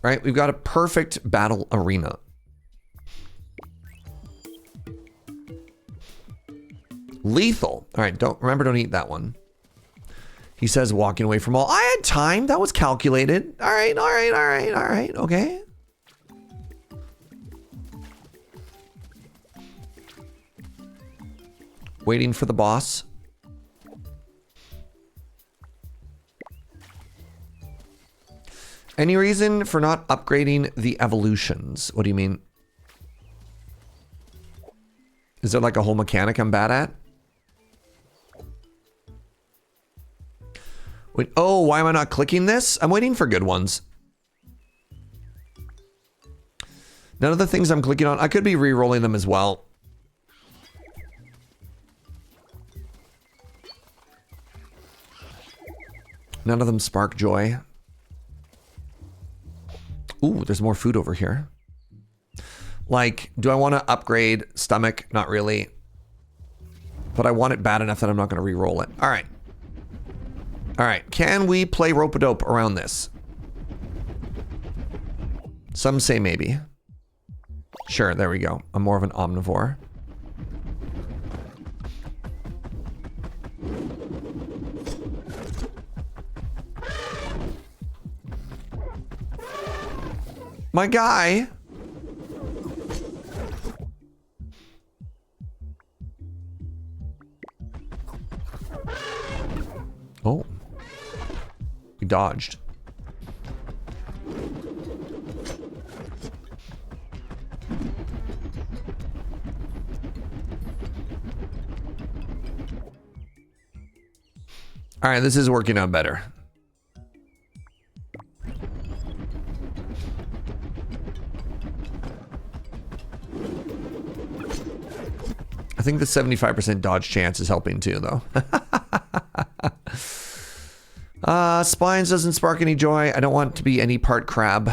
Right, we've got a perfect battle arena. Lethal. All right, don't eat that one. He says walking away from all. I had time. That was calculated. All right. Okay. Waiting for the boss. Any reason for not upgrading the evolutions? What do you mean? Is there like a whole mechanic I'm bad at? Wait, oh, why am I not clicking this? I'm waiting for good ones. None of the things I'm clicking on, I could be re-rolling them as well. None of them spark joy. Ooh, there's more food over here. Like, do I want to upgrade stomach? Not really. But I want it bad enough that I'm not going to re-roll it. All right. All right. Can we play rope-a-dope around this? Some say maybe. Sure, there we go. I'm more of an omnivore. My guy. Oh. We dodged. All right, this is working out better. I think the 75% dodge chance is helping too, though. Spines doesn't spark any joy. I don't want to be any part crab.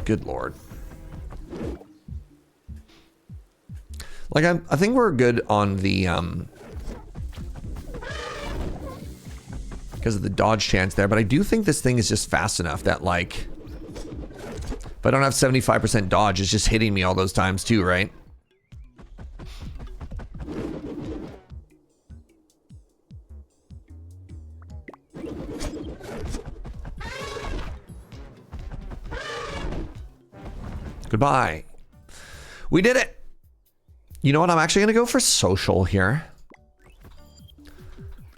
Good Lord. Like, I think we're good on the, because of the dodge chance there, but I do think this thing is just fast enough that, like, if I don't have 75% dodge, it's just hitting me all those times too, right? Goodbye. We did it. You know what? I'm actually going to go for social here.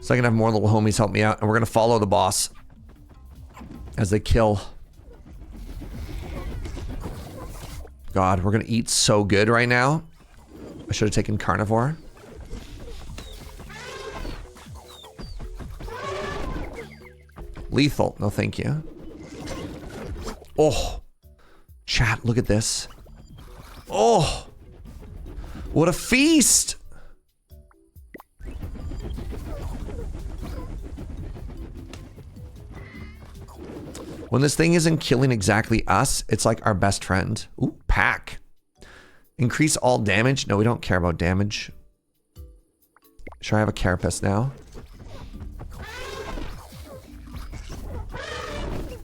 So I can have more little homies help me out. And we're going to follow the boss as they kill. God, we're going to eat so good right now. I should have taken carnivore. Lethal. No, thank you. Oh. Chat, look at this. Oh. What a feast. When this thing isn't killing exactly us, it's like our best friend. Ooh, pack. Increase all damage. No, we don't care about damage. Sure, I have a carapace now.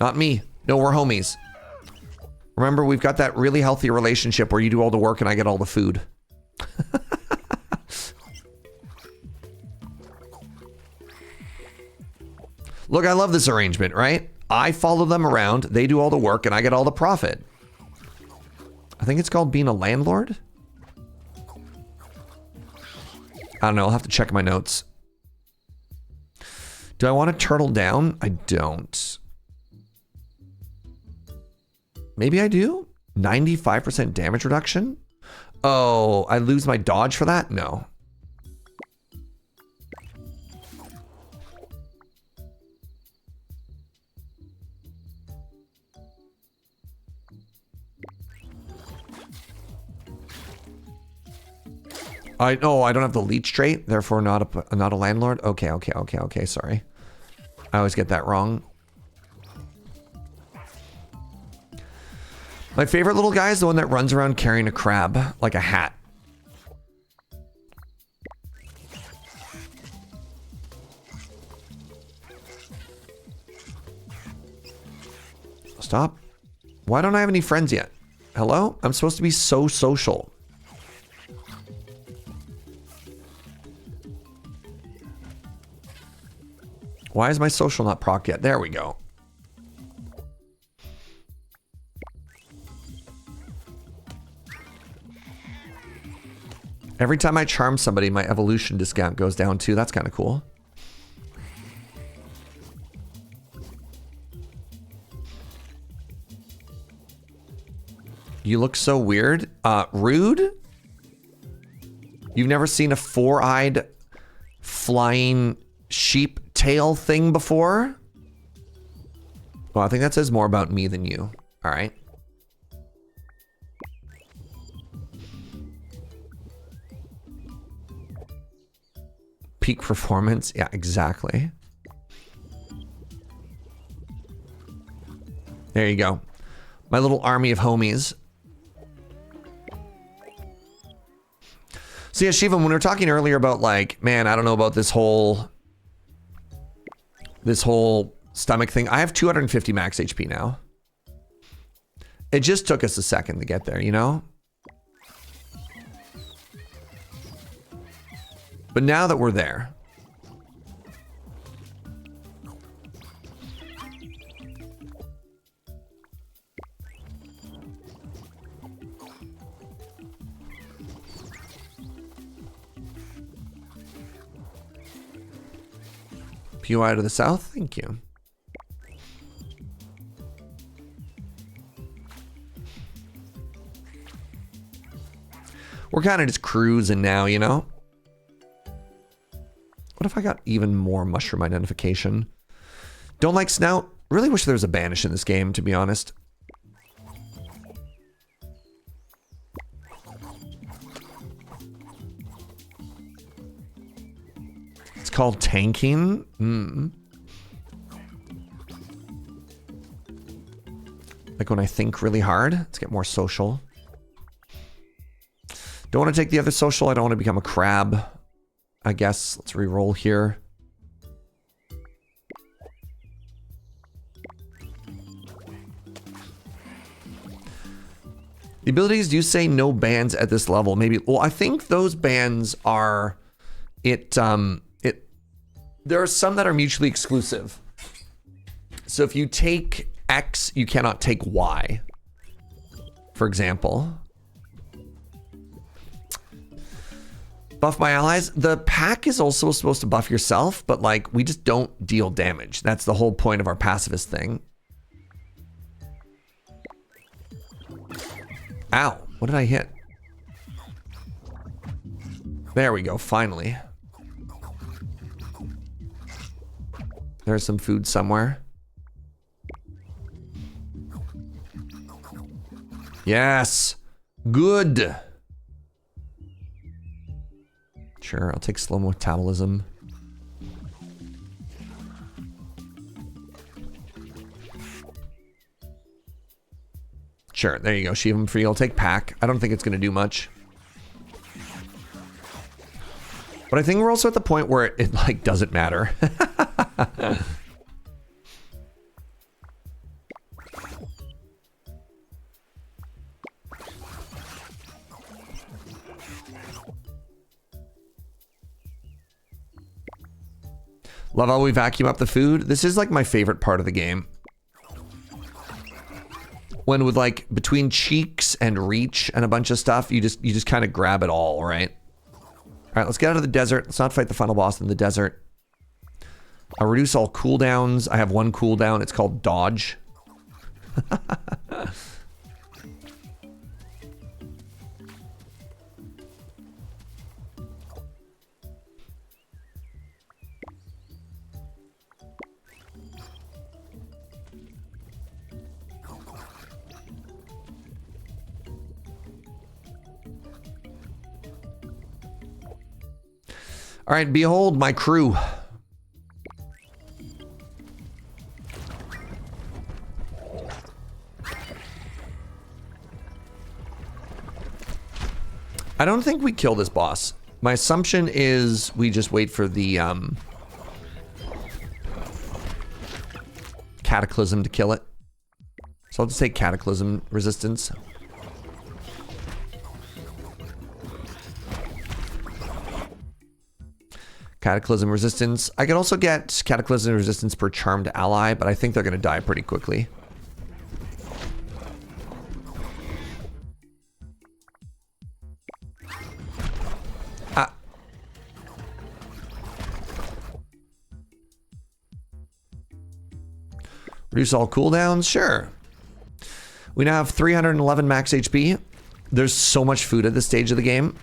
Not me. No, we're homies. Remember, we've got that really healthy relationship where you do all the work and I get all the food. Look, I love this arrangement, right? I follow them around, they do all the work, and I get all the profit. I think it's called being a landlord. I don't know, I'll have to check my notes. Do I want to turtle down? I don't. Maybe I do? 95% damage reduction? Oh, I lose my dodge for that? No. I don't have the leech trait, therefore not a landlord. Okay, sorry. I always get that wrong. My favorite little guy is the one that runs around carrying a crab, like a hat. Stop. Why don't I have any friends yet? Hello? I'm supposed to be so social. Why is my social not proc yet? There we go. Every time I charm somebody, my evolution discount goes down too. That's kind of cool. You look so weird. Rude? You've never seen a four-eyed flying sheep tail thing before? Well, I think that says more about me than you. All right. Peak performance. Yeah, exactly. There you go. My little army of homies. So yeah, Shiva, when we were talking earlier about like, man, I don't know about this whole stomach thing. I have 250 max HP now. It just took us a second to get there, you know? But now that we're there. POI to the south, thank you. We're kind of just cruising now, you know? What if I got even more mushroom identification? Don't like snout. Really wish there was a banish in this game, to be honest. It's called tanking. Like when I think really hard. Let's get more social. Don't want to take the other social. I don't want to become a crab. I guess. Let's re-roll here. The abilities do say no bans at this level. Maybe. Well, I think those bans are. There are some that are mutually exclusive. So if you take X, you cannot take Y. For example. Buff my allies. The pack is also supposed to buff yourself, but like we just don't deal damage. That's the whole point of our pacifist thing. Ow, what did I hit? There we go, finally. There's some food somewhere. Yes, good. Sure, I'll take slow metabolism. Sure, there you go. Shivam free. I'll take pack. I don't think it's going to do much. But I think we're also at the point where it like doesn't matter. Love how we vacuum up the food. This is like my favorite part of the game. When with like between cheeks and reach and a bunch of stuff, you just kind of grab it all, right? All right, let's get out of the desert. Let's not fight the final boss in the desert. I'll reduce all cooldowns. I have one cooldown. It's called dodge. All right, behold my crew. I don't think we kill this boss. My assumption is we just wait for the cataclysm to kill it. So I'll just take cataclysm resistance. Cataclysm resistance. I can also get cataclysm resistance per charmed ally, but I think they're going to die pretty quickly. Ah. Reduce all cooldowns? Sure. We now have 311 max HP. There's so much food at this stage of the game.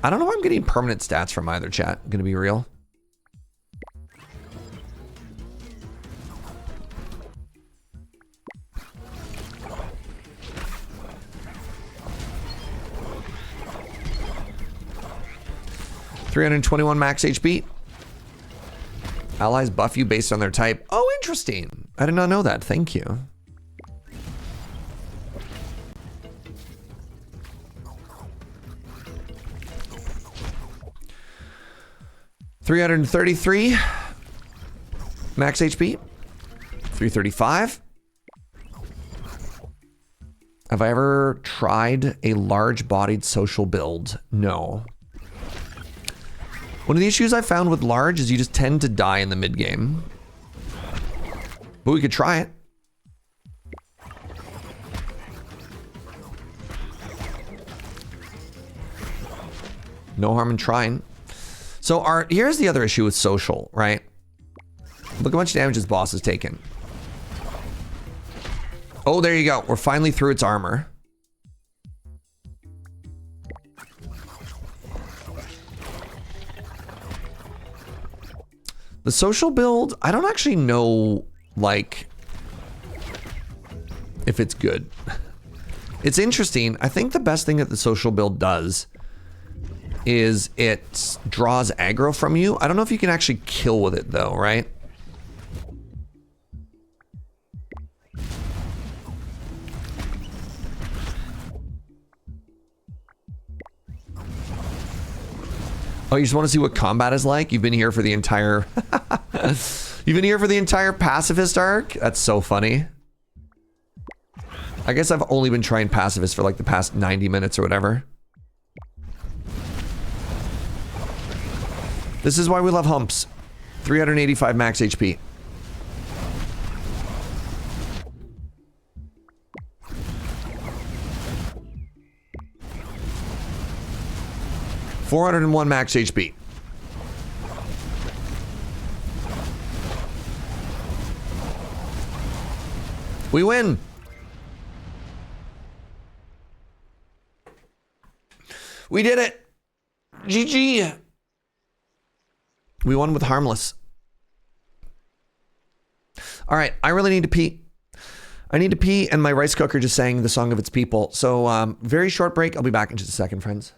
I don't know if I'm getting permanent stats from either, chat. I'm gonna be real. $321 max HP. Allies buff you based on their type. Oh, interesting. I did not know that. Thank you. 333 max HP. 335. Have I ever tried a large-bodied social build? No. One of the issues I found with large is you just tend to die in the mid-game. But we could try it. No harm in trying. So here's the other issue with social, right? Look how much damage this boss has taken. Oh, there you go. We're finally through its armor. The social build, I don't actually know, like, if it's good. It's interesting. I think the best thing that the social build does is it draws aggro from you. I don't know if you can actually kill with it though, right? Oh, you just want to see what combat is like? You've been here for the entire... You've been here for the entire pacifist arc? That's so funny. I guess I've only been trying pacifist for like the past 90 minutes or whatever. This is why we love humps. 385 max HP. $401 max HP. We win. We did it. GG. We won with Harmless. All right, I really need to pee. I need to pee, and my rice cooker just sang the song of its people. So, very short break. I'll be back in just a second, friends.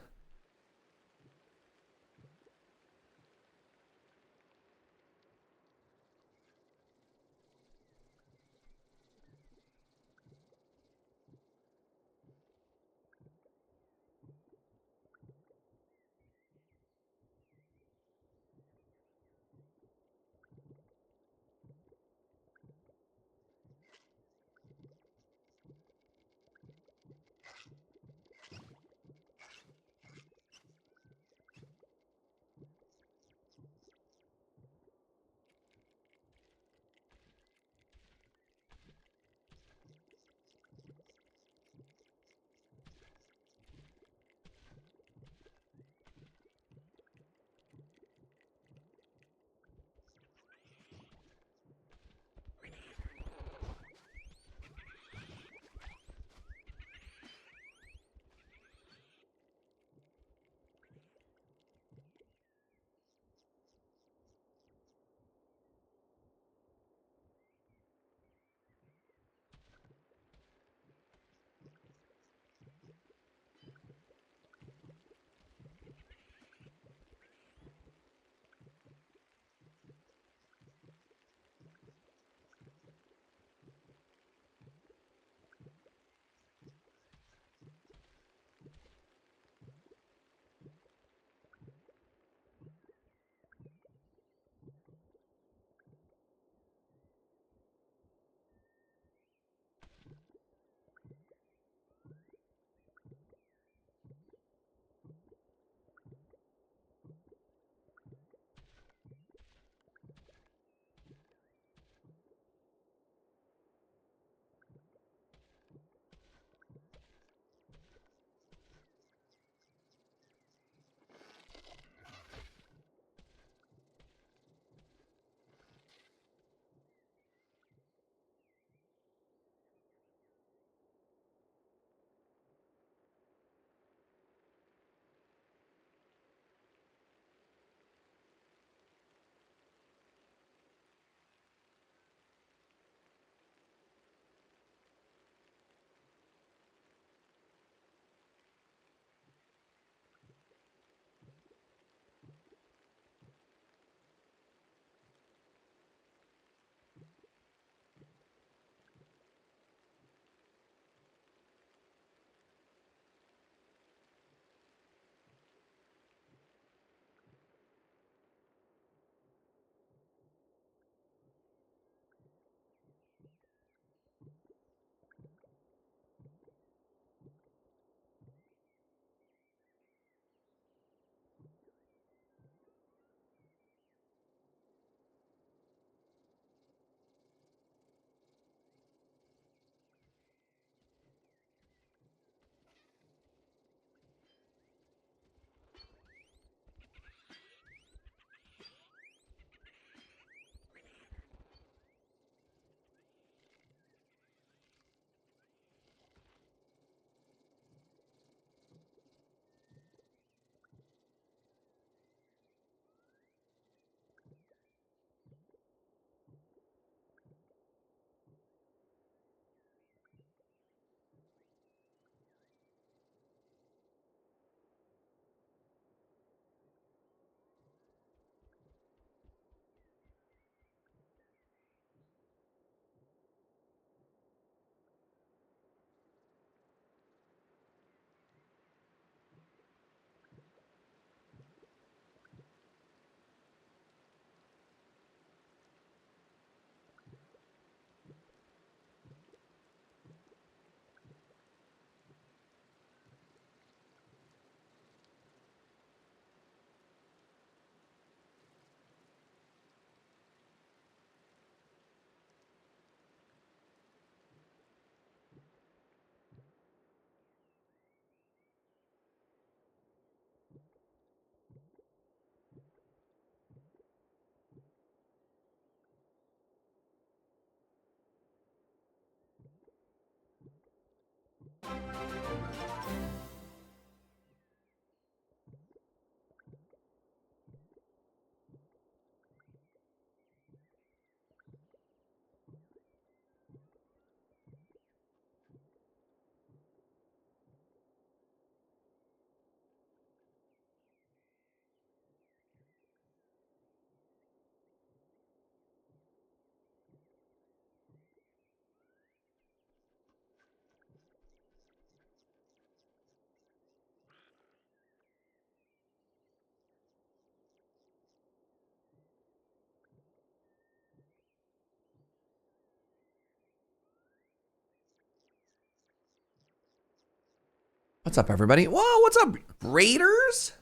What's up, everybody? Whoa, what's up, Raiders?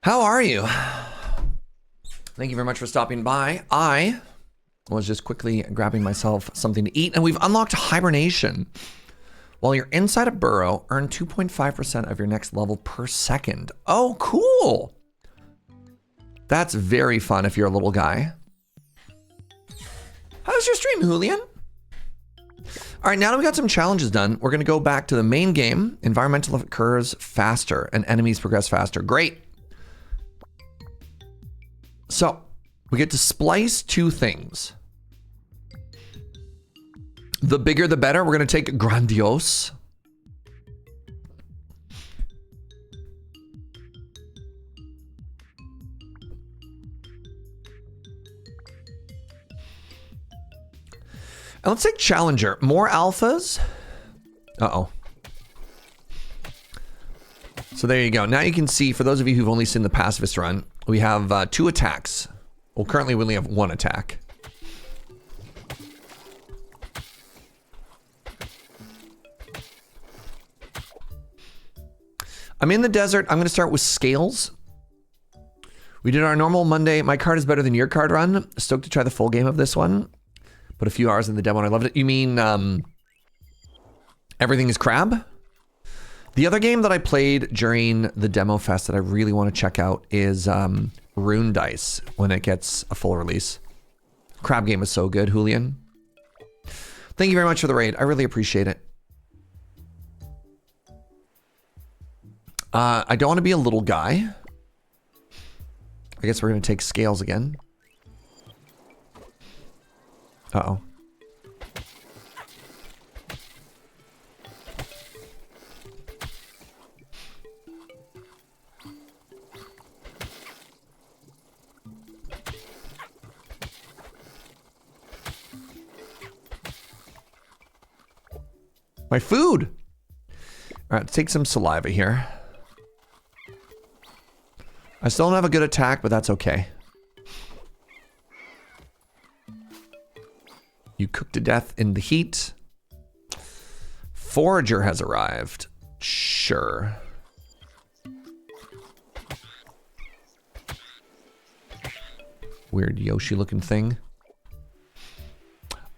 How are you? Thank you very much for stopping by. I was just quickly grabbing myself something to eat, and we've unlocked hibernation. While you're inside a burrow, earn 2.5% of your next level per second. Oh, cool. That's very fun if you're a little guy. How's your stream, Julian? All right, now that we got some challenges done, we're going to go back to the main game. Environmental occurs faster and enemies progress faster. Great. So we get to splice two things. The bigger, the better. We're going to take Grandiose. And let's take Challenger. More alphas. Uh-oh. So there you go. Now you can see, for those of you who've only seen the pacifist run, we have 2 attacks. Well, currently we only have 1 attack. I'm in the desert. I'm going to start with scales. We did our normal Monday. My card is better than your card run. Stoked to try the full game of this one. Put a few hours in the demo and I loved it. You mean Everything is Crab? The other game that I played during the demo fest that I really want to check out is Rune Dice when it gets a full release. Crab game is so good, Julian. Thank you very much for the raid. I really appreciate it. I don't want to be a little guy. I guess we're going to take scales again. Uh-oh. My food! Alright, let's take some saliva here. I still don't have a good attack, but that's okay. You cook to death in the heat. Forager has arrived. Sure. Weird Yoshi looking thing.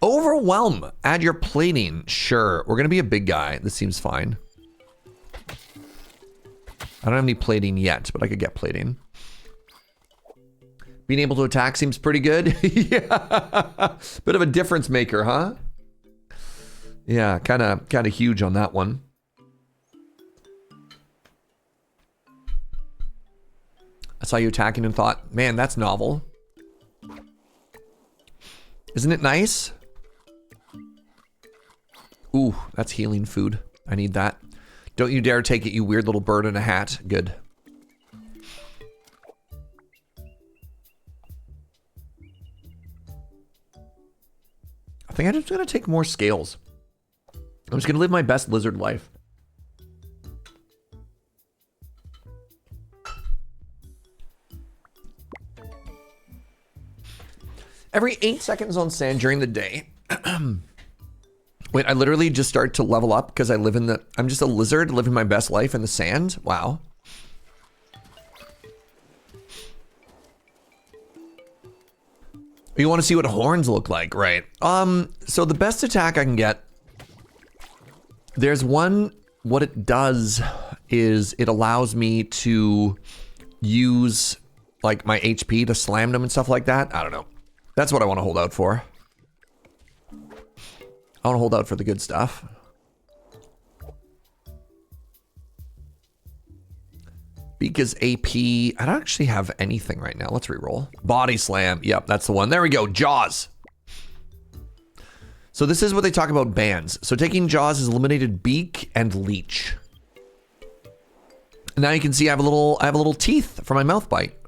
Overwhelm. Add your plating. Sure. We're going to be a big guy. This seems fine. I don't have any plating yet, but I could get plating. Being able to attack seems pretty good. Yeah. Bit of a difference maker, huh? Yeah, kind of huge on that one. I saw you attacking and thought, man, that's novel. Isn't it nice? Ooh, that's healing food. I need that. Don't you dare take it, you weird little bird in a hat. Good. I think I'm just gonna take more scales. I'm just gonna live my best lizard life. Every 8 seconds on sand during the day. Wait, I literally just start to level up because I'm just a lizard living my best life in the sand? Wow. You want to see what horns look like, right? So the best attack I can get, there's one, what it does is it allows me to use like my HP to slam them and stuff like that. I don't know. That's what I want to hold out for. I want to hold out for the good stuff. Because AP, I don't actually have anything right now. Let's reroll. Body slam. Yep, that's the one. There we go. Jaws. So this is what they talk about bans. So taking Jaws is eliminated beak and leech. And now you can see I have a little teeth for my mouth bite.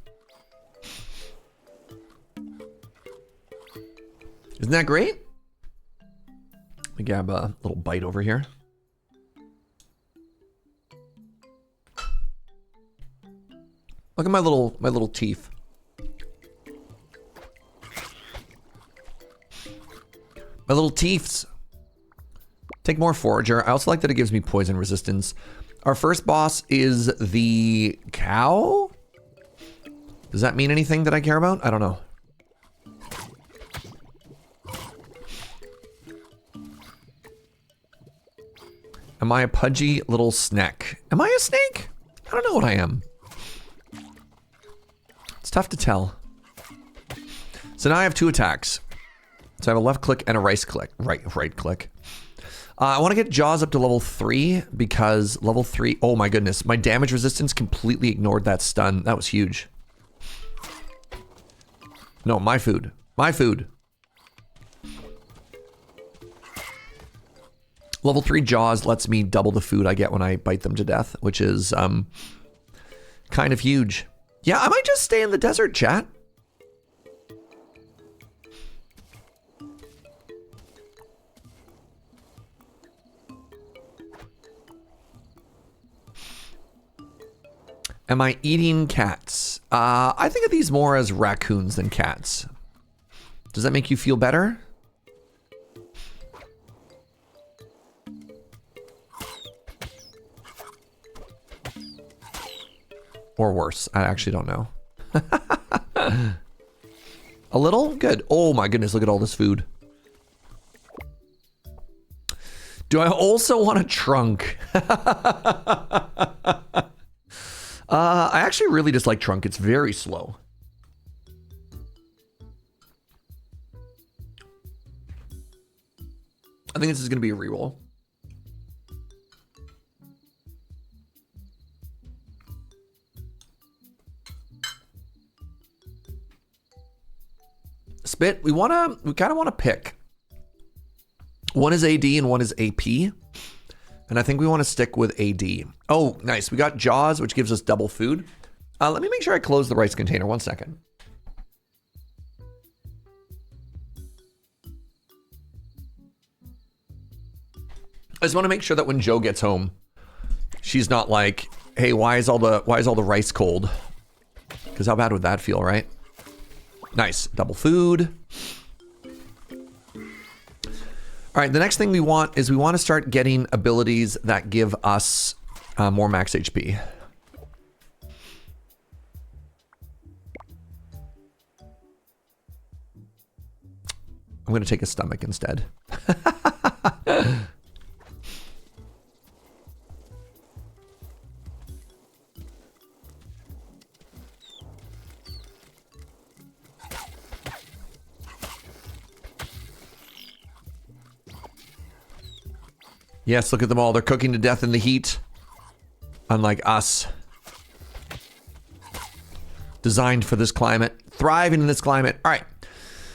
Isn't that great? Let me grab a little bite over here. Look at my little teeth. My little teeths. Take more forager. I also like that it gives me poison resistance. Our first boss is the cow. Does that mean anything that I care about? I don't know. Am I a pudgy little snack? Am I a snake? I don't know what I am. It's tough to tell. So now I have 2 attacks. So I have a left click and a right click. Right click. I want to get Jaws up to level 3 because level 3... Oh my goodness. My damage resistance completely ignored that stun. That was huge. No, my food. My food. Level 3 Jaws lets me double the food I get when I bite them to death, which is kind of huge. Yeah, I might just stay in the desert, chat. Am I eating cats? I think of these more as raccoons than cats. Does that make you feel better? Or worse? I actually don't know. A little? Good. Oh my goodness, look at all this food. Do I also want a trunk? I actually really dislike trunk. It's very slow. I think this is going to be a reroll. Spit, we kind of want to pick. One is AD and one is AP. And I think we want to stick with AD. Oh, nice. We got Jaws, which gives us double food. Let me make sure I close the rice container. 1 second. I just want to make sure that when Joe gets home, she's not like, hey, why is all the rice cold? Because how bad would that feel, right? Nice. Double food. All right, the next thing we want is we want to start getting abilities that give us more max HP. I'm going to take a stomach instead. Yes, look at them all. They're cooking to death in the heat. Unlike us. Designed for this climate. Thriving in this climate. All right.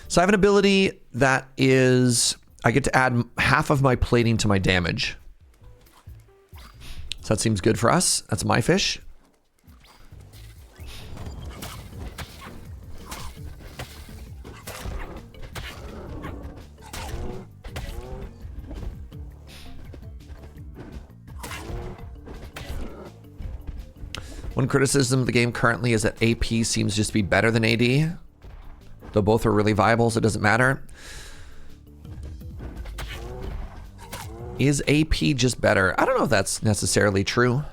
So I have an ability that is... I get to add half of my plating to my damage. So that seems good for us. That's my fish. One criticism of the game currently is that AP seems just to be better than AD. Though both are really viable, so it doesn't matter. Is AP just better? I don't know if that's necessarily true.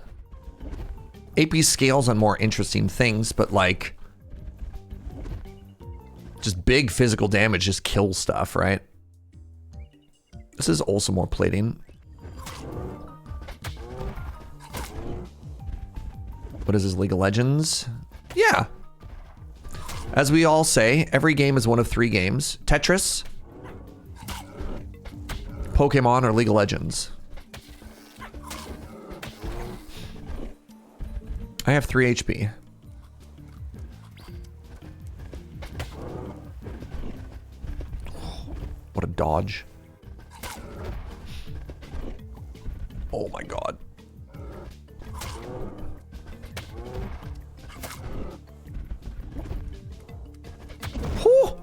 AP scales on more interesting things, but like... just big physical damage just kills stuff, right? This is also more plating. What is this, League of Legends? Yeah. As we all say, every game is one of 3 games. Tetris, Pokemon, or League of Legends. I have 3 HP. What a dodge. Oh my god. Whew.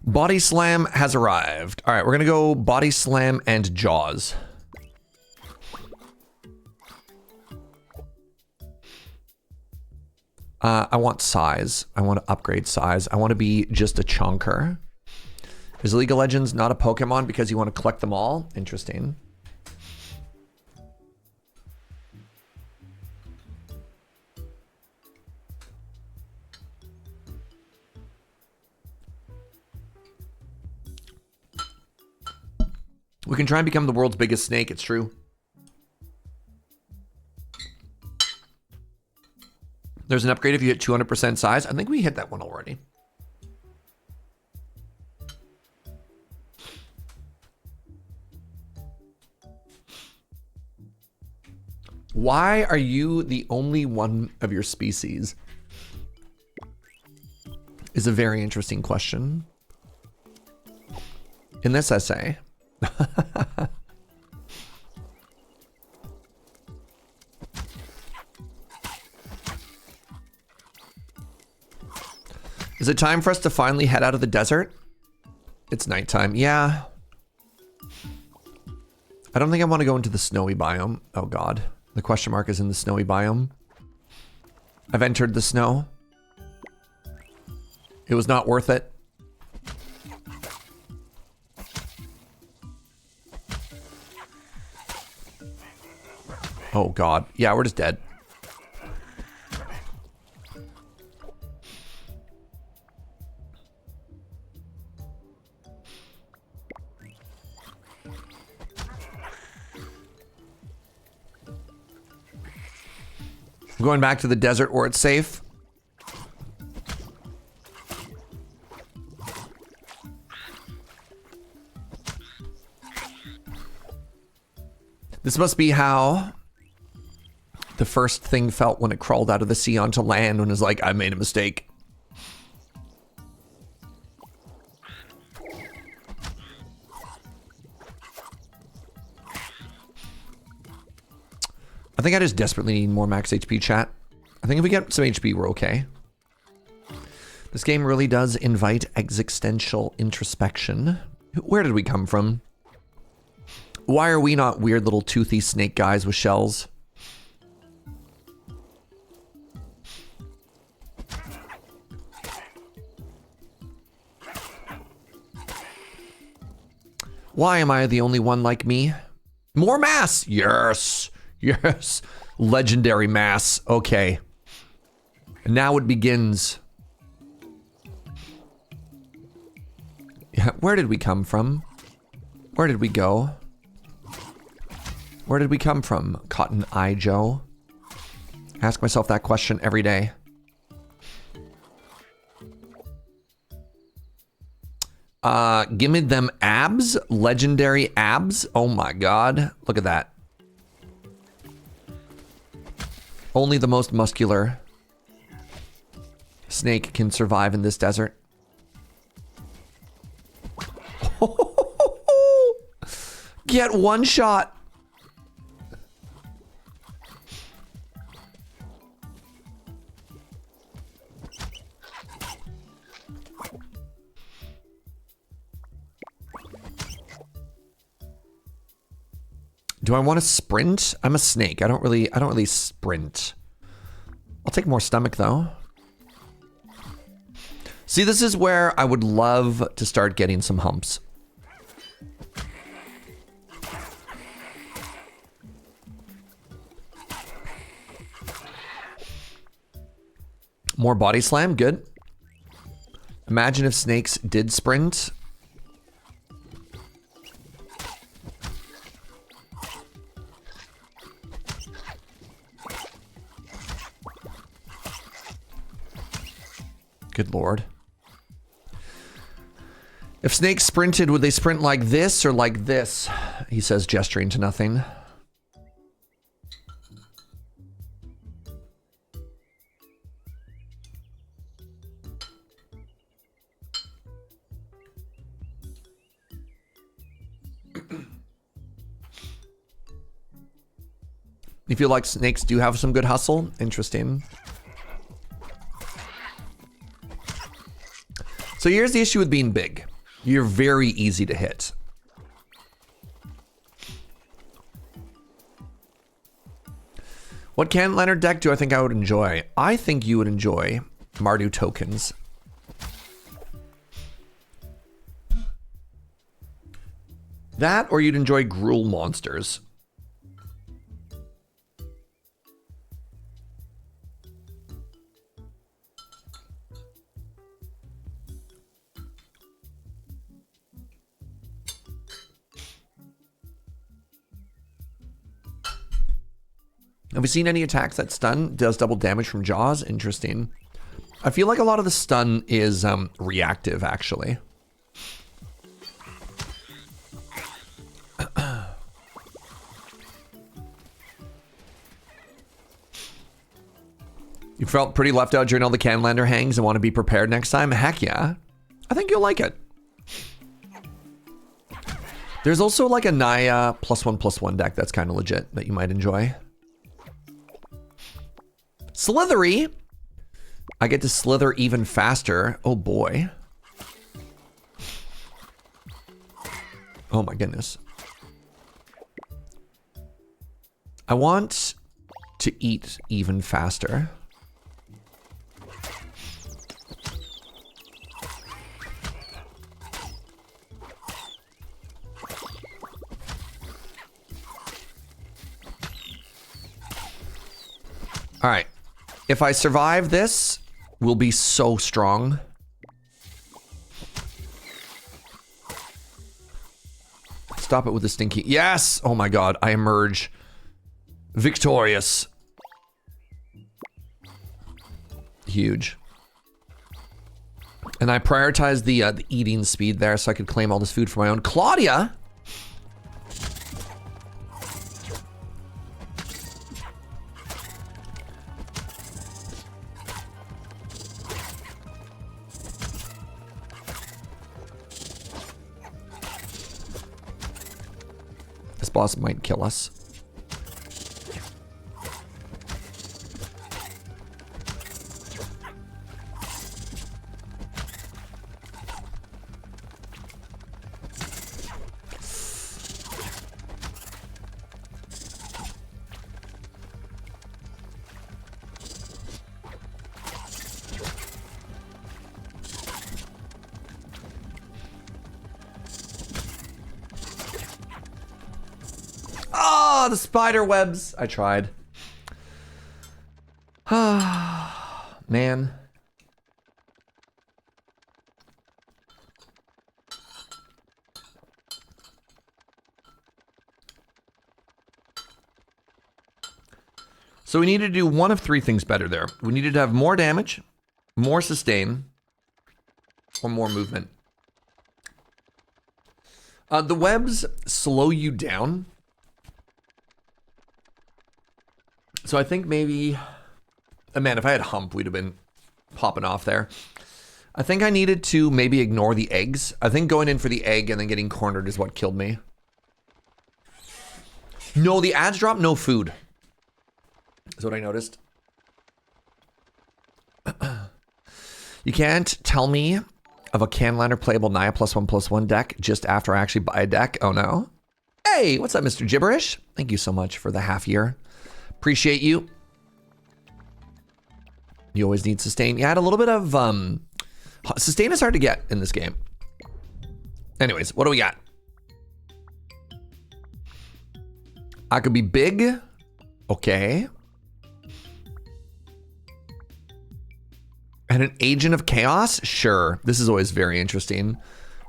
Body Slam has arrived. All right, we're gonna go Body Slam and Jaws. I want size. I want to upgrade size. I want to be just a chunker. Is League of Legends not a Pokemon because you want to collect them all? Interesting. We can try and become the world's biggest snake, it's true. There's an upgrade if you hit 200% size. I think we hit that one already. Why are you the only one of your species? Is a very interesting question. In this essay, is it time for us to finally head out of the desert? It's nighttime. Yeah. I don't think I want to go into the snowy biome. Oh God. The question mark is in the snowy biome. I've entered the snow. It was not worth it. Oh God. Yeah, we're just dead. I'm going back to the desert where it's safe. This must be how the first thing felt when it crawled out of the sea onto land and was like, I made a mistake. I think I just desperately need more max HP, chat. I think if we get some HP, we're okay. This game really does invite existential introspection. Where did we come from? Why are we not weird little toothy snake guys with shells? Why am I the only one like me? More mass! Yes! Yes! Legendary mass. Okay. And now it begins. Yeah, where did we come from? Where did we go? Where did we come from, Cotton Eye Joe? Ask myself that question every day. Give me them abs, legendary abs. Oh my God, look at that. Only the most muscular snake can survive in this desert. Get one shot. Do I want to sprint? I'm a snake. I don't really sprint. I'll take more stomach though. See, this is where I would love to start getting some humps. More body slam, good. Imagine if snakes did sprint. Good Lord. If snakes sprinted, would they sprint like this or like this? He says, gesturing to nothing. You feel like snakes do have some good hustle? Interesting. So here's the issue with being big. You're very easy to hit. What can Leonard deck do I think I would enjoy? I think you would enjoy Mardu tokens. That, or you'd enjoy gruel monsters. Have we seen any attacks that stun? Does double damage from jaws? Interesting. I feel like a lot of the stun is reactive, actually. You felt pretty left out during all the Canlander hangs and want to be prepared next time? Heck yeah. I think you'll like it. There's also like a Naya +1/+1 deck that's kind of legit that you might enjoy. Slithery. I get to slither even faster. Oh boy. Oh my goodness. I want to eat even faster. All right. If I survive this, we'll be so strong. Stop it with the stinky. Yes! Oh my god, I emerge victorious. Huge. And I prioritized the eating speed there so I could claim all this food for my own. Claudia! This boss might kill us. Ah, the spider webs. I tried. Ah, man. So we needed to do one of three things better there. We needed to have more damage, more sustain, or more movement. The webs slow you down. So I think maybe, oh man, if I had Hump, we'd have been popping off there. I think I needed to maybe ignore the eggs. I think going in for the egg and then getting cornered is what killed me. No, the ads drop no food. Is what I noticed. You can't tell me of a Canlander playable Naya +1/+1 deck just after I actually buy a deck. Oh no. Hey, what's up, Mr. Gibberish? Thank you so much for the half year. Appreciate you. You always need sustain. Yeah, I had a little bit of sustain is hard to get in this game. Anyways, what do we got? I could be big. Okay. And an agent of chaos? Sure. This is always very interesting.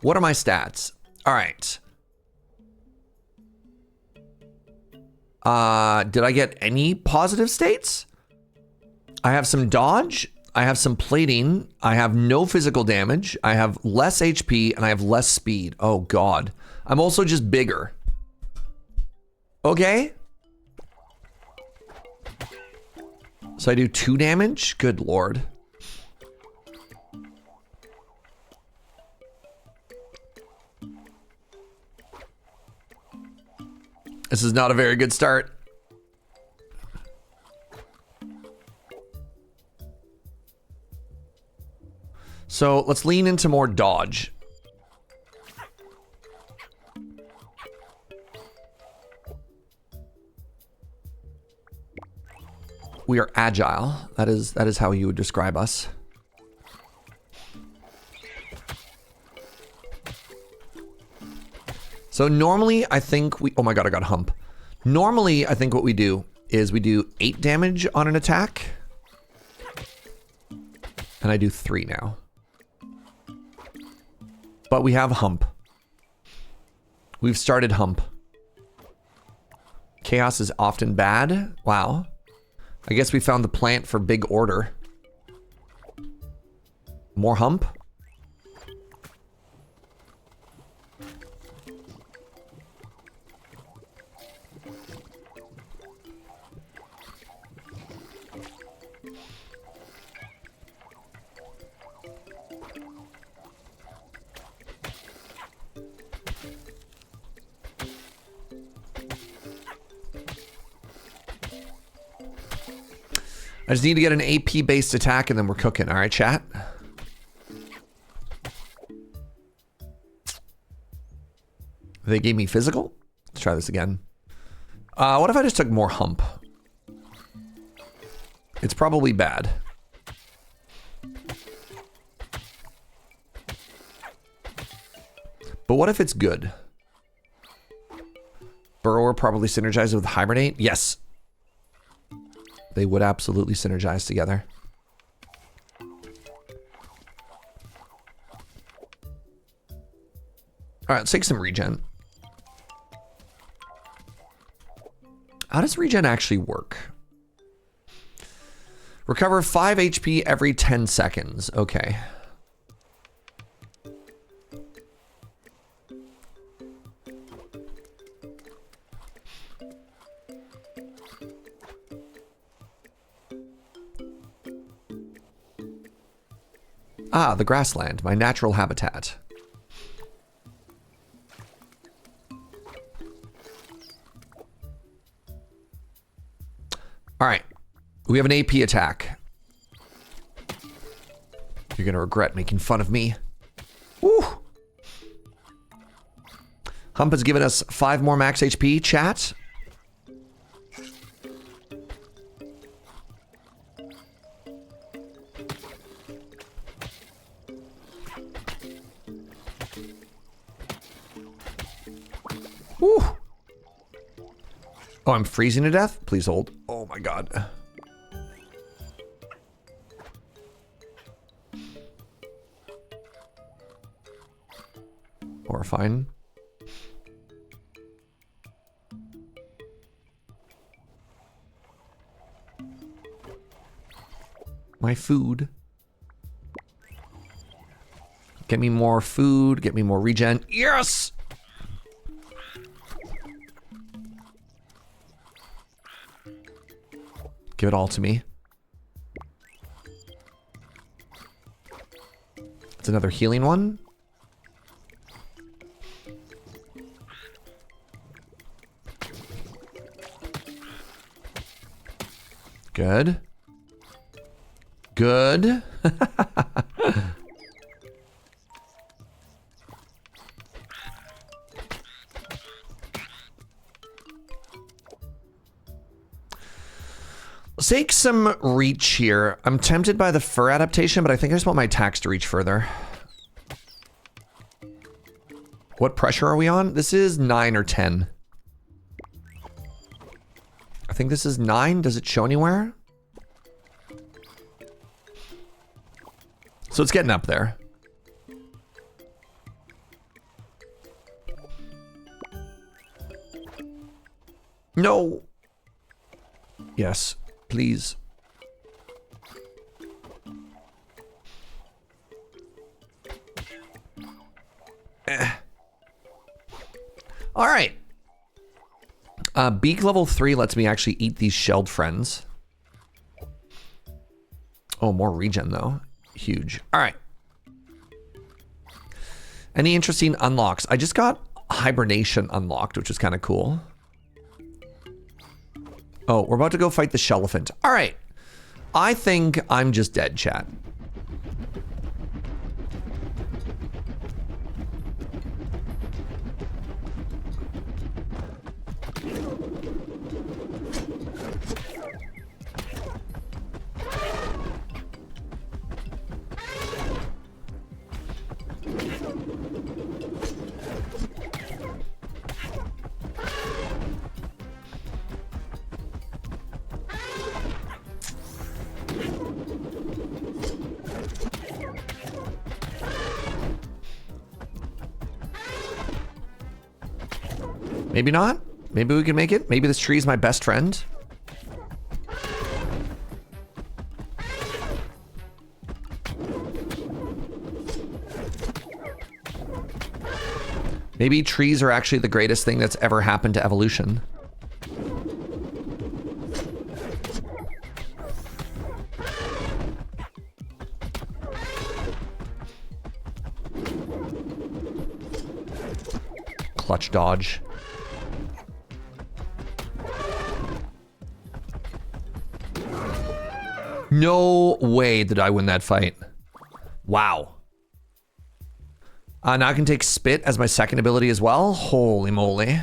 What are my stats? All right. Did I get any positive states? I have some dodge. I have some plating. I have no physical damage. I have less HP and I have less speed. Oh God. I'm also just bigger. Okay. So I do 2 damage? Good Lord. This is not a very good start. So let's lean into more dodge. We are agile. That is how you would describe us. So normally I think we, oh my God, I got hump. Normally I think what we do is we do 8 damage on an attack. And I do 3 now. But we have hump. We've started hump. Chaos is often bad. Wow. I guess we found the plant for big order. More hump. I just need to get an AP based attack and then we're cooking. All right, chat. They gave me physical. Let's try this again. What if I just took more hump? It's probably bad. But what if it's good? Burrower probably synergizes with Hibernate. Yes. They would absolutely synergize together. All right, let's take some regen. How does regen actually work? Recover 5 HP every 10 seconds. Okay. Ah, the grassland, my natural habitat. All right, we have an AP attack. You're gonna regret making fun of me. Woo! Hump has given us 5 more max HP, chat. Woo! Oh, I'm freezing to death? Please hold. Oh my God. Horrifying. My food. Get me more food, get me more regen. Yes! Give it all to me. It's another healing one. Good. Good. Let's take some reach here. I'm tempted by the fur adaptation, but I think I just want my attacks to reach further. What pressure are we on? This is 9 or 10. I think this is 9. Does it show anywhere? So it's getting up there. No. Yes, please. All right. Beak level 3 lets me actually eat these shelled friends. Oh, more regen though. Huge. All right. Any interesting unlocks? I just got hibernation unlocked, which is kind of cool. Oh, we're about to go fight the Shellelephant. All right. I think I'm just dead, chat. Maybe not. Maybe we can make it. Maybe this tree is my best friend. Maybe trees are actually the greatest thing that's ever happened to evolution. Clutch dodge. No way did I win that fight. Wow. Now I can take spit as my second ability as well. Holy moly.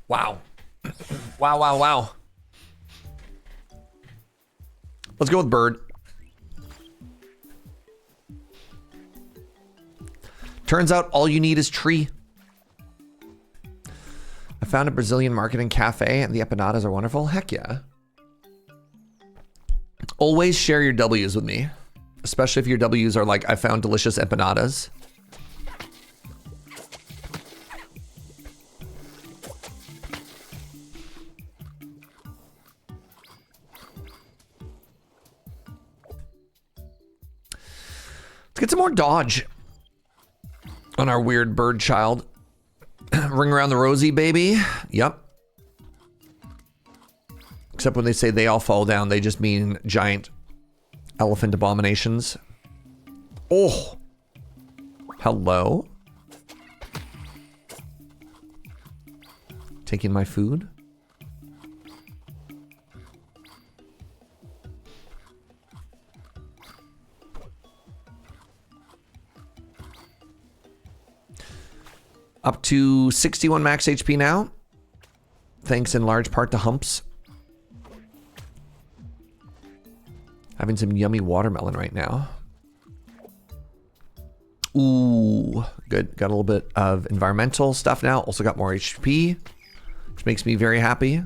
Wow. Wow, wow, wow. Let's go with bird. Turns out all you need is tree. I found a Brazilian marketing cafe and the empanadas are wonderful. Heck yeah. Always share your W's with me. Especially if your W's are like, I found delicious empanadas. Let's get some more dodge on our weird bird child. Ring around the rosy, baby. Yep. Except when they say they all fall down, they just mean giant elephant abominations. Oh. Hello. Taking my food. Up to 61 max HP now. Thanks in large part to humps. Having some yummy watermelon right now. Ooh, good. Got a little bit of environmental stuff now. Also got more HP, which makes me very happy.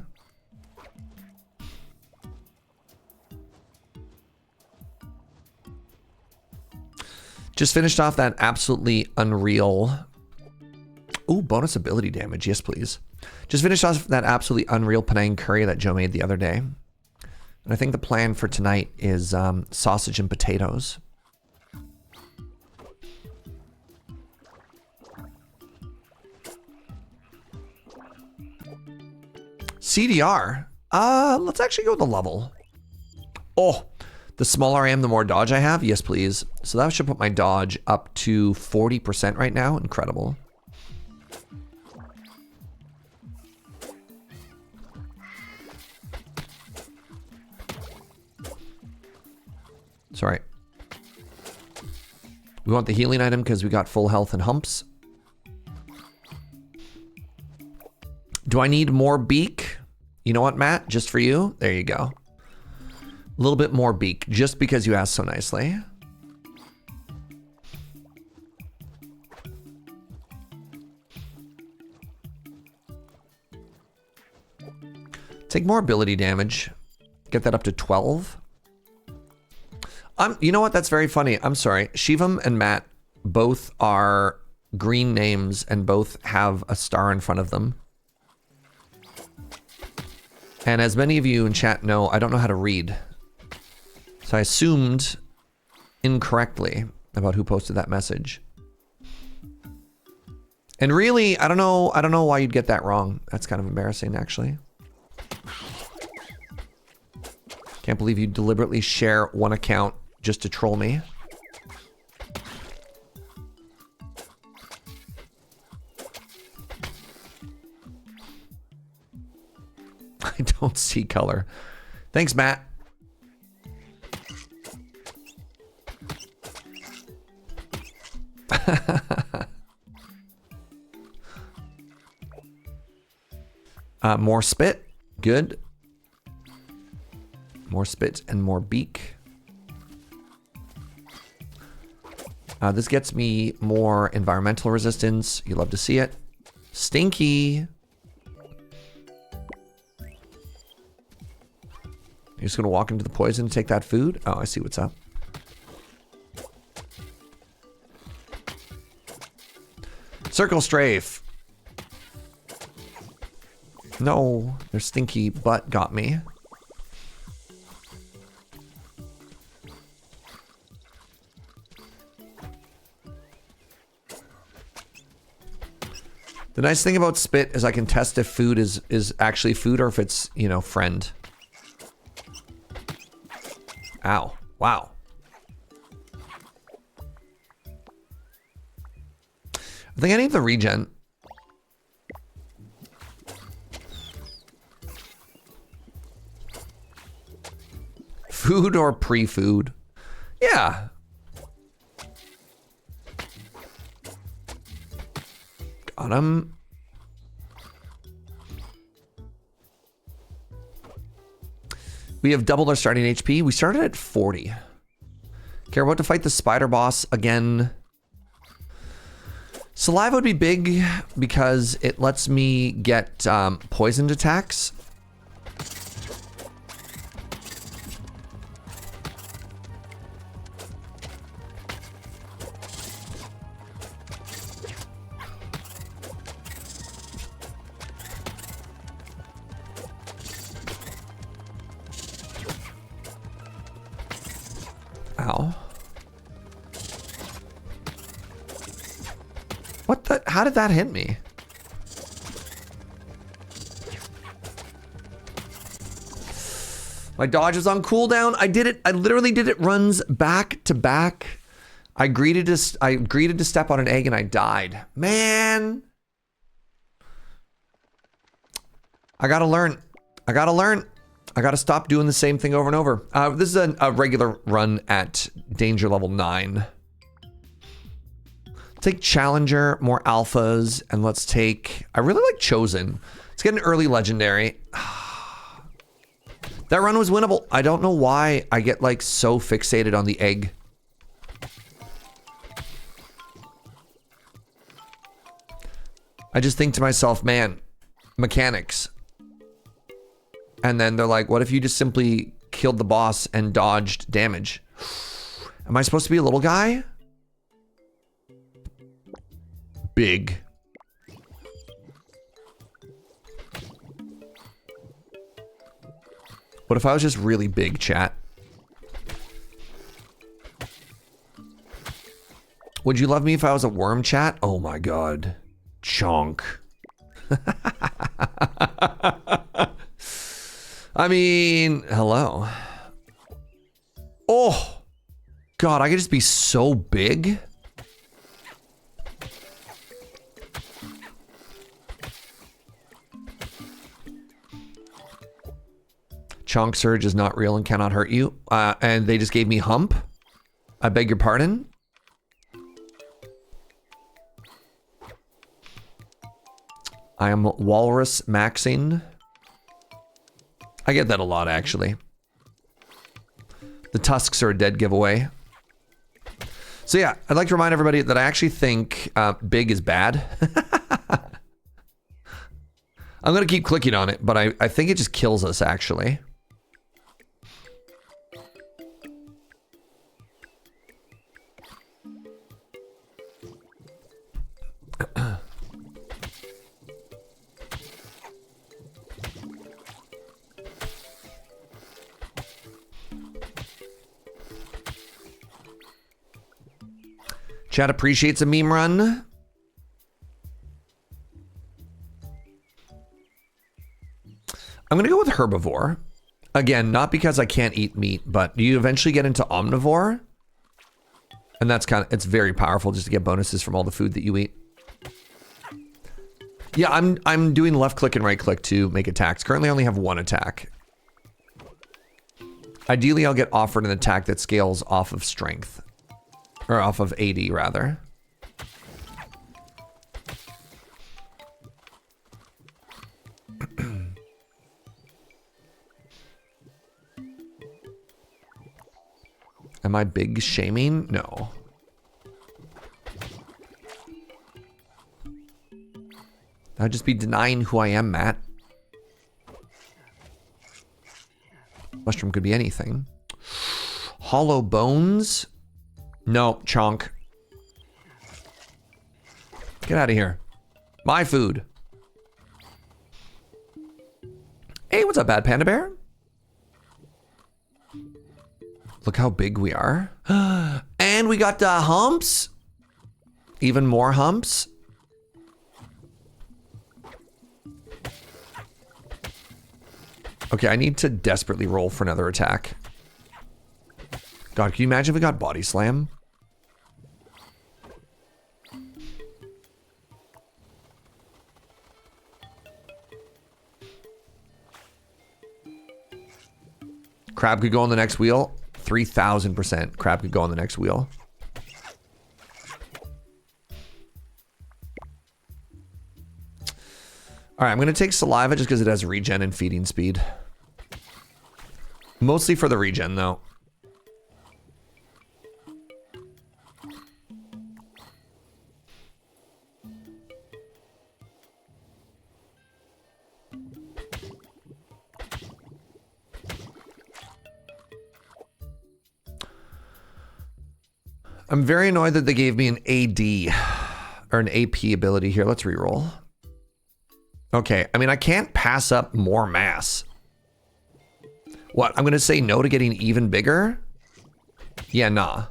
Just finished off that absolutely unreal. Ooh, bonus ability damage. Yes, please. Just finished off that absolutely unreal Penang curry that Joe made the other day. And I think the plan for tonight is sausage and potatoes. CDR. Let's actually go with the level. Oh, the smaller I am, the more dodge I have. Yes, please. So that should put my dodge up to 40% right now. Incredible. Sorry. We want the healing item because we got full health and humps. Do I need more beak? You know what, Matt? Just for you. There you go. A little bit more beak, just because you asked so nicely. Take more ability damage. Get that up to 12. You know what? That's very funny. I'm sorry. Shivam and Matt both are green names and both have a star in front of them. And as many of you in chat know, I don't know how to read. So I assumed incorrectly about who posted that message. And really, I don't know why you'd get that wrong. That's kind of embarrassing, actually. Can't believe you deliberately share one account just to troll me. I don't see color. Thanks, Matt. More spit. Good. More spit and more beak. This gets me more environmental resistance. You love to see it. Stinky. You're just gonna walk into the poison and take that food? Oh, I see what's up. Circle strafe. No, their stinky butt got me. The nice thing about spit is I can test if food is actually food or if it's, you know, friend. Ow. Wow. I think I need the regen. Food or pre-food? Yeah. Got him. We have doubled our starting HP. We started at 40. Okay, we're about to fight the spider boss again. Saliva would be big because it lets me get poisoned attacks. Ow. What the? How did that hit me? My dodge was on cooldown. I did it. I literally did it runs back to back. I greeted to step on an egg and I died. Man. I gotta learn. I gotta learn. I gotta stop doing the same thing over and over. This is a regular run at danger level 9. Take Challenger, more alphas, and let's take... I really like Chosen. Let's get an early legendary. That run was winnable. I don't know why I get like so fixated on the egg. I just think to myself, man, mechanics. And then they're like, what if you just simply killed the boss and dodged damage? Am I supposed to be a little guy? Big. What if I was just really big, chat? Would you love me if I was a worm, chat? Oh my god. Chonk. I mean, hello. Oh, God, I could just be so big. Chonk Surge is not real and cannot hurt you. And they just gave me hump. I beg your pardon. I am Walrus maxing. I get that a lot, actually. The tusks are a dead giveaway. So yeah, I'd like to remind everybody that I actually think big is bad. I'm gonna keep clicking on it, but I think it just kills us, actually. Chat appreciates a meme run. I'm gonna go with herbivore. Again, not because I can't eat meat, but you eventually get into omnivore. And that's it's very powerful just to get bonuses from all the food that you eat. Yeah, I'm doing left click and right click to make attacks. Currently I only have one attack. Ideally I'll get offered an attack that scales off of strength. Or off of 80, rather. Am I big shaming? No. I'd just be denying who I am, Matt. Mushroom could be anything. Hollow bones? No, chonk. Get out of here. My food. Hey, what's up, Bad Panda Bear? Look how big we are. And we got humps. Even more humps. Okay, I need to desperately roll for another attack. God, can you imagine if we got body slam? Crab could go on the next wheel. 3,000%. Crab could go on the next wheel. All right, I'm going to take saliva just because it has regen and feeding speed. Mostly for the regen, though. I'm very annoyed that they gave me an AD or an AP ability here. Let's reroll. Okay, I mean, I can't pass up more mass. What, I'm gonna say no to getting even bigger? Yeah, nah.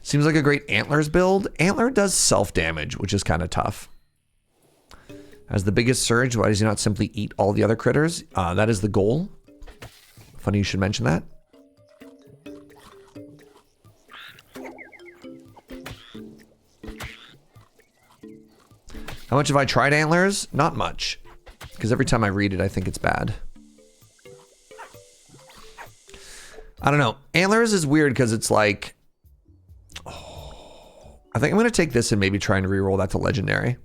Seems like a great Antlers build. Antler does self-damage, which is kind of tough. As the biggest surge, why does he not simply eat all the other critters? That is the goal. Funny you should mention that. How much have I tried Antlers? Not much. Because every time I read it, I think it's bad. I don't know. Antlers is weird because it's like... Oh, I think I'm going to take this and maybe try and reroll that to Legendary.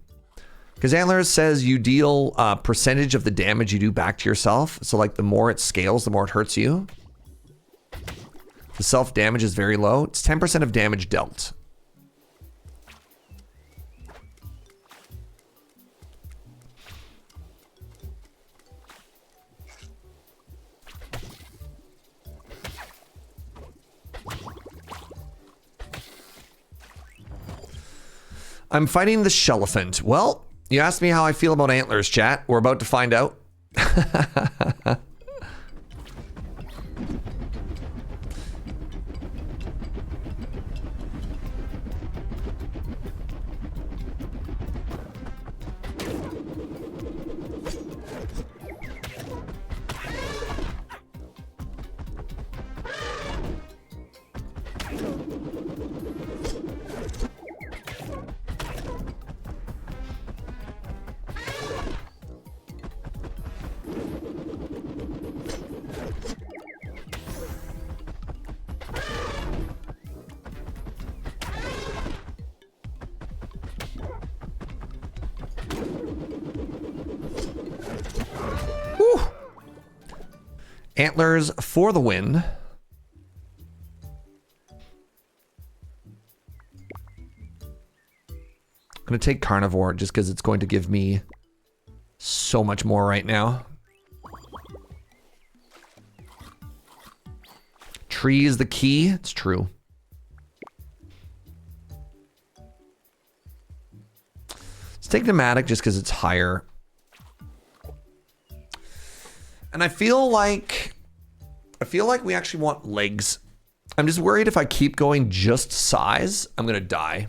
Because Antlers says you deal percentage of the damage you do back to yourself. So like the more it scales, the more it hurts you. The self damage is very low. It's 10% of damage dealt. I'm fighting the Shelephant. Well, you asked me how I feel about Antlers, chat. We're about to find out. Antlers for the win. I'm going to take Carnivore just because it's going to give me so much more right now. Tree is the key. It's true. Let's take Nomadic just because it's higher. And I feel like we actually want legs. I'm just worried if I keep going just size, I'm gonna die.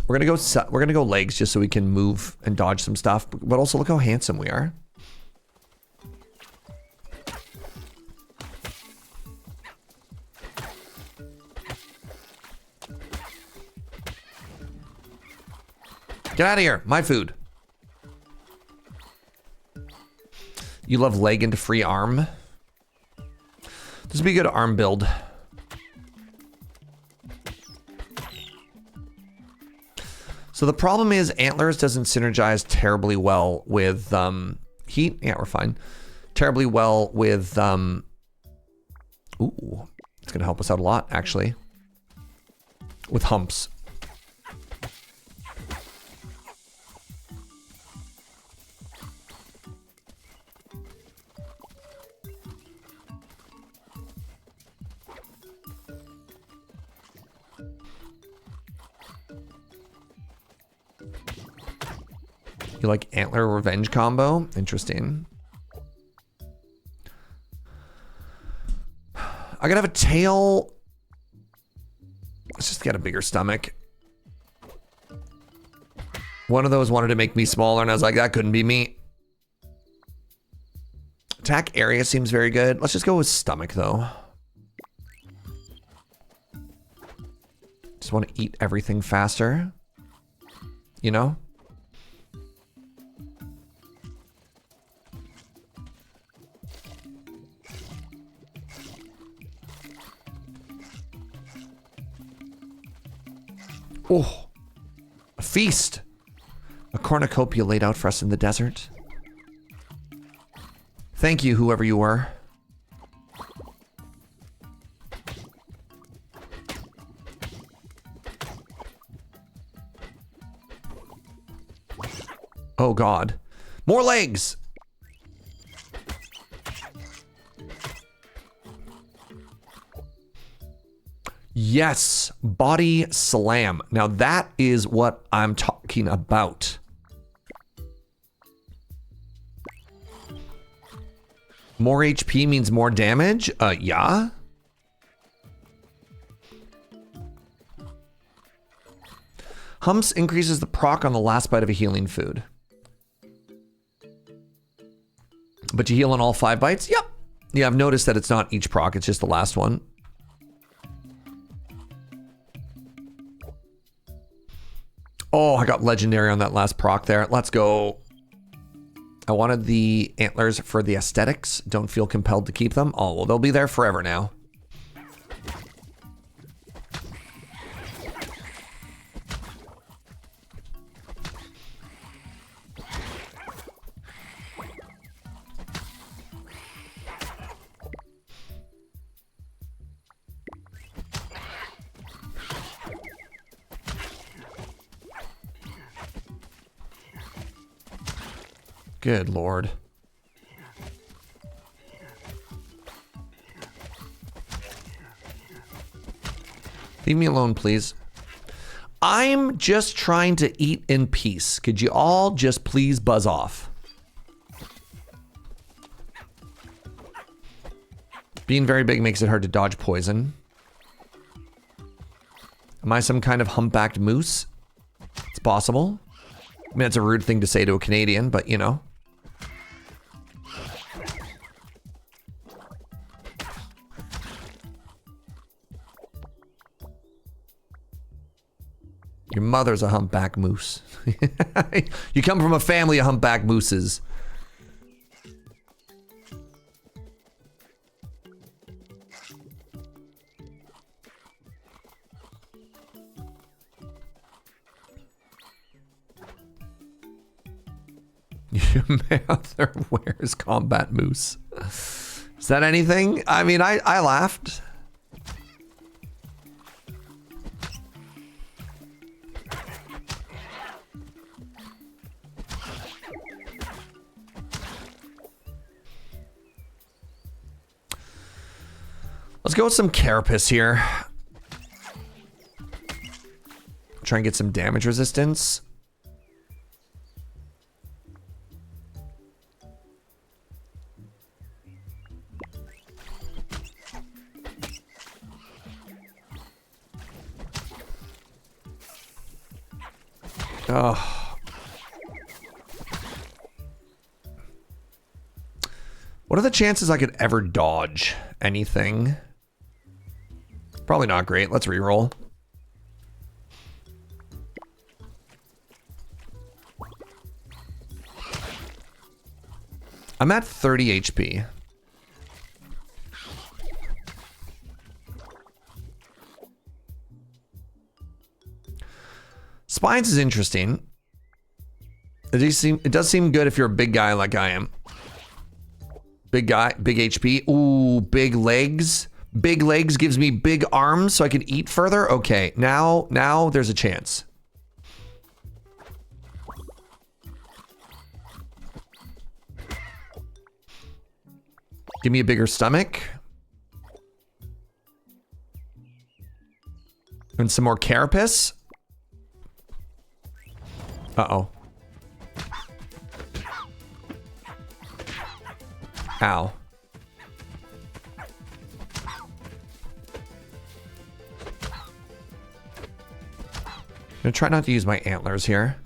We're gonna go legs just so we can move and dodge some stuff. But also look how handsome we are. Get out of here, my food. You love leg into free arm. This would be a good arm build. So the problem is Antlers doesn't synergize terribly well with heat. Yeah, we're fine. Terribly well with ooh, it's gonna help us out a lot actually. With humps. You like antler revenge combo? Interesting. I gotta have a tail. Let's just get a bigger stomach. One of those wanted to make me smaller, and I was like, that couldn't be me. Attack area seems very good. Let's just go with stomach, though. Just want to eat everything faster. You know? Oh, a feast. A cornucopia laid out for us in the desert. Thank you, whoever you were. Oh God. More legs! Yes, body slam. Now that is what I'm talking about. More HP means more damage? Yeah. Humps increases the proc on the last bite of a healing food. But you heal on all 5 bites? Yep. Yeah, I've noticed that it's not each proc, it's just the last one. Oh, I got legendary on that last proc there. Let's go. I wanted the antlers for the aesthetics. Don't feel compelled to keep them. Oh, well, they'll be there forever now. Good Lord. Leave me alone, please. I'm just trying to eat in peace. Could you all just please buzz off? Being very big makes it hard to dodge poison. Am I some kind of humpbacked moose? It's possible. I mean, it's a rude thing to say to a Canadian, but you know. Your mother's a humpback moose. You come from a family of humpback mooses. Your mother wears combat moose. Is that anything? I mean, I laughed. Let's go with some carapace here. Try and get some damage resistance. Oh. What are the chances I could ever dodge anything? Probably not great. Let's reroll. I'm at 30 HP. Spines is interesting. It does seem good if you're a big guy like I am. Big guy, big HP. Ooh, big legs. Big legs gives me big arms so I can eat further. Okay, now there's a chance. Give me a bigger stomach. And some more carapace. Uh-oh. Ow. I'm gonna try not to use my antlers here.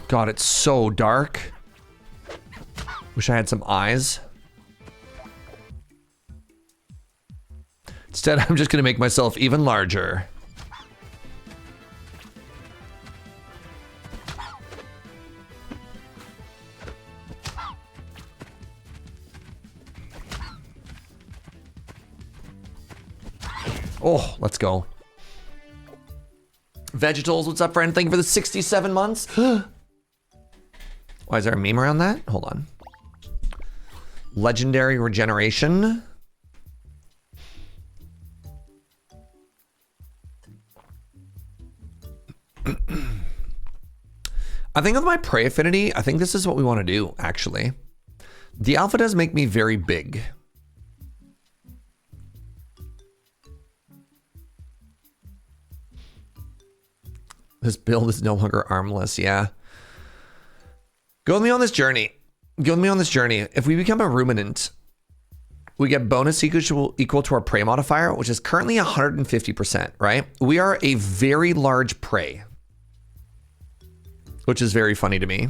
God, it's so dark. Wish I had some eyes. Instead, I'm just gonna make myself even larger. Oh, let's go. Vegetals, what's up, friend? Thank you for the 67 months. Why is there a meme around that? Hold on. Legendary regeneration. I think with my prey affinity, I think this is what we want to do, actually. The alpha does make me very big. This build is no longer armless, yeah. Go with me on this journey. Go with me on this journey. If we become a ruminant, we get bonus equal to our prey modifier, which is currently 150%, right? We are a very large prey, which is very funny to me.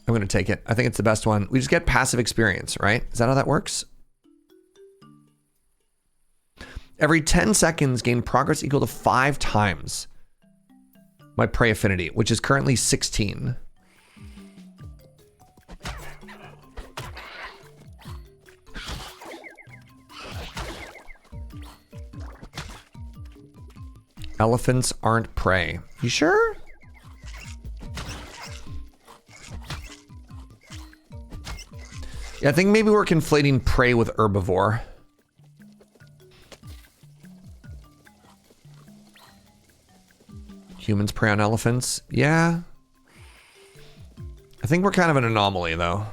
I'm gonna take it. I think it's the best one. We just get passive experience, right? Is that how that works? Every 10 seconds, gain progress equal to 5 times my prey affinity, which is currently 16. Elephants aren't prey. You sure? Yeah, I think maybe we're conflating prey with herbivore. Humans prey on elephants? Yeah. I think we're kind of an anomaly, though.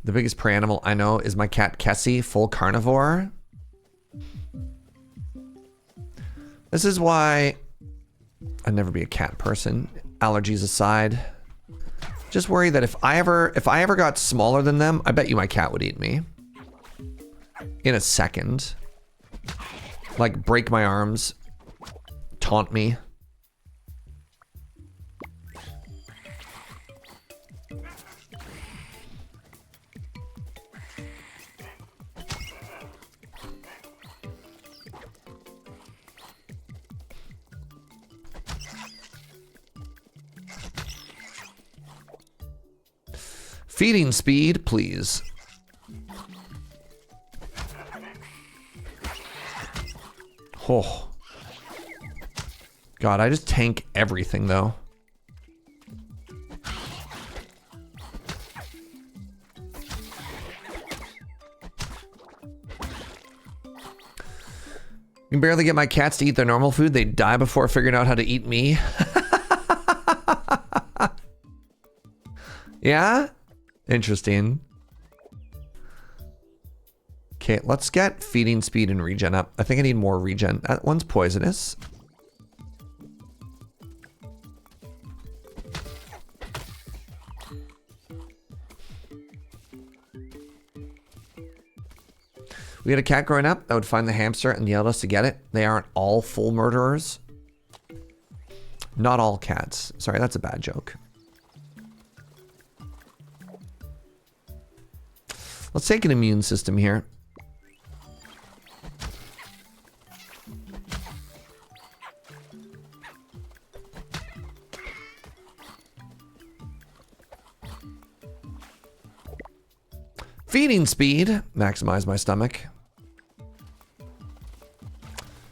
The biggest prey animal I know is my cat Kessie, full carnivore. This is why I'd never be a cat person. Allergies aside. Just worry that if I ever got smaller than them, I bet you my cat would eat me. In a second. Like, break my arms. Taunt me. Feeding speed, please. Oh. God, I just tank everything, though. You can barely get my cats to eat their normal food. They die before figuring out how to eat me. Yeah? Interesting. Okay, let's get feeding speed and regen up. I think I need more regen. That one's poisonous. We had a cat growing up that would find the hamster and yell at us to get it. They aren't all full murderers. Not all cats. Sorry, that's a bad joke. Let's take an immune system here. Feeding speed. Maximize my stomach.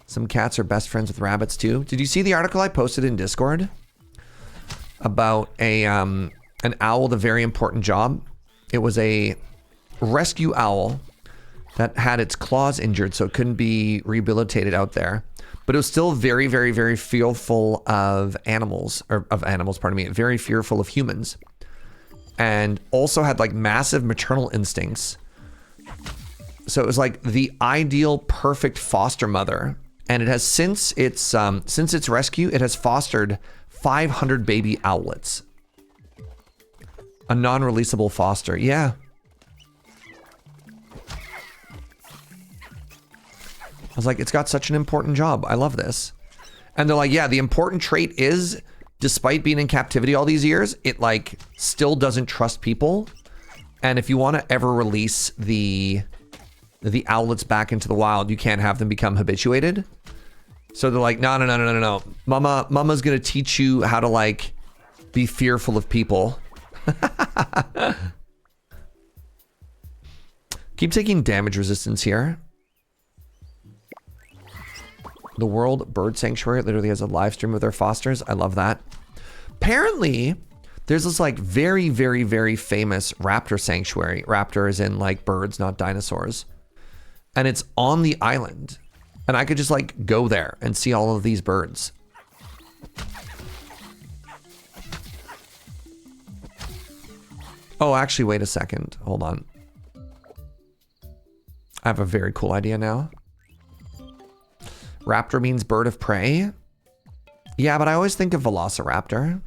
Some cats are best friends with rabbits too. Did you see the article I posted in Discord? About an owl with a very important job? It was a rescue owl that had its claws injured, so it couldn't be rehabilitated out there. But it was still very, very, very fearful of animals, pardon me, very fearful of humans. And also had like massive maternal instincts. So it was like the ideal, perfect foster mother. And it has since its rescue, it has fostered 500 baby owlets. A non-releasable foster, yeah. I was like, it's got such an important job. I love this. And they're like, yeah, the important trait is, despite being in captivity all these years, it like still doesn't trust people. And if you want to ever release the owlets back into the wild, you can't have them become habituated. So they're like, no. Mama's gonna teach you how to like be fearful of people. Keep taking damage resistance here. The World Bird Sanctuary literally has a live stream of their fosters. I love that. Apparently, there's this like very, very, very famous raptor sanctuary. Raptor is in like birds, not dinosaurs. And it's on the island. And I could just like go there and see all of these birds. Oh, actually, wait a second. Hold on. I have a very cool idea now. Raptor means bird of prey. Yeah, but I always think of velociraptor.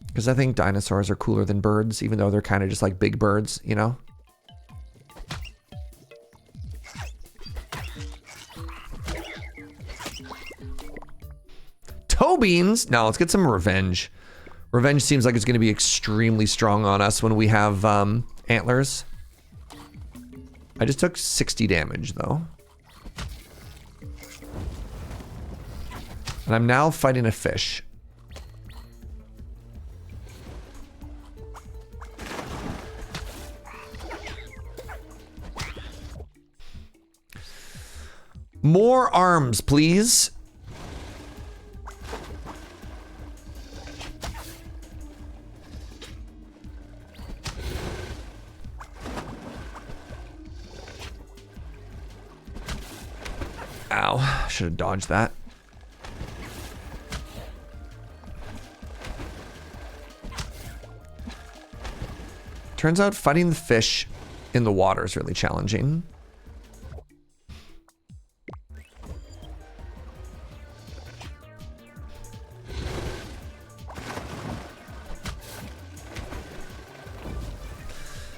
Because I think dinosaurs are cooler than birds, even though they're kind of just like big birds, you know? Toe beans? No, let's get some revenge. Revenge seems like it's going to be extremely strong on us when we have antlers. I just took 60 damage, though. And I'm now fighting a fish. More arms, please. Ow, should have dodged that. Turns out fighting the fish in the water is really challenging.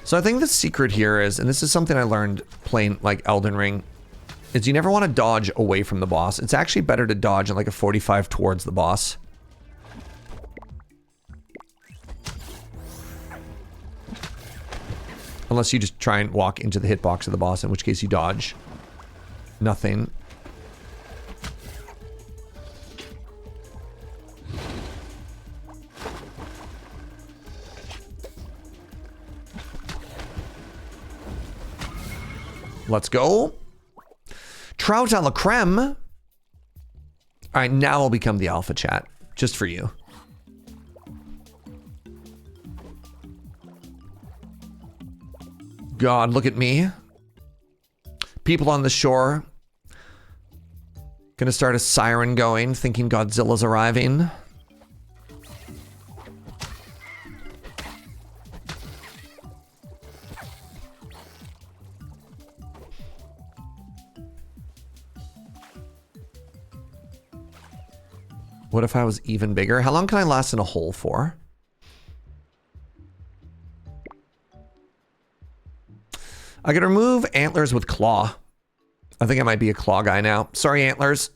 So I think the secret here is, and this is something I learned playing like Elden Ring, is you never want to dodge away from the boss. It's actually better to dodge in like a 45 towards the boss. Unless you just try and walk into the hitbox of the boss, in which case you dodge. Nothing. Let's go. Trout a la creme. All right, now I'll become the alpha chat. Just for you. God, look at me. People on the shore. Gonna start a siren going, thinking Godzilla's arriving. What if I was even bigger? How long can I last in a hole for? I can remove antlers with claw. I think I might be a claw guy now. Sorry, antlers.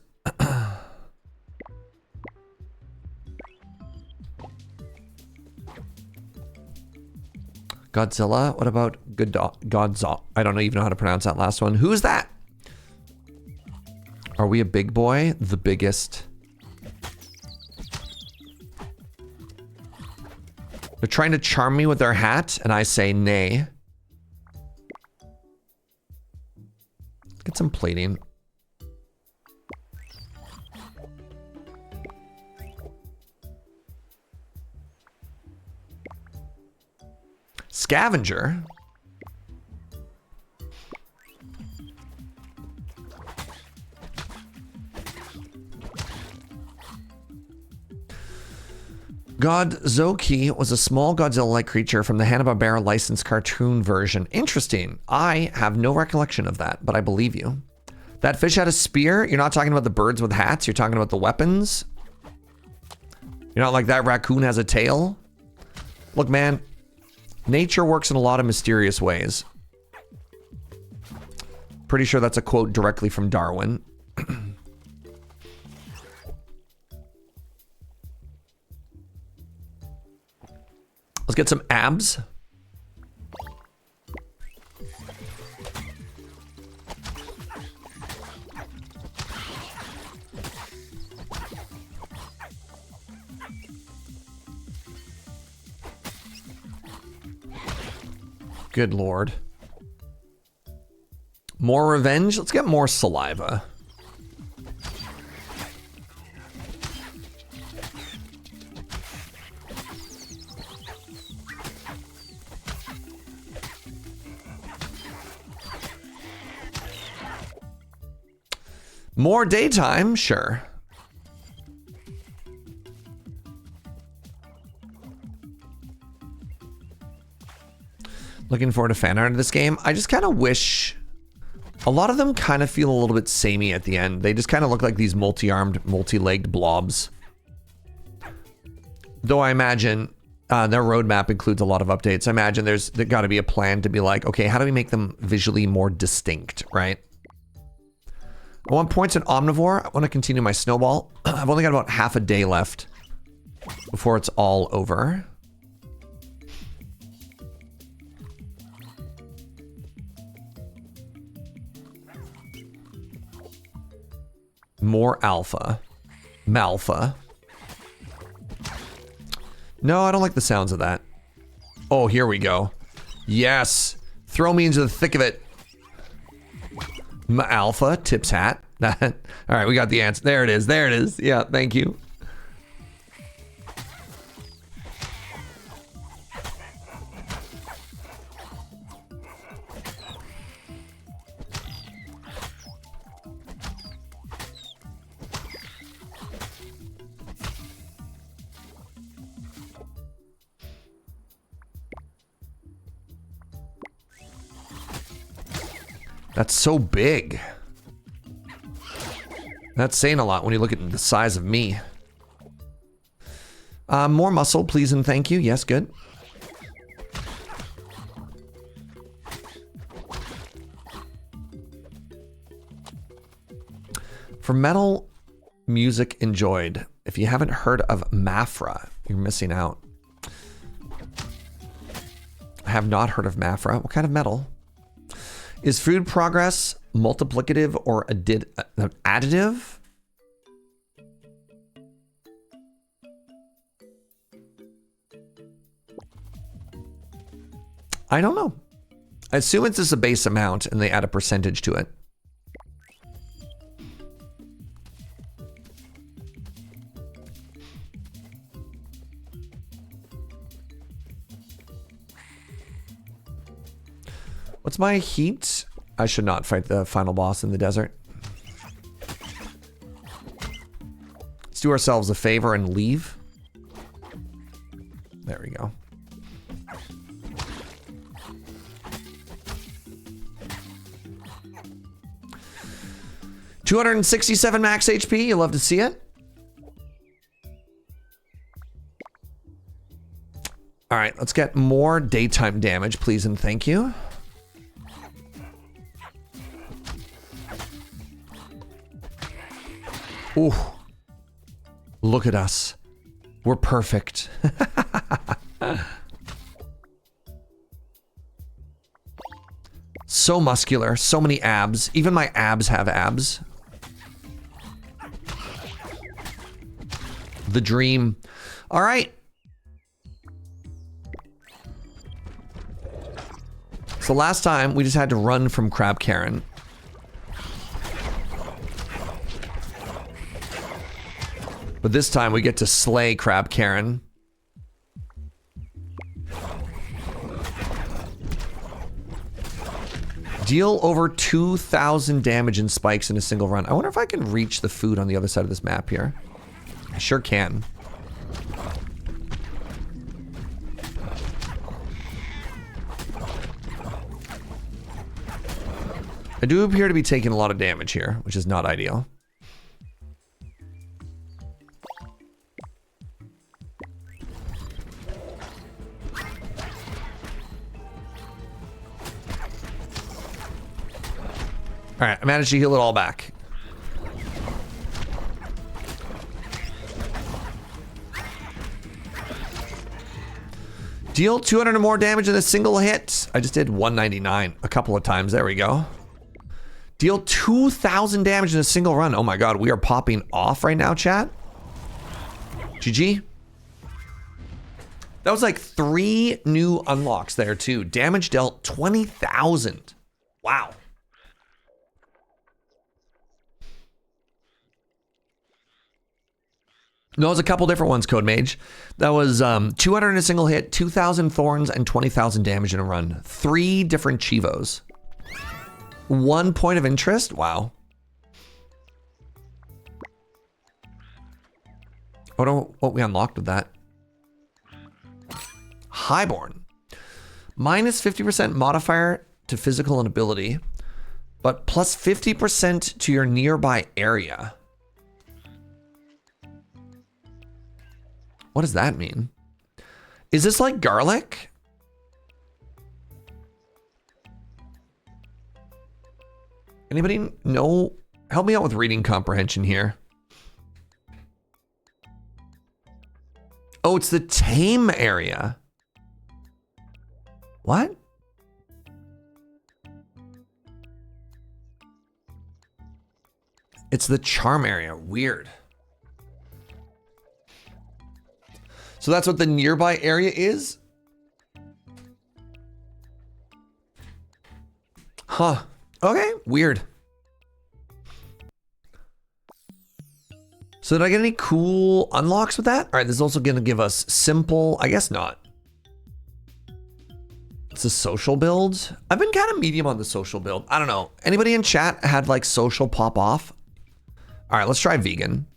Godzilla? What about Godzilla? I don't even know how to pronounce that last one. Who is that? Are we a big boy? The biggest. They're trying to charm me with their hat, and I say nay. Get some plating. Scavenger? Godzoki was a small Godzilla-like creature from the Hanna-Barbera licensed cartoon version. Interesting. I have no recollection of that, but I believe you. That fish had a spear? You're not talking about the birds with hats? You're talking about the weapons? You're not like that raccoon has a tail? Look, man, nature works in a lot of mysterious ways. Pretty sure that's a quote directly from Darwin. Let's get some abs. Good Lord. More revenge? Let's get more saliva. More daytime? Sure. Looking forward to fan art of this game. I just kind of wish... A lot of them kind of feel a little bit samey at the end. They just kind of look like these multi-armed, multi-legged blobs. Though I imagine their roadmap includes a lot of updates. I imagine there's got to be a plan to be like, okay, how do we make them visually more distinct, right? I want points in Omnivore. I want to continue my snowball. I've only got about half a day left before it's all over. More alpha. Malpha. No, I don't like the sounds of that. Oh, here we go. Yes. Throw me into the thick of it. Alpha, Tip's hat. All right, we got the answer. There it is. There it is. Yeah, thank you. That's so big. That's saying a lot when you look at the size of me. More muscle, please and thank you. Yes, good. For metal music enjoyed, if you haven't heard of Mafra, you're missing out. I have not heard of Mafra. What kind of metal? Is food progress multiplicative or additive? I don't know. I assume it's just a base amount and they add a percentage to it. What's my heat? I should not fight the final boss in the desert. Let's do ourselves a favor and leave. There we go. $267 max HP. You love to see it. All right, let's get more daytime damage, please and thank you. Ooh, look at us. We're perfect. So muscular, so many abs. Even my abs have abs. The dream. All right. So last time we just had to run from Crab Karen. But this time we get to slay Crab Karen. Deal over 2,000 damage and spikes in a single run. I wonder if I can reach the food on the other side of this map here. I sure can. I do appear to be taking a lot of damage here, which is not ideal. All right, I managed to heal it all back. Deal 200 or more damage in a single hit. I just did 199 a couple of times. There we go. Deal 2,000 damage in a single run. Oh my god, we are popping off right now, chat. GG. That was like 3 new unlocks there too. Damage dealt 20,000. Wow. No, it was a couple different ones, Code Mage. That was 200 in a single hit, 2,000 thorns, and 20,000 damage in a run. 3 different Chivos. 1 point of interest? Wow. I don't know what we unlocked with that. Highborn. Minus 50% modifier to physical and ability, but plus 50% to your nearby area. What does that mean? Is this like garlic? Anybody know? Help me out with reading comprehension here. Oh, it's the tame area. What? It's the charm area. Weird. So that's what the nearby area is? Huh. Okay, weird. So did I get any cool unlocks with that? All right, this is also gonna give us simple, I guess not. It's a social build. I've been kind of medium on the social build. I don't know. Anybody in chat had like social pop off? All right, let's try vegan.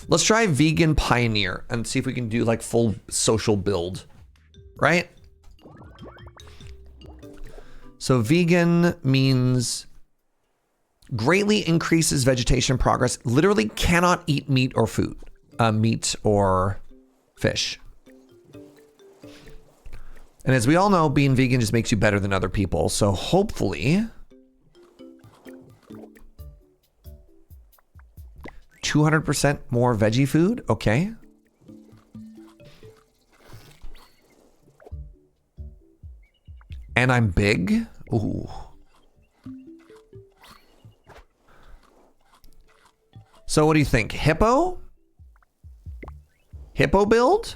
Let's try vegan pioneer and see if we can do like full social build, right? So vegan means greatly increases vegetation progress. Literally cannot eat meat or food, meat or fish. And as we all know, being vegan just makes you better than other people. So hopefully 200% more veggie food. Okay. And I'm big. Ooh. So what do you think? Hippo? Hippo build?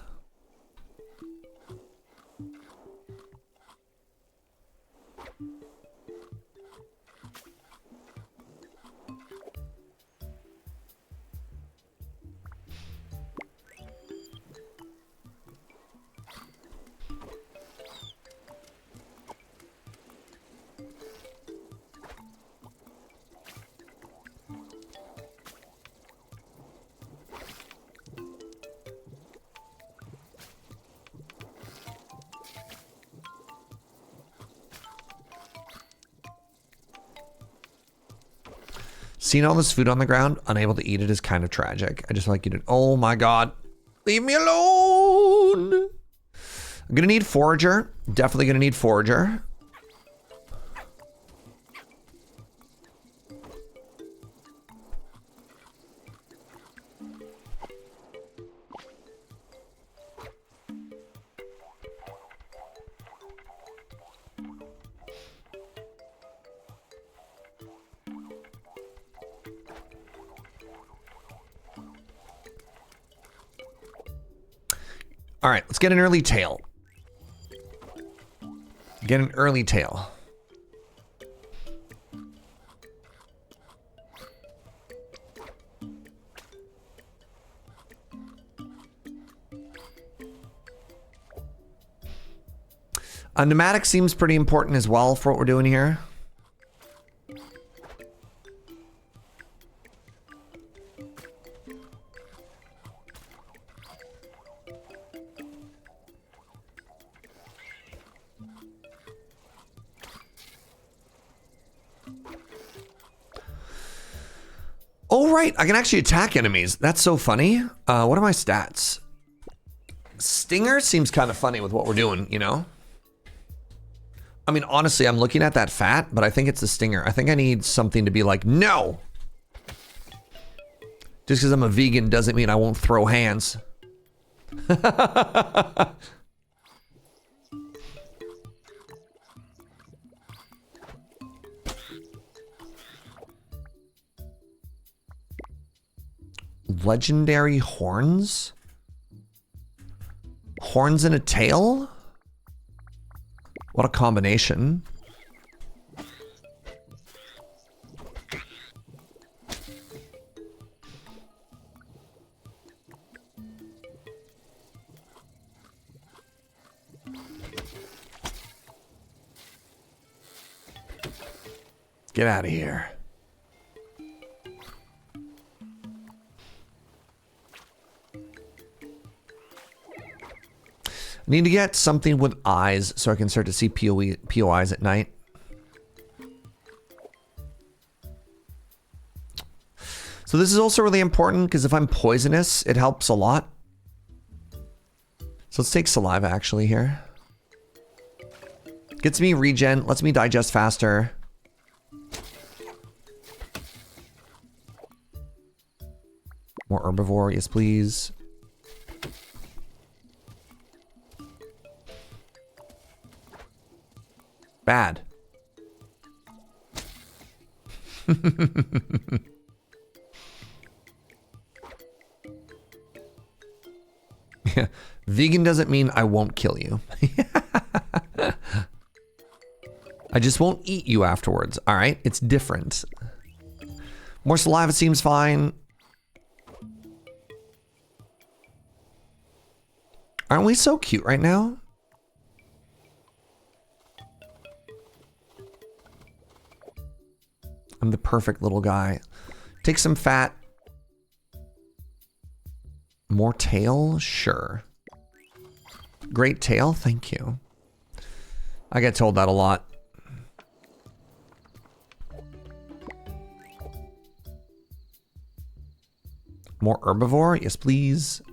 Seeing all this food on the ground, unable to eat it is kind of tragic. I just like you to, oh my God, leave me alone. I'm gonna need forager. Definitely gonna need forager. All right, let's get an early tail. Get an early tail. A pneumatic seems pretty important as well for what we're doing here. right. I can actually attack enemies. That's so funny. What are my stats? Stinger seems kind of funny with what we're doing, you know? I mean, honestly, I'm looking at that fat, but I think it's the stinger. I think I need something to be like, no! Just because I'm a vegan doesn't mean I won't throw hands. Legendary horns? Horns and a tail? What a combination. Get out of here. I need to get something with eyes so I can start to see POIs at night. So this is also really important because if I'm poisonous, it helps a lot. So let's take saliva actually here. Gets me regen, lets me digest faster. More herbivore, yes please. Bad. Yeah. Vegan doesn't mean I won't kill you. I just won't eat you afterwards, all right? It's different. More saliva seems fine. Aren't we so cute right now? I'm the perfect little guy. Take some fat. More tail? Sure. Great tail? Thank you. I get told that a lot. More herbivore? Yes, please.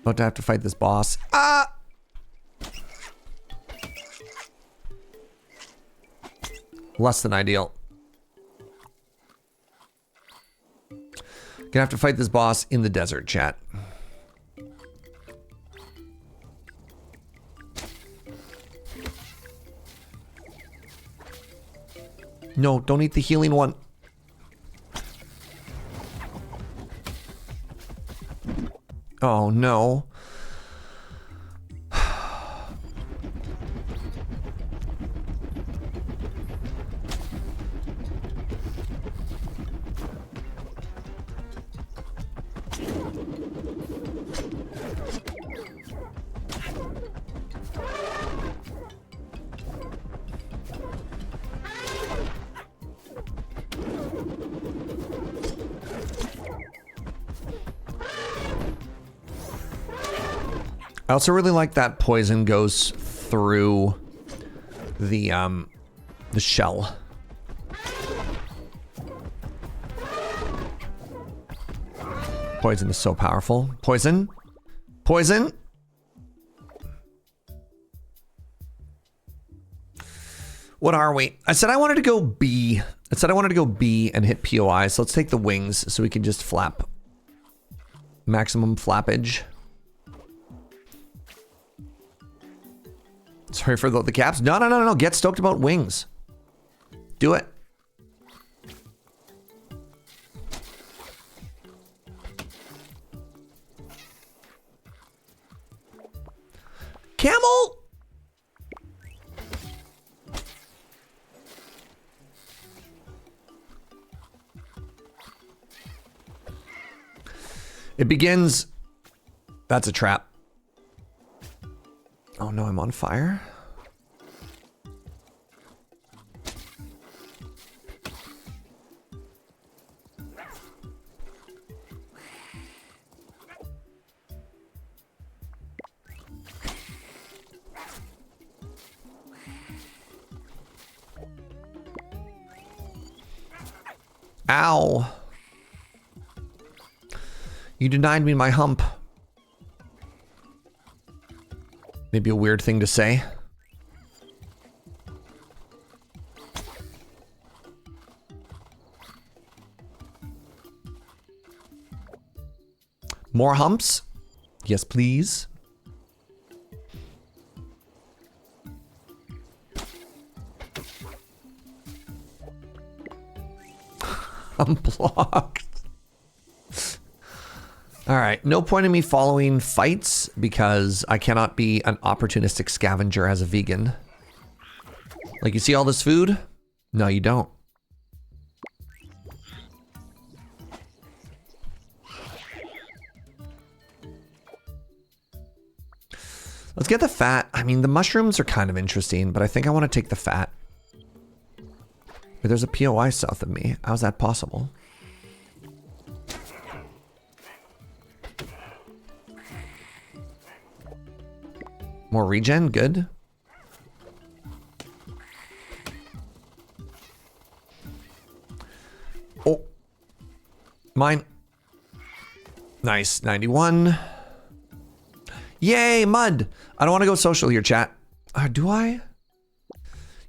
About to have to fight this boss. Ah! Less than ideal. Gonna have to fight this boss in the desert, chat. No, don't eat the healing one. Oh no. I also really like that poison goes through the shell. Poison is so powerful. Poison? Poison? What are we? I said I wanted to go B. I said I wanted to go B and hit POI, so let's take the wings so we can just flap. Maximum flappage. Sorry for the caps. No. Get stoked about wings. Do it. Camel! It begins. That's a trap. Oh no, I'm on fire. Ow. You denied me my hump. Maybe a weird thing to say. More humps? Yes, please. I'm blocked. All right, no point in me following fights because I cannot be an opportunistic scavenger as a vegan. Like, you see all this food? No, you don't. Let's get the fat. I mean, the mushrooms are kind of interesting, but I think I want to take the fat. But there's a POI south of me. How's that possible? More regen, good. Oh. Mine. Nice, 91. Yay, mud. I don't want to go social here, chat. Do I?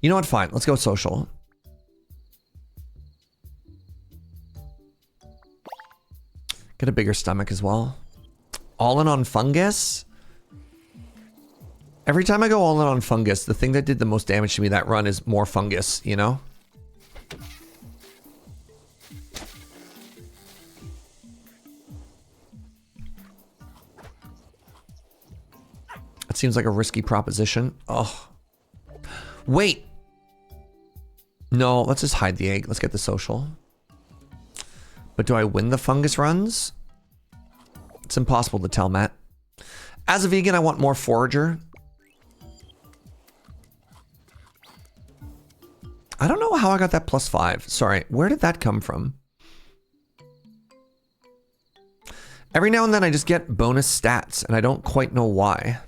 You know what, fine. Let's go social. Get a bigger stomach as well. All in on fungus? Every time I go all in on fungus, the thing that did the most damage to me that run is more fungus, you know? It seems like a risky proposition. Oh. Wait. No, let's just hide the egg. Let's get the social. But do I win the fungus runs? It's impossible to tell, Matt. As a vegan, I want more forager. I don't know how I got that +5. Sorry, where did that come from? Every now and then I just get bonus stats, and I don't quite know why.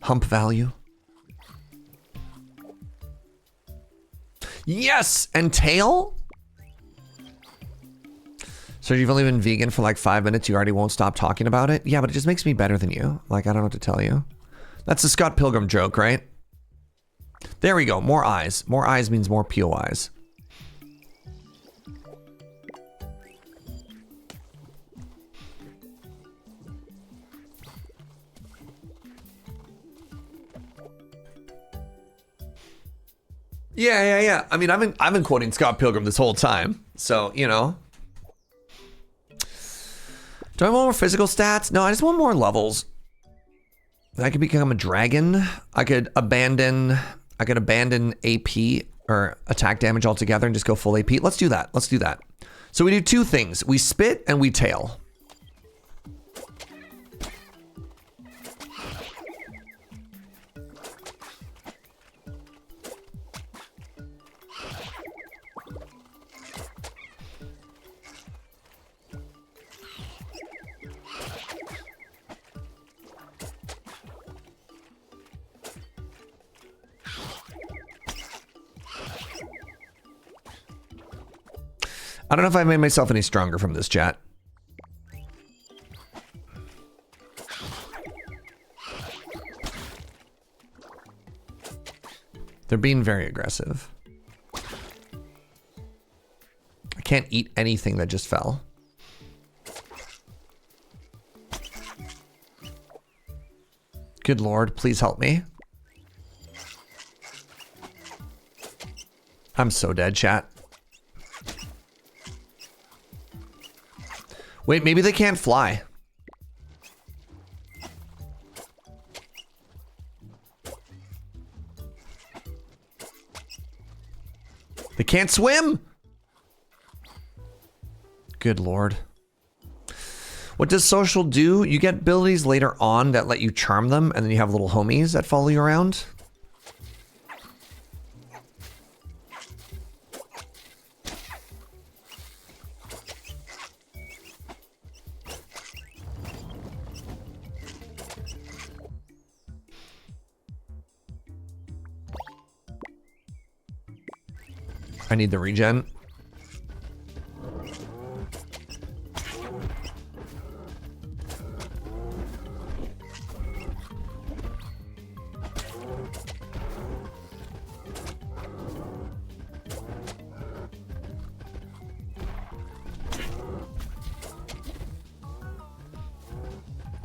Hump value. Yes, and tail? So you've only been vegan for like 5 minutes, you already won't stop talking about it? Yeah, but it just makes me better than you. Like, I don't know what to tell you. That's the Scott Pilgrim joke, right? There we go, more eyes. More eyes means more POIs. Yeah. I mean, I've been quoting Scott Pilgrim this whole time, so you know. Do I want more physical stats? No, I just want more levels. I could become a dragon. I could abandon AP or attack damage altogether and just go full AP. Let's do that. Let's do that. So we do two things: we spit and we tail. I don't know if I made myself any stronger from this, chat. They're being very aggressive. I can't eat anything that just fell. Good Lord, please help me. I'm so dead, chat. Wait, maybe they can't fly. They can't swim? Good Lord. What does social do? You get abilities later on that let you charm them, and then you have little homies that follow you around. I need the regen.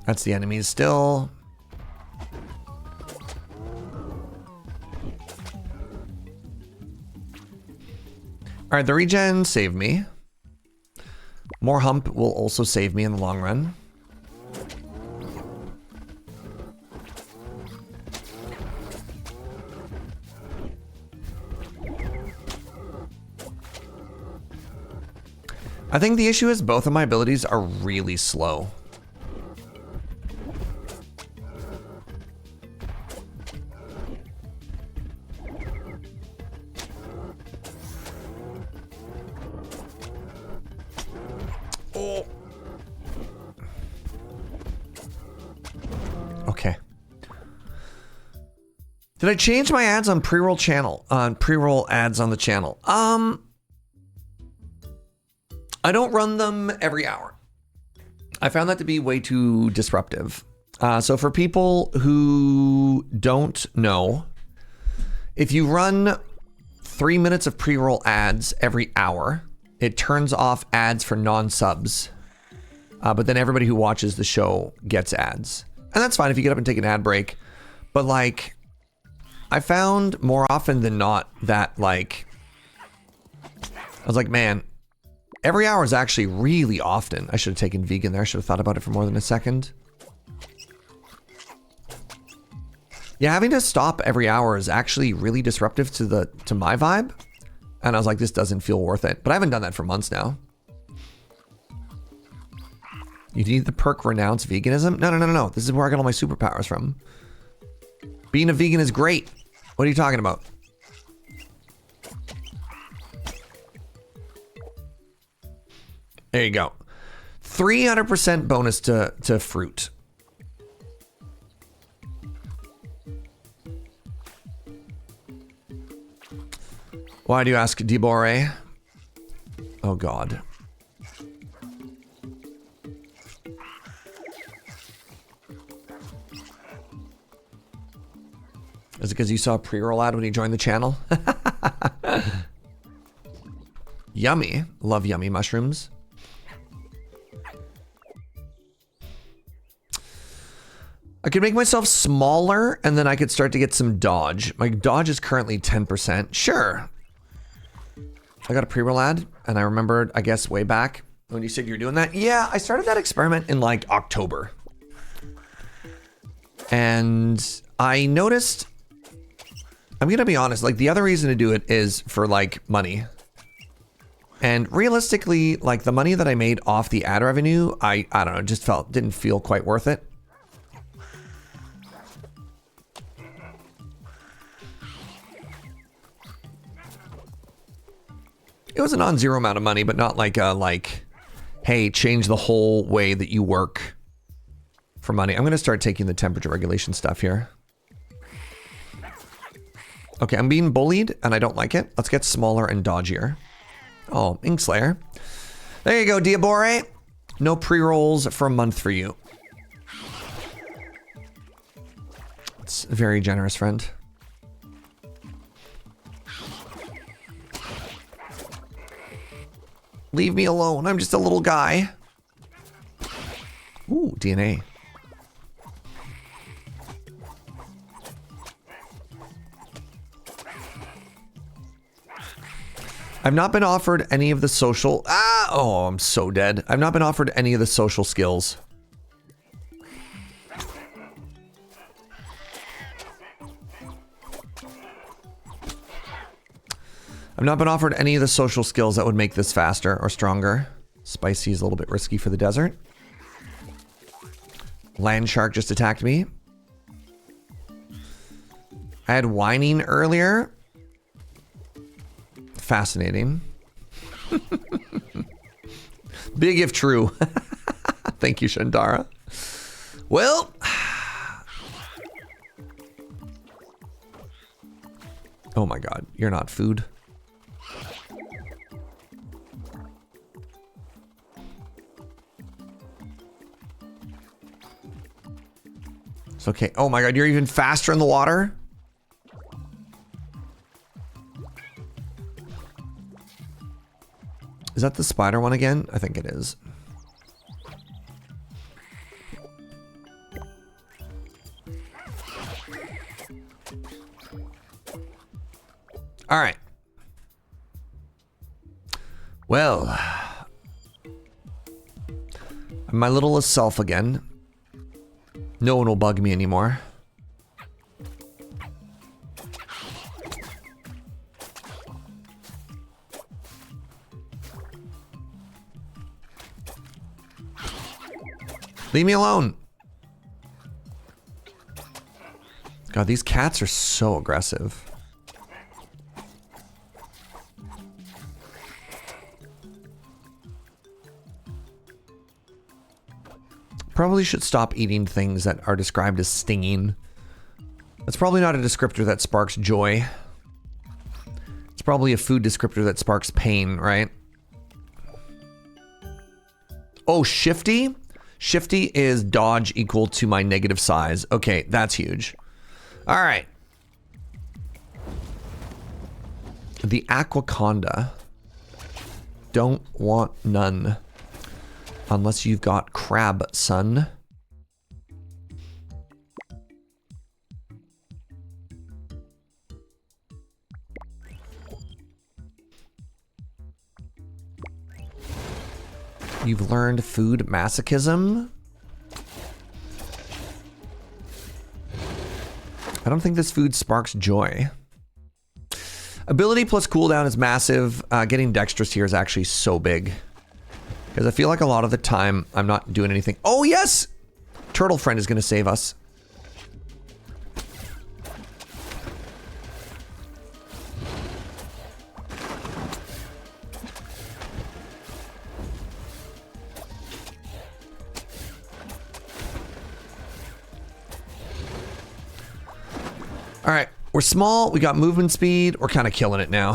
That's the enemies still. All right, the regen saved me. More hump will also save me in the long run. I think the issue is both of my abilities are really slow. Okay. Did I change my ads on pre-roll channel? On pre-roll ads on the channel? I don't run them every hour. I found that to be way too disruptive. So for people who don't know, if you run 3 minutes of pre-roll ads every hour, it turns off ads for non-subs. But then everybody who watches the show gets ads. And that's fine if you get up and take an ad break. But like, I found more often than not that like, I was like, man, every hour is actually really often. I should have taken vegan there. I should have thought about it for more than a second. Yeah, having to stop every hour is actually really disruptive to my vibe. And I was like, this doesn't feel worth it. But I haven't done that for months now. You need the perk renounce veganism? No. This is where I got all my superpowers from. Being a vegan is great. What are you talking about? There you go. 300% bonus to fruit. Why do you ask, Dibore? Oh, God. Is it because you saw a pre-roll ad when you joined the channel? Yummy. Love yummy mushrooms. I could make myself smaller and then I could start to get some dodge. My dodge is currently 10%. Sure. I got a pre-roll ad and I remembered, I guess, way back when you said you're doing that. Yeah, I started that experiment in like October. And I noticed, I'm going to be honest, like the other reason to do it is for like money. And realistically, like the money that I made off the ad revenue, I don't know, just didn't feel quite worth it. It was a non-zero amount of money, but not like hey, change the whole way that you work for money. I'm going to start taking the temperature regulation stuff here. Okay, I'm being bullied and I don't like it. Let's get smaller and dodgier. Oh, Inkslayer. There you go, Diabore. No pre-rolls for a month for you. It's a very generous, friend. Leave me alone. I'm just a little guy. Ooh, DNA. I've not been offered any of the social... Oh, I'm so dead. I've not been offered any of the social skills. I've not been offered any of the social skills that would make this faster or stronger. Spicy is a little bit risky for the desert. Land shark just attacked me. I had whining earlier. Fascinating. Big if true. Thank you, Shandara. Well. Oh my God, you're not food. It's okay. Oh my god, you're even faster in the water? Is that the spider one again? I think it is. All right. Well, I'm my littlest self again. No one will bug me anymore. Leave me alone. God, these cats are so aggressive. Probably should stop eating things that are described as stinging. That's probably not a descriptor that sparks joy. It's probably a food descriptor that sparks pain, right? Oh, shifty? Shifty is dodge equal to my negative size. Okay, that's huge. All right. The Aquaconda. Don't want none. Unless you've got crab, son. You've learned food masochism. I don't think this food sparks joy. Ability plus cooldown is massive. Getting dexterous here is actually so big. Because I feel like a lot of the time I'm not doing anything. Oh, yes! Turtle friend is going to save us. All right, we're small. We got movement speed. We're kind of killing it now.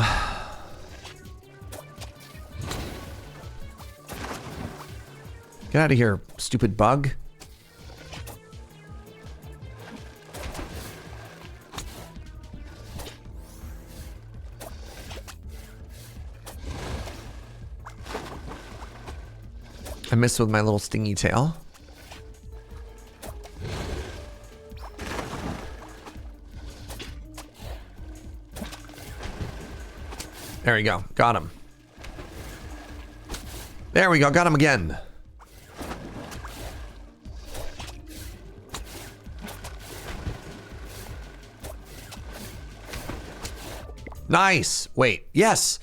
Get out of here, stupid bug. I missed with my little stingy tail. There we go. Got him. There we go. Got him again. Nice. Wait. Yes.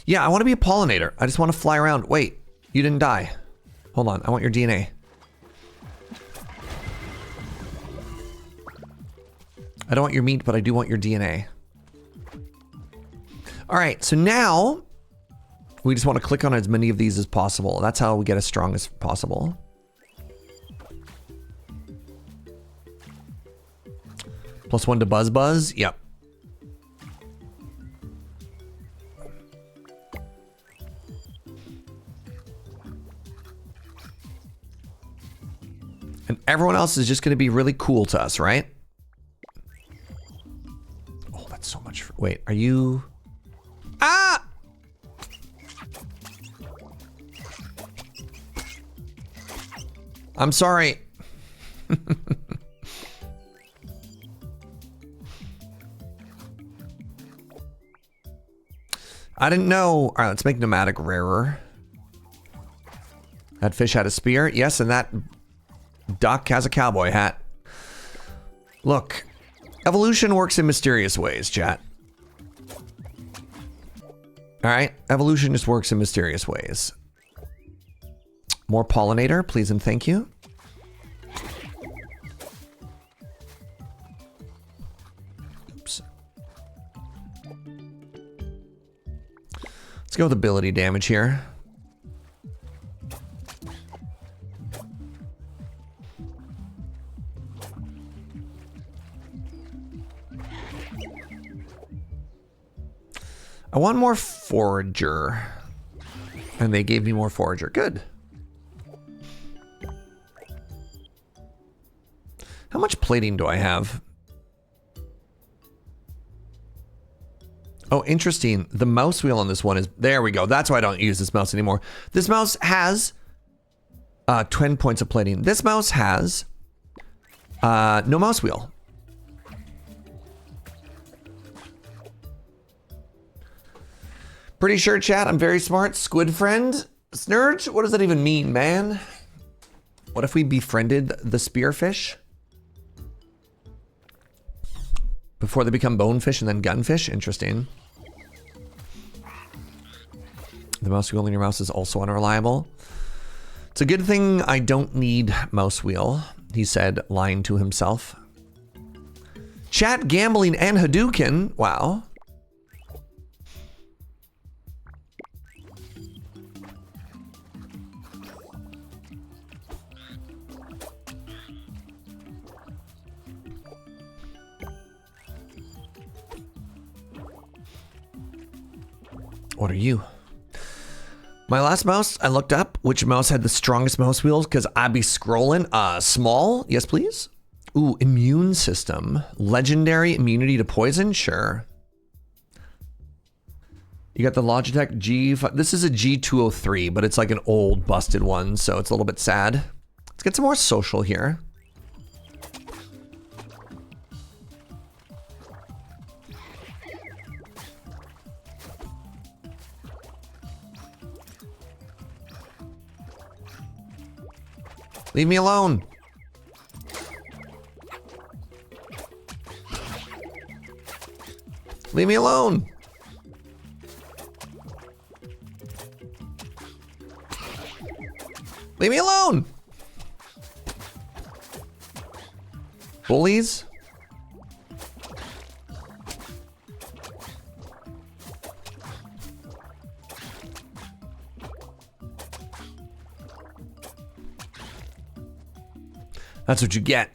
Yeah, I want to be a pollinator. I just want to fly around. Wait. You didn't die. Hold on. I want your DNA. I don't want your meat, but I do want your DNA. All right. So now we just want to click on as many of these as possible. That's how we get as strong as possible. +1 to Buzz Buzz. Yep. And everyone else is just going to be really cool to us, right? Oh, that's so much. Wait, are you... Ah! I'm sorry. I didn't know. All right, let's make nomadic rarer. That fish had a spear. Yes, and that duck has a cowboy hat. Look, evolution works in mysterious ways, chat. All right, evolution just works in mysterious ways. More pollinator, please and thank you. Oops. Let's go with ability damage here. I want more forager. And they gave me more forager. Good. How much plating do I have? Oh, interesting. The mouse wheel on this one is... There we go. That's why I don't use this mouse anymore. This mouse has 10 points of plating. This mouse has no mouse wheel. Pretty sure, chat, I'm very smart. Squid friend? Snurge? What does that even mean, man? What if we befriended the spearfish? Before they become bonefish and then gunfish? Interesting. The mouse wheel in your mouse is also unreliable. It's a good thing I don't need mouse wheel, he said, lying to himself. Chat, gambling, and Hadouken. Wow. What are you? My last mouse, I looked up which mouse had the strongest mouse wheels because I'd be scrolling. Small, yes please. Ooh, immune system. Legendary immunity to poison, sure. You got the Logitech G5. This is a G203, but it's like an old busted one, so it's a little bit sad. Let's get some more social here. Leave me alone. Leave me alone. Leave me alone. Bullies. That's what you get.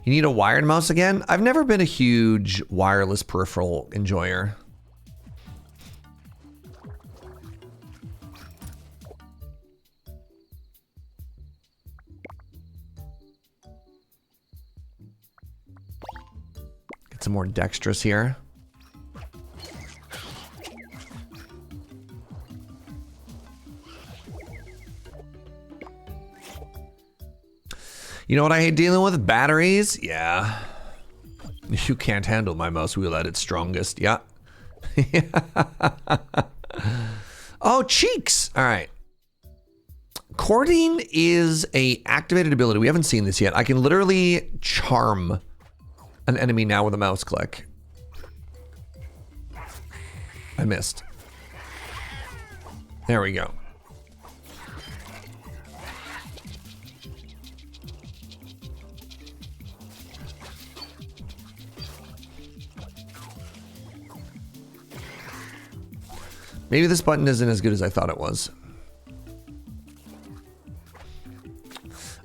You need a wired mouse again? I've never been a huge wireless peripheral enjoyer. Get some more dexterous here. You know what I hate dealing with? Batteries? Yeah. You can't handle my mouse wheel at its strongest. Yeah. Oh, cheeks. All right. Courting is a activated ability. We haven't seen this yet. I can literally charm an enemy now with a mouse click. I missed. There we go. Maybe this button isn't as good as I thought it was.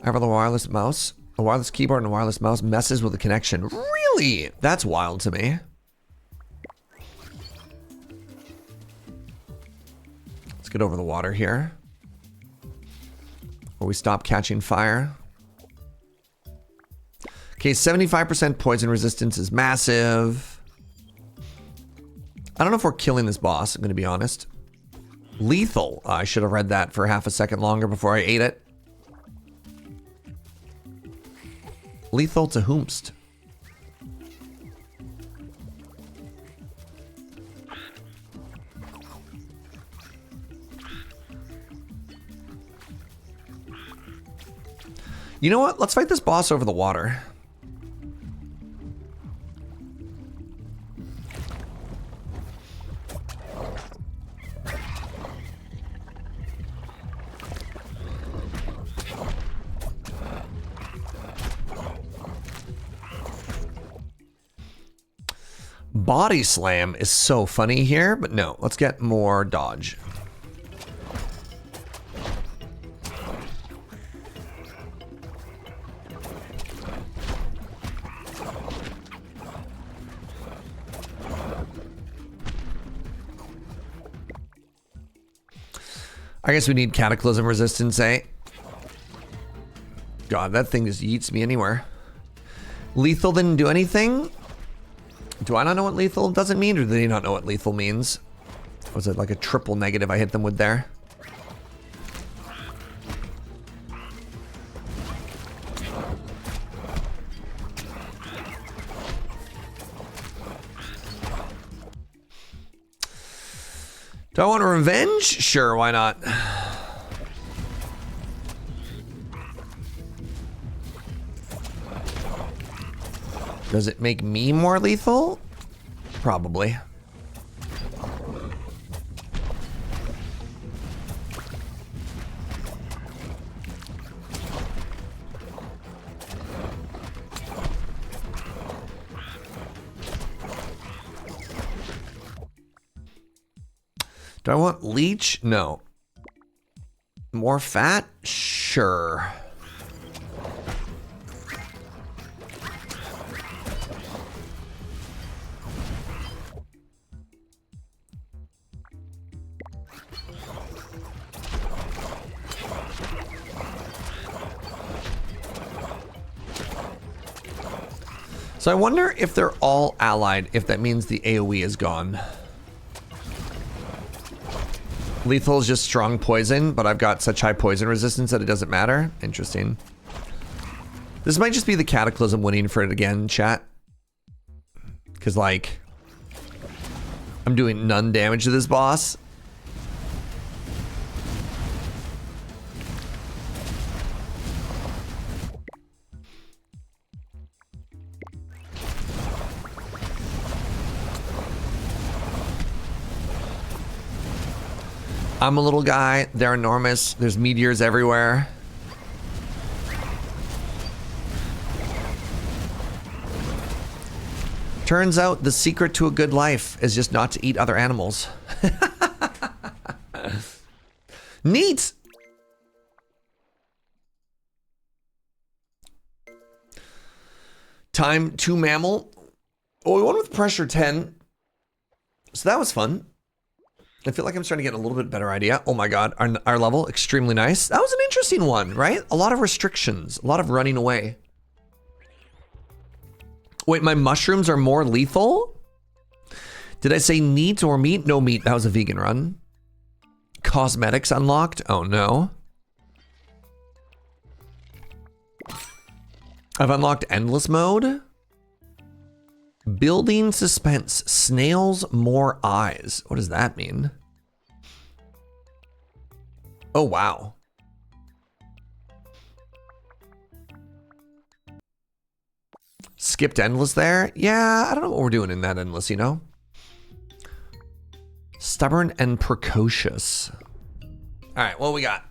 I have a wireless mouse. A wireless keyboard and a wireless mouse messes with the connection. Really? That's wild to me. Let's get over the water here. Where we stop catching fire. Okay, 75% poison resistance is massive. I don't know if we're killing this boss, I'm gonna be honest. Lethal. I should have read that for half a second longer before I ate it. Lethal to whomst. You know what? Let's fight this boss over the water. Body slam is so funny here, but no, let's get more dodge. I guess we need cataclysm resistance, eh? God, that thing just yeets me anywhere. Lethal didn't do anything? Do I not know what lethal doesn't mean, or do they not know what lethal means? Was it like a triple negative I hit them with there? Do I want revenge? Sure, why not? Does it make me more lethal? Probably. Do I want leech? No. More fat? Sure. So I wonder if they're all allied, if that means the AoE is gone. Lethal is just strong poison, but I've got such high poison resistance that it doesn't matter. Interesting. This might just be the Cataclysm winning for it again, chat. Because, like, I'm doing none damage to this boss. I'm a little guy. They're enormous. There's meteors everywhere. Turns out the secret to a good life is just not to eat other animals. Neat! Time 2 mammal. Oh, we won with pressure 10. So that was fun. I feel like I'm starting to get a little bit better idea. Oh my God, our level, extremely nice. That was an interesting one, right? A lot of restrictions, a lot of running away. Wait, my mushrooms are more lethal? Did I say neat or meat? No meat, that was a vegan run. Cosmetics unlocked, oh no. I've unlocked endless mode. Building suspense, snails more eyes. What does that mean? Oh, wow. Skipped endless there? Yeah, I don't know what we're doing in that endless, you know? Stubborn and precocious. All right, what we got?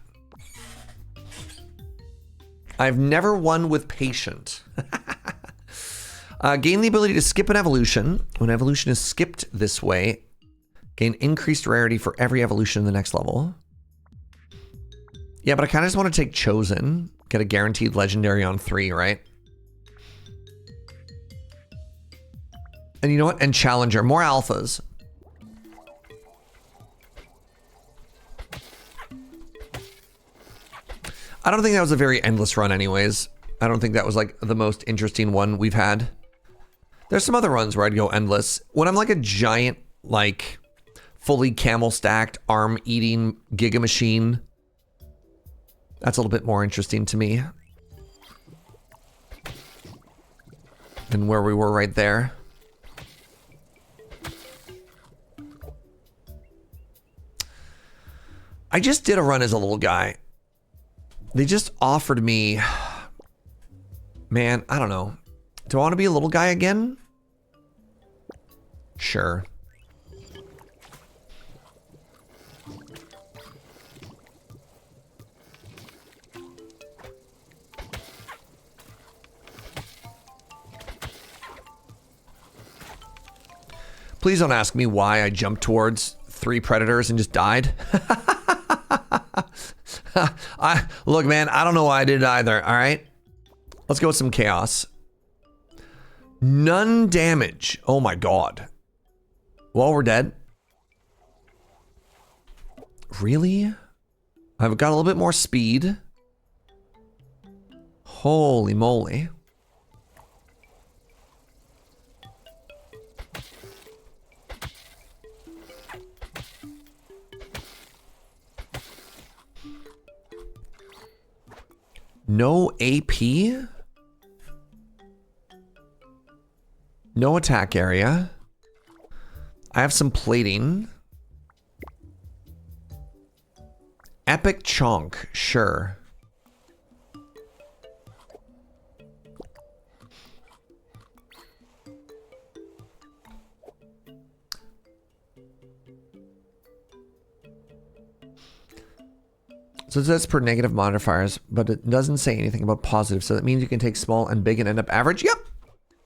I've never won with patient. Gain the ability to skip an evolution. When evolution is skipped this way, gain increased rarity for every evolution in the next level. Yeah, but I kind of just want to take chosen. Get a guaranteed legendary on 3, right? And you know what? And challenger, more alphas. I don't think that was a very endless run anyways. I don't think that was like the most interesting one we've had. There's some other runs where I'd go endless. When I'm like a giant, like fully camel stacked, arm eating giga machine, that's a little bit more interesting to me than where we were right there. I just did a run as a little guy. They just offered me, man, I don't know. Do I want to be a little guy again? Sure. Please don't ask me why I jumped towards 3 predators and just died. Look, man, I don't know why I did it either, all right? Let's go with some chaos. None damage. Oh my God. Well, we're dead. Really? I've got a little bit more speed. Holy moly. No AP? No attack area. I have some plating. Epic chonk, sure. So it says per negative modifiers, but it doesn't say anything about positive. So that means you can take small and big and end up average. Yep.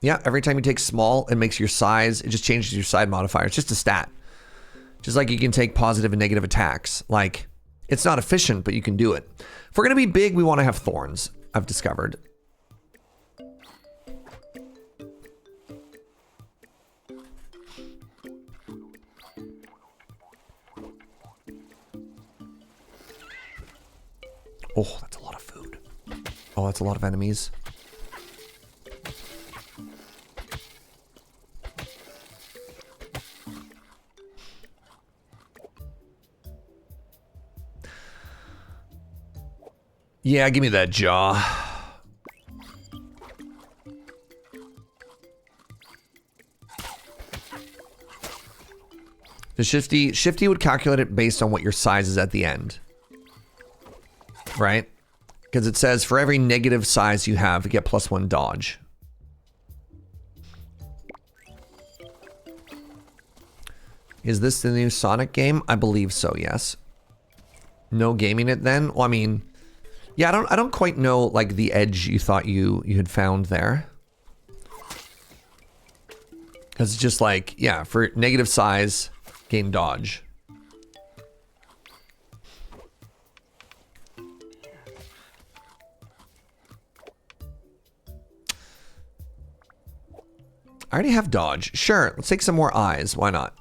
Yeah, every time you take small, it makes your size, it just changes your side modifier. It's just a stat. Just like you can take positive and negative attacks. Like, it's not efficient, but you can do it. If we're gonna be big, we wanna have thorns, I've discovered. Oh, that's a lot of food. Oh, that's a lot of enemies. Yeah, give me that jaw. The Shifty would calculate it based on what your size is at the end. Right? Because it says for every negative size you have, you get +1 dodge. Is this the new Sonic game? I believe so, yes. No gaming it then? Well, I mean, yeah, I don't quite know like the edge you thought you had found there. Because it's just like, yeah, for negative size, gain dodge. I already have dodge. Sure, let's take some more eyes. Why not?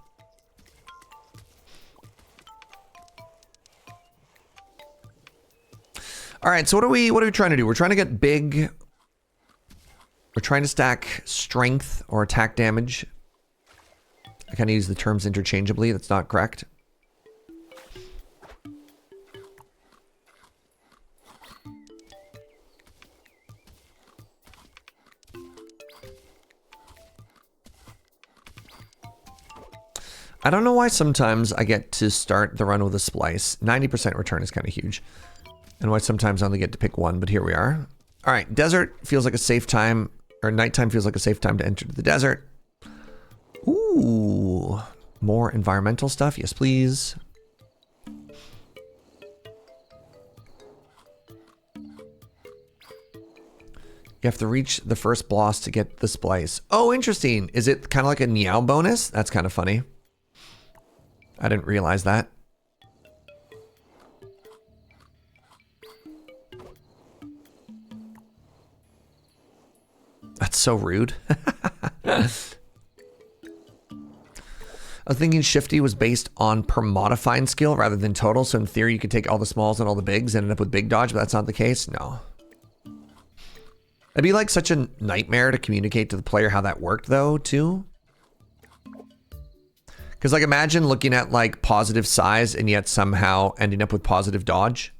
All right, so what are we trying to do? We're trying to get big. We're trying to stack strength or attack damage. I kind of use the terms interchangeably. That's not correct. I don't know why sometimes I get to start the run with a splice. 90% return is kind of huge. And why sometimes I only get to pick one, but here we are. All right, desert feels like a safe time, or nighttime feels like a safe time to enter the desert. Ooh, more environmental stuff. Yes, please. You have to reach the first boss to get the splice. Oh, interesting. Is it kind of like a Meow bonus? That's kind of funny. I didn't realize that. That's so rude. I was thinking Shifty was based on per modifying skill rather than total. So in theory, you could take all the smalls and all the bigs and end up with big dodge, but that's not the case. No. It'd be like such a nightmare to communicate to the player how that worked though, too. Because like imagine looking at like positive size and yet somehow ending up with positive dodge.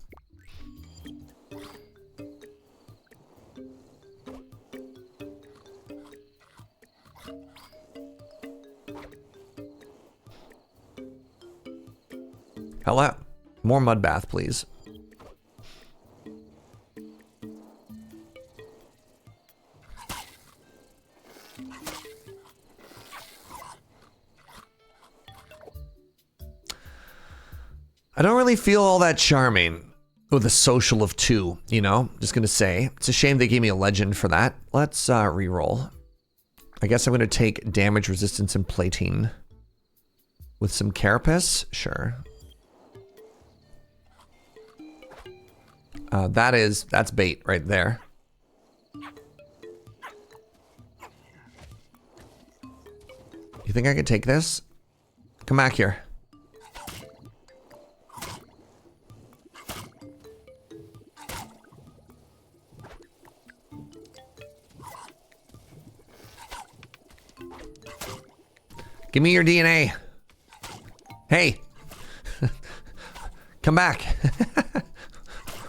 Hello. More mud bath, please. I don't really feel all that charming with a social of 2, you know? Just gonna say. It's a shame they gave me a legend for that. Let's re-roll. I guess I'm gonna take damage resistance and plating. With some carapace? Sure. That's bait right there. You think I could take this? Come back here. Give me your DNA. Hey. Come back.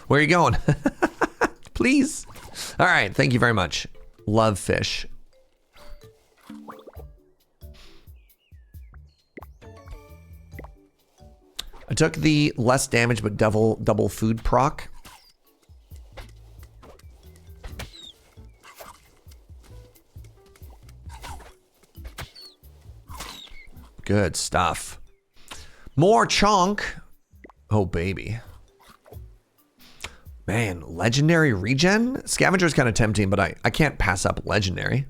Where are you going? Please. All right, thank you very much. Love fish. I took the less damage but double food proc. Good stuff. More chunk. Oh, baby. Man, legendary regen? Scavenger's kind of tempting, but I can't pass up legendary.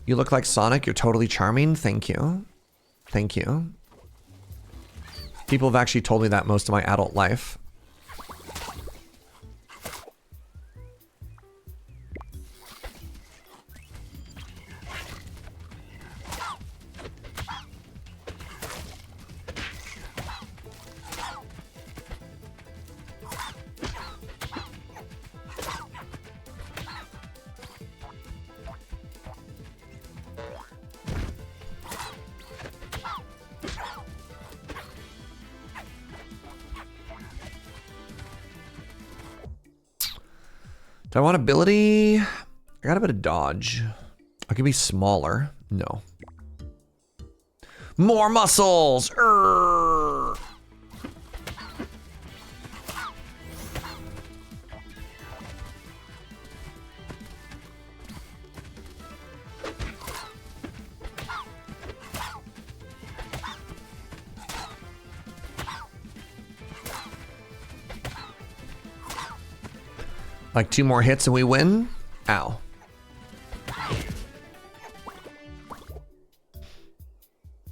You look like Sonic. You're totally charming. Thank you. Thank you. People have actually told me that most of my adult life. Do I want ability? I got a bit of dodge. I could be smaller. No. More muscles! Urgh. Like 2 more hits and we win? Ow.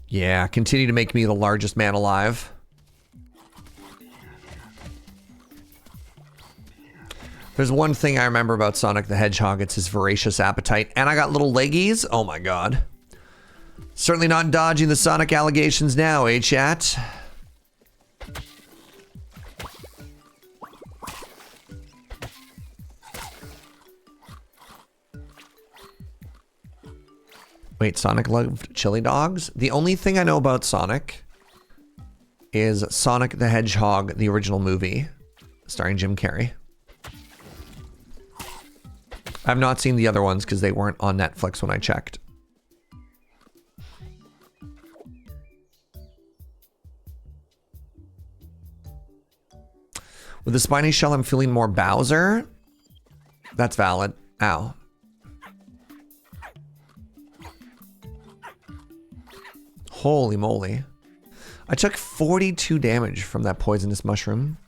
Yeah, continue to make me the largest man alive. There's one thing I remember about Sonic the Hedgehog, it's his voracious appetite. And I got little leggies. Oh my god. Certainly not dodging the Sonic allegations now, eh, chat? Wait, Sonic loved chili dogs? The only thing I know about Sonic is Sonic the Hedgehog, the original movie, starring Jim Carrey. I've not seen the other ones because they weren't on Netflix when I checked. With the spiny shell, I'm feeling more Bowser. That's valid. Ow. Holy moly. I took 42 damage from that poisonous mushroom.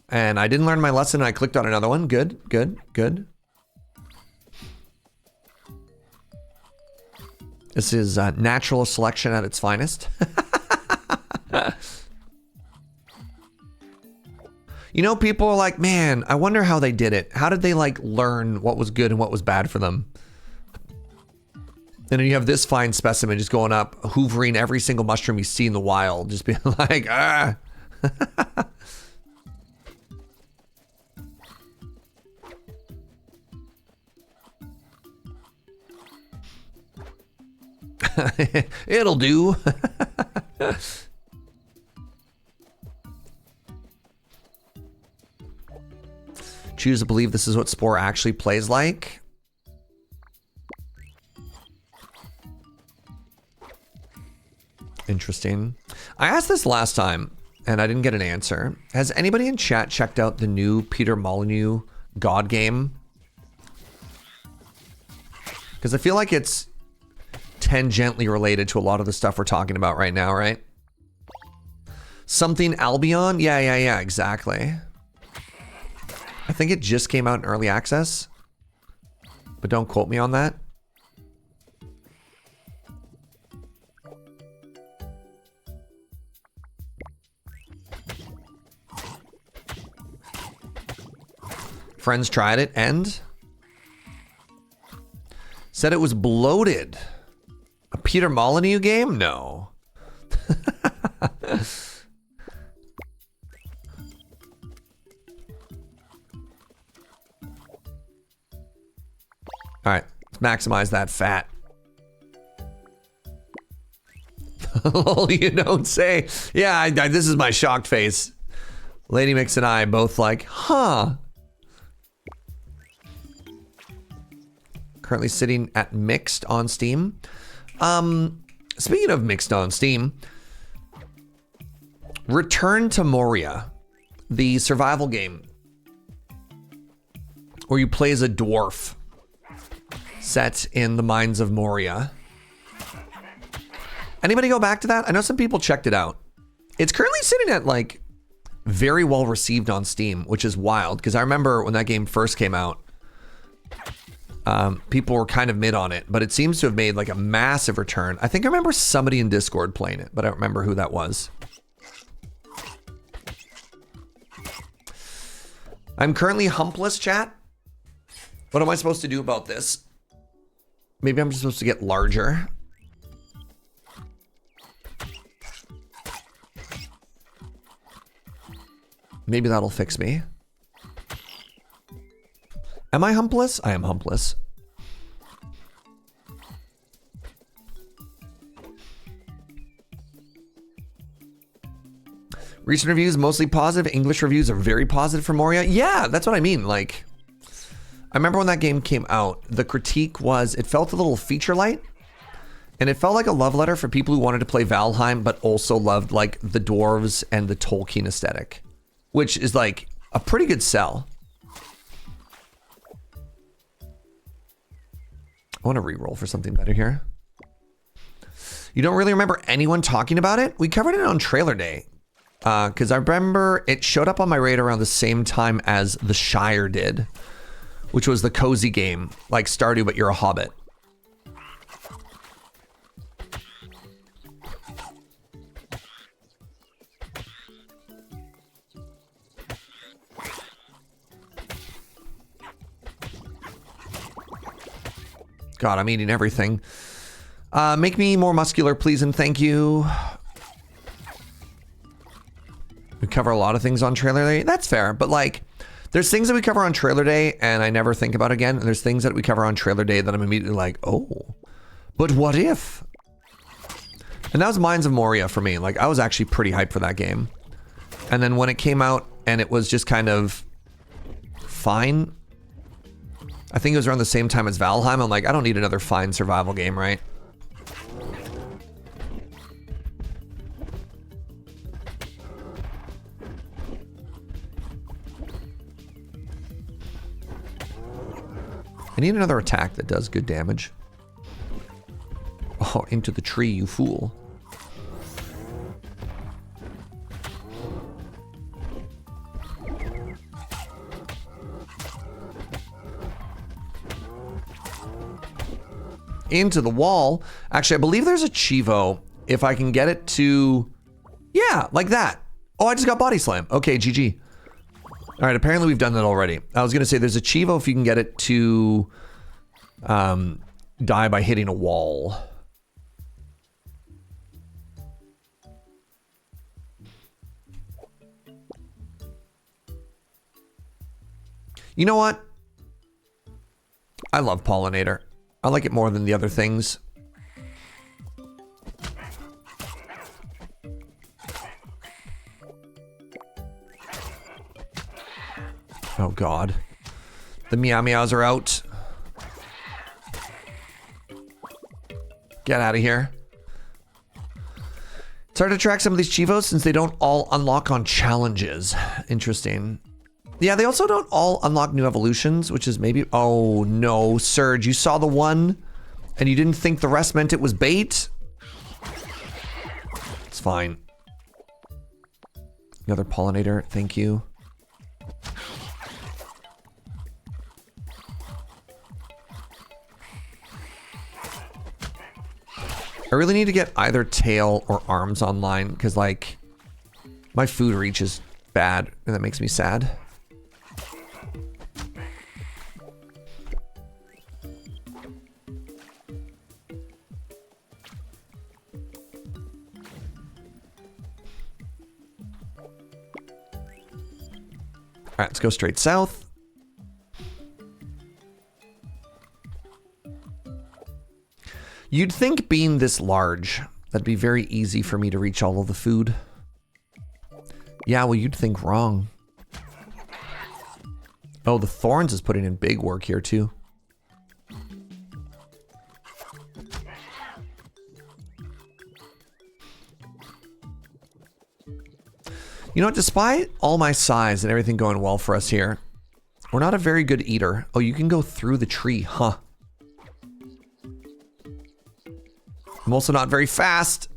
And I didn't learn my lesson and I clicked on another one. Good, good, good. This is natural selection at its finest. You know, people are like, man, I wonder how they did it. How did they like learn what was good and what was bad for them? And then you have this fine specimen just going up, hoovering every single mushroom you see in the wild, just being like, ah. It'll do. Choose to believe this is what Spore actually plays like. Interesting. I asked this last time and I didn't get an answer. Has anybody in chat checked out the new Peter Molyneux God game? Because I feel like it's tangentially related to a lot of the stuff we're talking about right now, right? Something Albion? Yeah, exactly. I think it just came out in early access, but don't quote me on that. Friends tried it and said it was bloated. A Peter Molyneux game? No. All right, Let's maximize that fat. You don't say. Yeah, this is my shocked face. Lady Mix and I both like, huh. Currently sitting at Mixed on Steam. Speaking of Mixed on Steam, Return to Moria, the survival game where you play as a dwarf set in the mines of Moria. Anybody go back to that? I know some people checked it out. It's currently sitting at like very well received on Steam, which is wild because I remember when that game first came out, people were kind of mid on it, but it seems to have made like a massive return. I think I remember somebody in Discord playing it, but I don't remember who that was. I'm currently humpless, chat. What am I supposed to do about this? Maybe I'm just supposed to get larger. Maybe that'll fix me. Am I humpless? I am humpless. Recent reviews, mostly positive. English reviews are very positive for Moria. Yeah, that's what I mean. Like, I remember when that game came out, the critique was it felt a little feature light. And it felt like a love letter for people who wanted to play Valheim, but also loved like the dwarves and the Tolkien aesthetic, which is like a pretty good sell. I want to re-roll for something better here. You don't really remember anyone talking about it? We covered it on trailer day. Because I remember it showed up on my radar around the same time as The Shire did, which was the cozy game, like Stardew, but you're a hobbit. God, I'm eating everything. Make me more muscular, please, and thank you. We cover a lot of things on trailer day. That's fair, but like, there's things that we cover on trailer day and I never think about again. And there's things that we cover on trailer day that I'm immediately like, oh, but what if? And that was Mines of Moria for me. Like, I was actually pretty hyped for that game. And then when it came out and it was just kind of fine, I think it was around the same time as Valheim. I'm like, I don't need another fine survival game, right? I need another attack that does good damage. Oh, into the tree, you fool. Into the wall. Actually, I believe there's a Chivo. If I can get it to... Yeah, like that. Oh, I just got body slam. Okay, GG. All right, apparently we've done that already. I was gonna say there's a Chivo if you can get it to die by hitting a wall. You know what? I love Pollinator. I like it more than the other things. Oh God. The Meow Meows are out. Get out of here. It's hard to track some of these Chivos since they don't all unlock on challenges. Interesting. Yeah, they also don't all unlock new evolutions, which is maybe... Oh no, Surge, you saw the one and you didn't think the rest meant it was bait? It's fine. Another Pollinator, thank you. I really need to get either tail or arms online because, like, my food reach is bad and that makes me sad. All right, let's go straight south. You'd think being this large, that'd be very easy for me to reach all of the food. Yeah, well, you'd think wrong. Oh, the thorns is putting in big work here too. You know what, despite all my size and everything going well for us here, we're not a very good eater. Oh, you can go through the tree, huh? I'm also not very fast.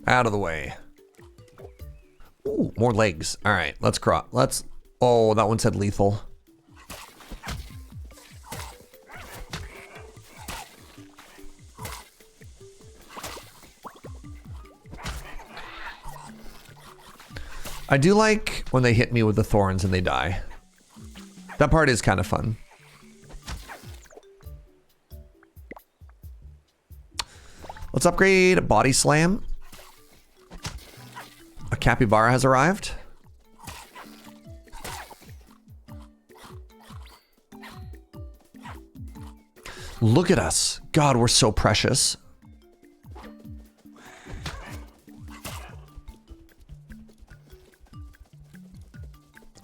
Out of the way. Ooh, more legs. All right, let's cross. Let's. Oh, that one said lethal. I do like when they hit me with the thorns and they die. That part is kind of fun. Let's upgrade Body Slam. A capybara has arrived. Look at us. God, we're so precious.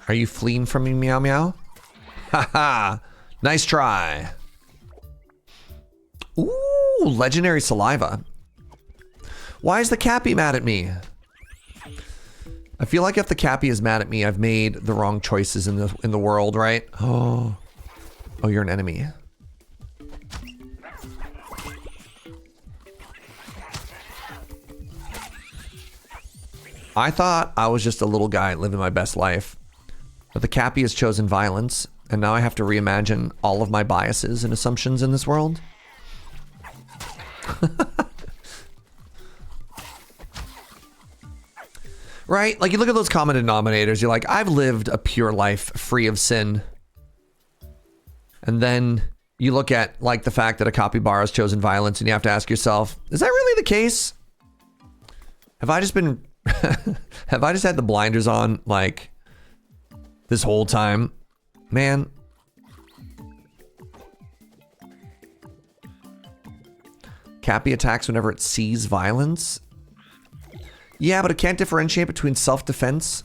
Are you fleeing from me, meow meow? Haha. Nice try. Ooh, legendary saliva. Why is the Cappy mad at me? I feel like if the Cappy is mad at me, I've made the wrong choices in the world, right? Oh, you're an enemy. I thought I was just a little guy living my best life, but the Cappy has chosen violence, and now I have to reimagine all of my biases and assumptions in this world. Right? Like, you look at those common denominators, you're like, I've lived a pure life free of sin. And then you look at, like, the fact that a capybara has chosen violence, and you have to ask yourself, is that really the case? Have I just been... have I just had the blinders on, like, this whole time? Man. Cappy attacks whenever it sees violence? Yeah, but it can't differentiate between self-defense.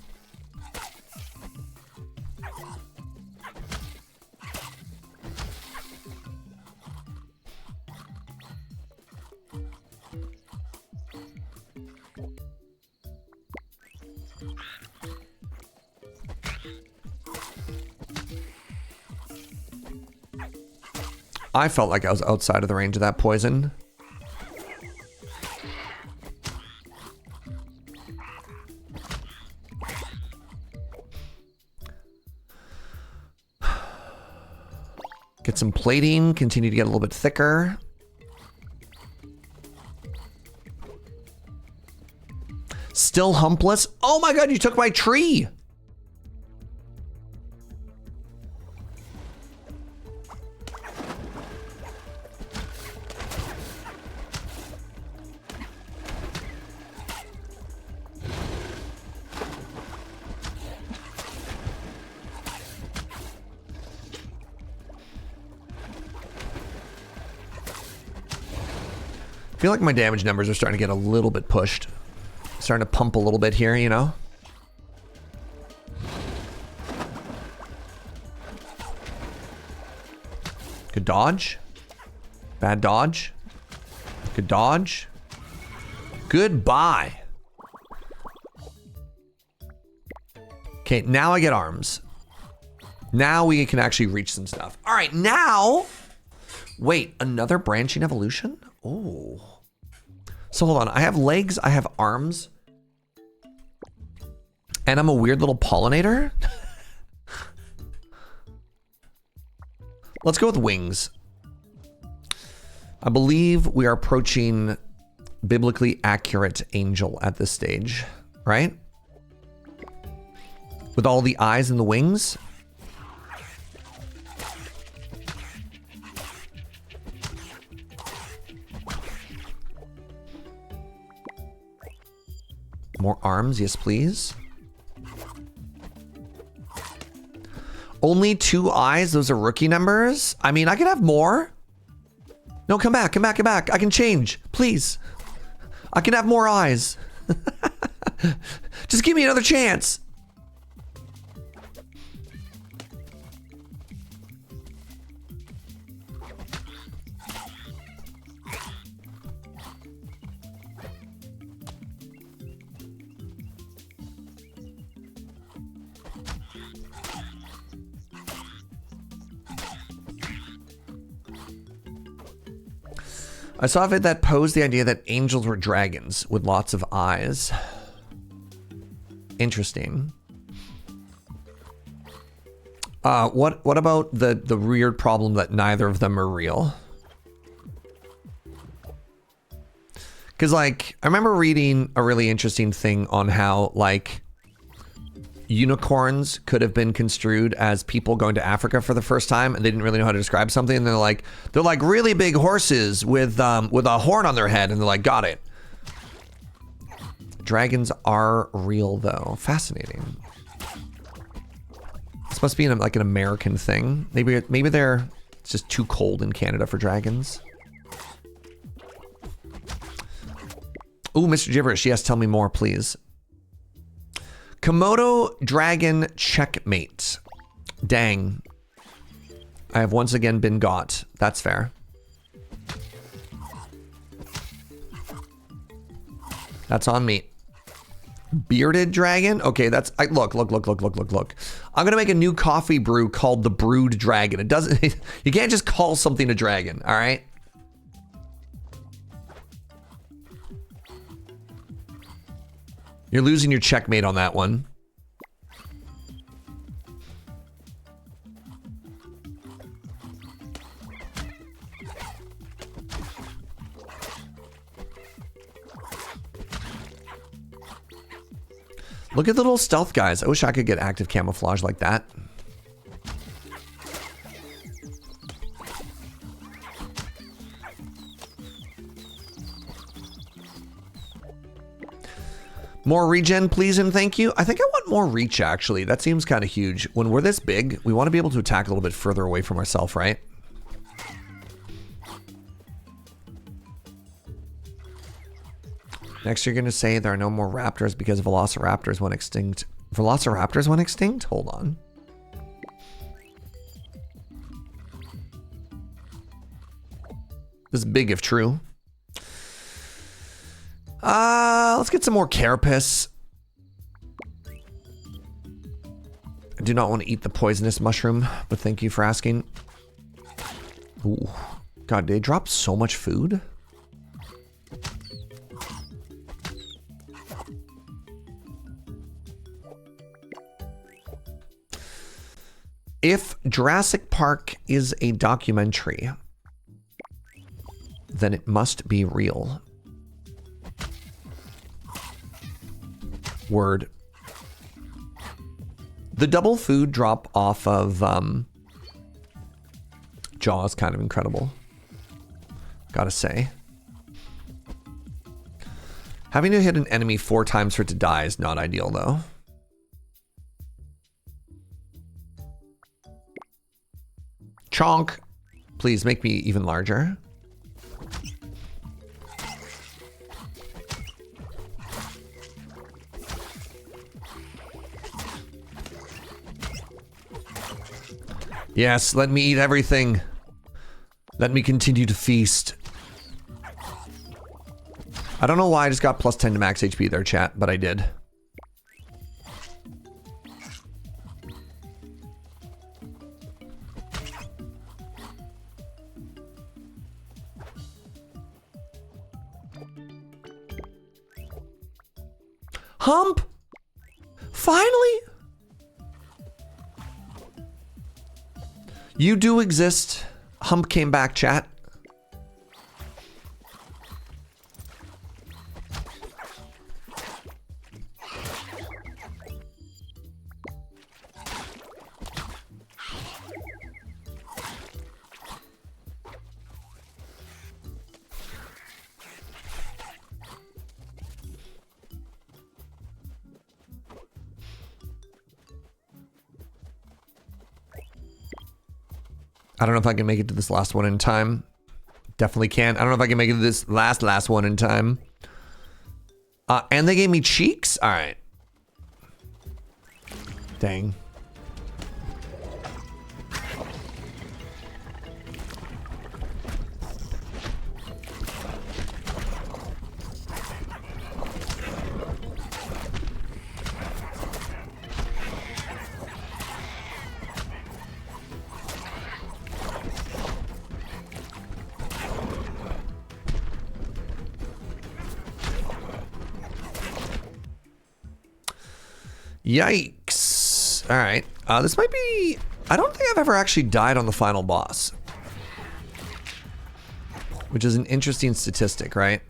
I felt like I was outside of the range of that poison. Get some plating, continue to get a little bit thicker. Still humpless? Oh my god, you took my tree! I feel like my damage numbers are starting to get a little bit pushed. Starting to pump a little bit here, you know? Good dodge. Bad dodge. Good dodge. Goodbye. Okay, now I get arms. Now we can actually reach some stuff. All right, now... Wait, another branching evolution? Oh. So hold on, I have legs, I have arms. And I'm a weird little pollinator? Let's go with wings. I believe we are approaching biblically accurate angel at this stage, right? With all the eyes and the wings. More arms, yes please. Only 2 eyes, those are rookie numbers? I mean, I could have more. No, come back, come back, come back. I can change, please. I can have more eyes. Just give me another chance. I saw a vid that posed the idea that angels were dragons with lots of eyes. Interesting. What about the weird problem that neither of them are real? Because, like, I remember reading a really interesting thing on how, like, unicorns could have been construed as people going to Africa for the first time, and they didn't really know how to describe something. And they're like really big horses with a horn on their head, and they're like, got it. Dragons are real, though. Fascinating. This must be like an American thing. Maybe it's just too cold in Canada for dragons. Ooh, Mr. Gibberish. Yes, tell me more, please. Komodo dragon checkmate. Dang. I have once again been got. That's fair. That's on me. Bearded dragon? Okay, that's... Look. I'm gonna make a new coffee brew called the Brood Dragon. It doesn't... You can't just call something a dragon, all right? You're losing your checkmate on that one. Look at the little stealth guys. I wish I could get active camouflage like that. More regen, please, and thank you. I think I want more reach, actually. That seems kind of huge. When we're this big, we want to be able to attack a little bit further away from ourselves, right? Next, you're going to say there are no more raptors because velociraptors went extinct. Velociraptors went extinct? Hold on. This is big if true. Let's get some more carapace. I do not want to eat the poisonous mushroom, but thank you for asking. Ooh. God, they drop so much food. If Jurassic Park is a documentary, then it must be real. Word. The double food drop off of Jaws kind of incredible. Gotta say. Having to hit an enemy 4 times for it to die is not ideal, though. Chonk. Please make me even larger. Yes, let me eat everything. Let me continue to feast. I don't know why I just got plus 10 to max HP there, chat, but I did. Hump! Finally! You do exist. Hump came back, chat. I don't know if I can make it to this last one in time. Definitely can. I don't know if I can make it to this last one in time. And they gave me cheeks? All right. Dang. Yikes. All right. This might be... I don't think I've ever actually died on the final boss. Which is an interesting statistic, right?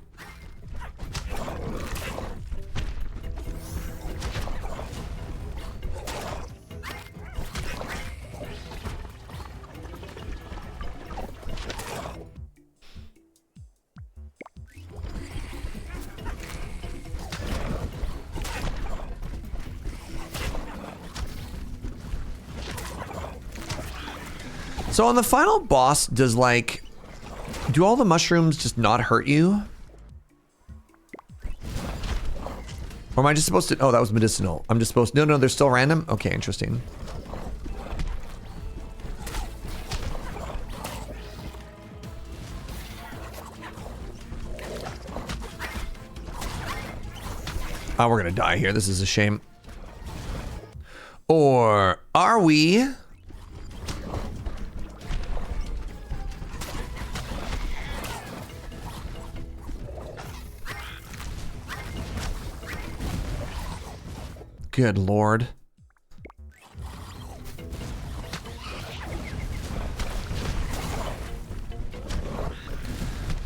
So on the final boss, does like, do all the mushrooms just not hurt you? Or am I just supposed to, oh, that was medicinal. I'm just supposed to, no, they're still random? Okay, interesting. Oh, we're gonna die here. This is a shame. Or are we? Good Lord.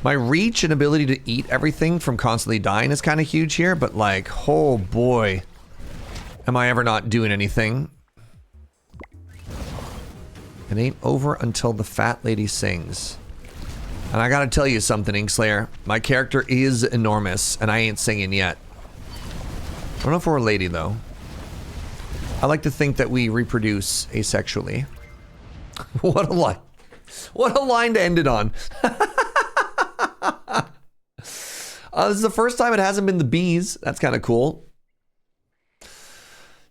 My reach and ability to eat everything from constantly dying is kind of huge here, but like, oh boy, am I ever not doing anything. It ain't over until the fat lady sings. And I gotta tell you something, Inkslayer. My character is enormous, and I ain't singing yet. I don't know if we're a lady, though. I like to think that we reproduce asexually. What a line. What a line to end it on. This is the first time it hasn't been the bees. That's kind of cool.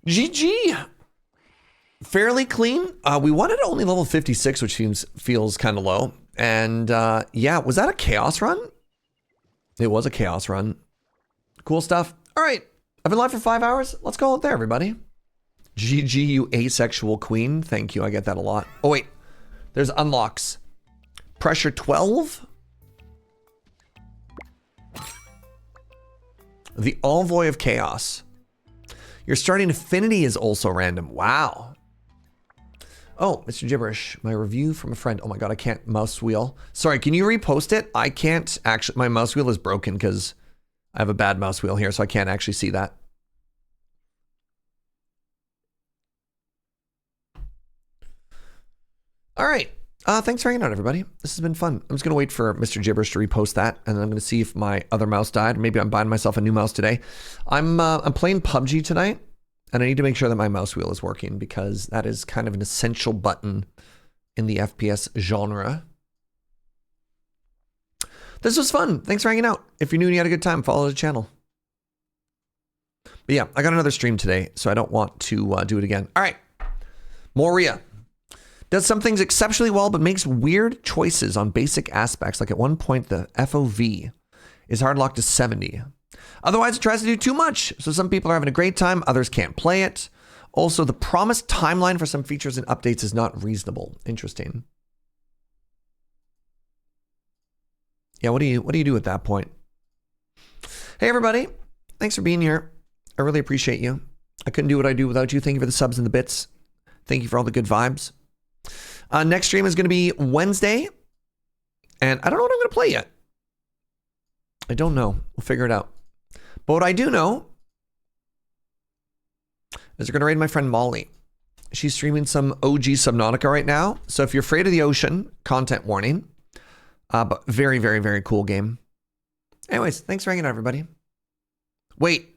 GG. Fairly clean. We wanted only level 56, which feels kind of low. And yeah, was that a chaos run? It was a chaos run. Cool stuff. All right. I've been live for 5 hours. Let's call it there, everybody. GG, you asexual queen. Thank you. I get that a lot. Oh, wait. There's unlocks. Pressure 12. The Envoy of Chaos. Your starting affinity is also random. Wow. Oh, Mr. Gibberish. My review from a friend. Oh my God, I can't mouse wheel. Sorry, can you repost it? I can't actually. My mouse wheel is broken because I have a bad mouse wheel here, so I can't actually see that. All right. Thanks for hanging out, everybody. This has been fun. I'm just going to wait for Mr. Gibberish to repost that, and then I'm going to see if my other mouse died. Maybe I'm buying myself a new mouse today. I'm playing PUBG tonight, and I need to make sure that my mouse wheel is working because that is kind of an essential button in the FPS genre. This was fun. Thanks for hanging out. If you're new and you had a good time, follow the channel. But yeah, I got another stream today, so I don't want to do it again. All right. Moria. Does some things exceptionally well, but makes weird choices on basic aspects. Like at one point, the FOV is hard locked to 70. Otherwise, it tries to do too much. So some people are having a great time. Others can't play it. Also, the promised timeline for some features and updates is not reasonable. Interesting. Yeah, what do you do at that point? Hey, everybody. Thanks for being here. I really appreciate you. I couldn't do what I do without you. Thank you for the subs and the bits. Thank you for all the good vibes. Next stream is going to be Wednesday, and I don't know what I'm going to play yet. I don't know. We'll figure it out. But what I do know is we're going to raid my friend Molly. She's streaming some OG Subnautica right now. So if you're afraid of the ocean, content warning. But very, very, very cool game. Anyways, thanks for hanging out, everybody. Wait.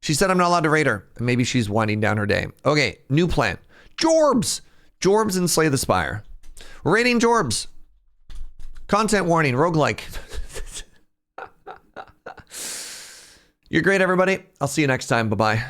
She said I'm not allowed to raid her. Maybe she's winding down her day. Okay, new plan. Jorbs! Jorbs and Slay the Spire. Rating Jorbs. Content warning, roguelike. You're great, everybody. I'll see you next time. Bye-bye.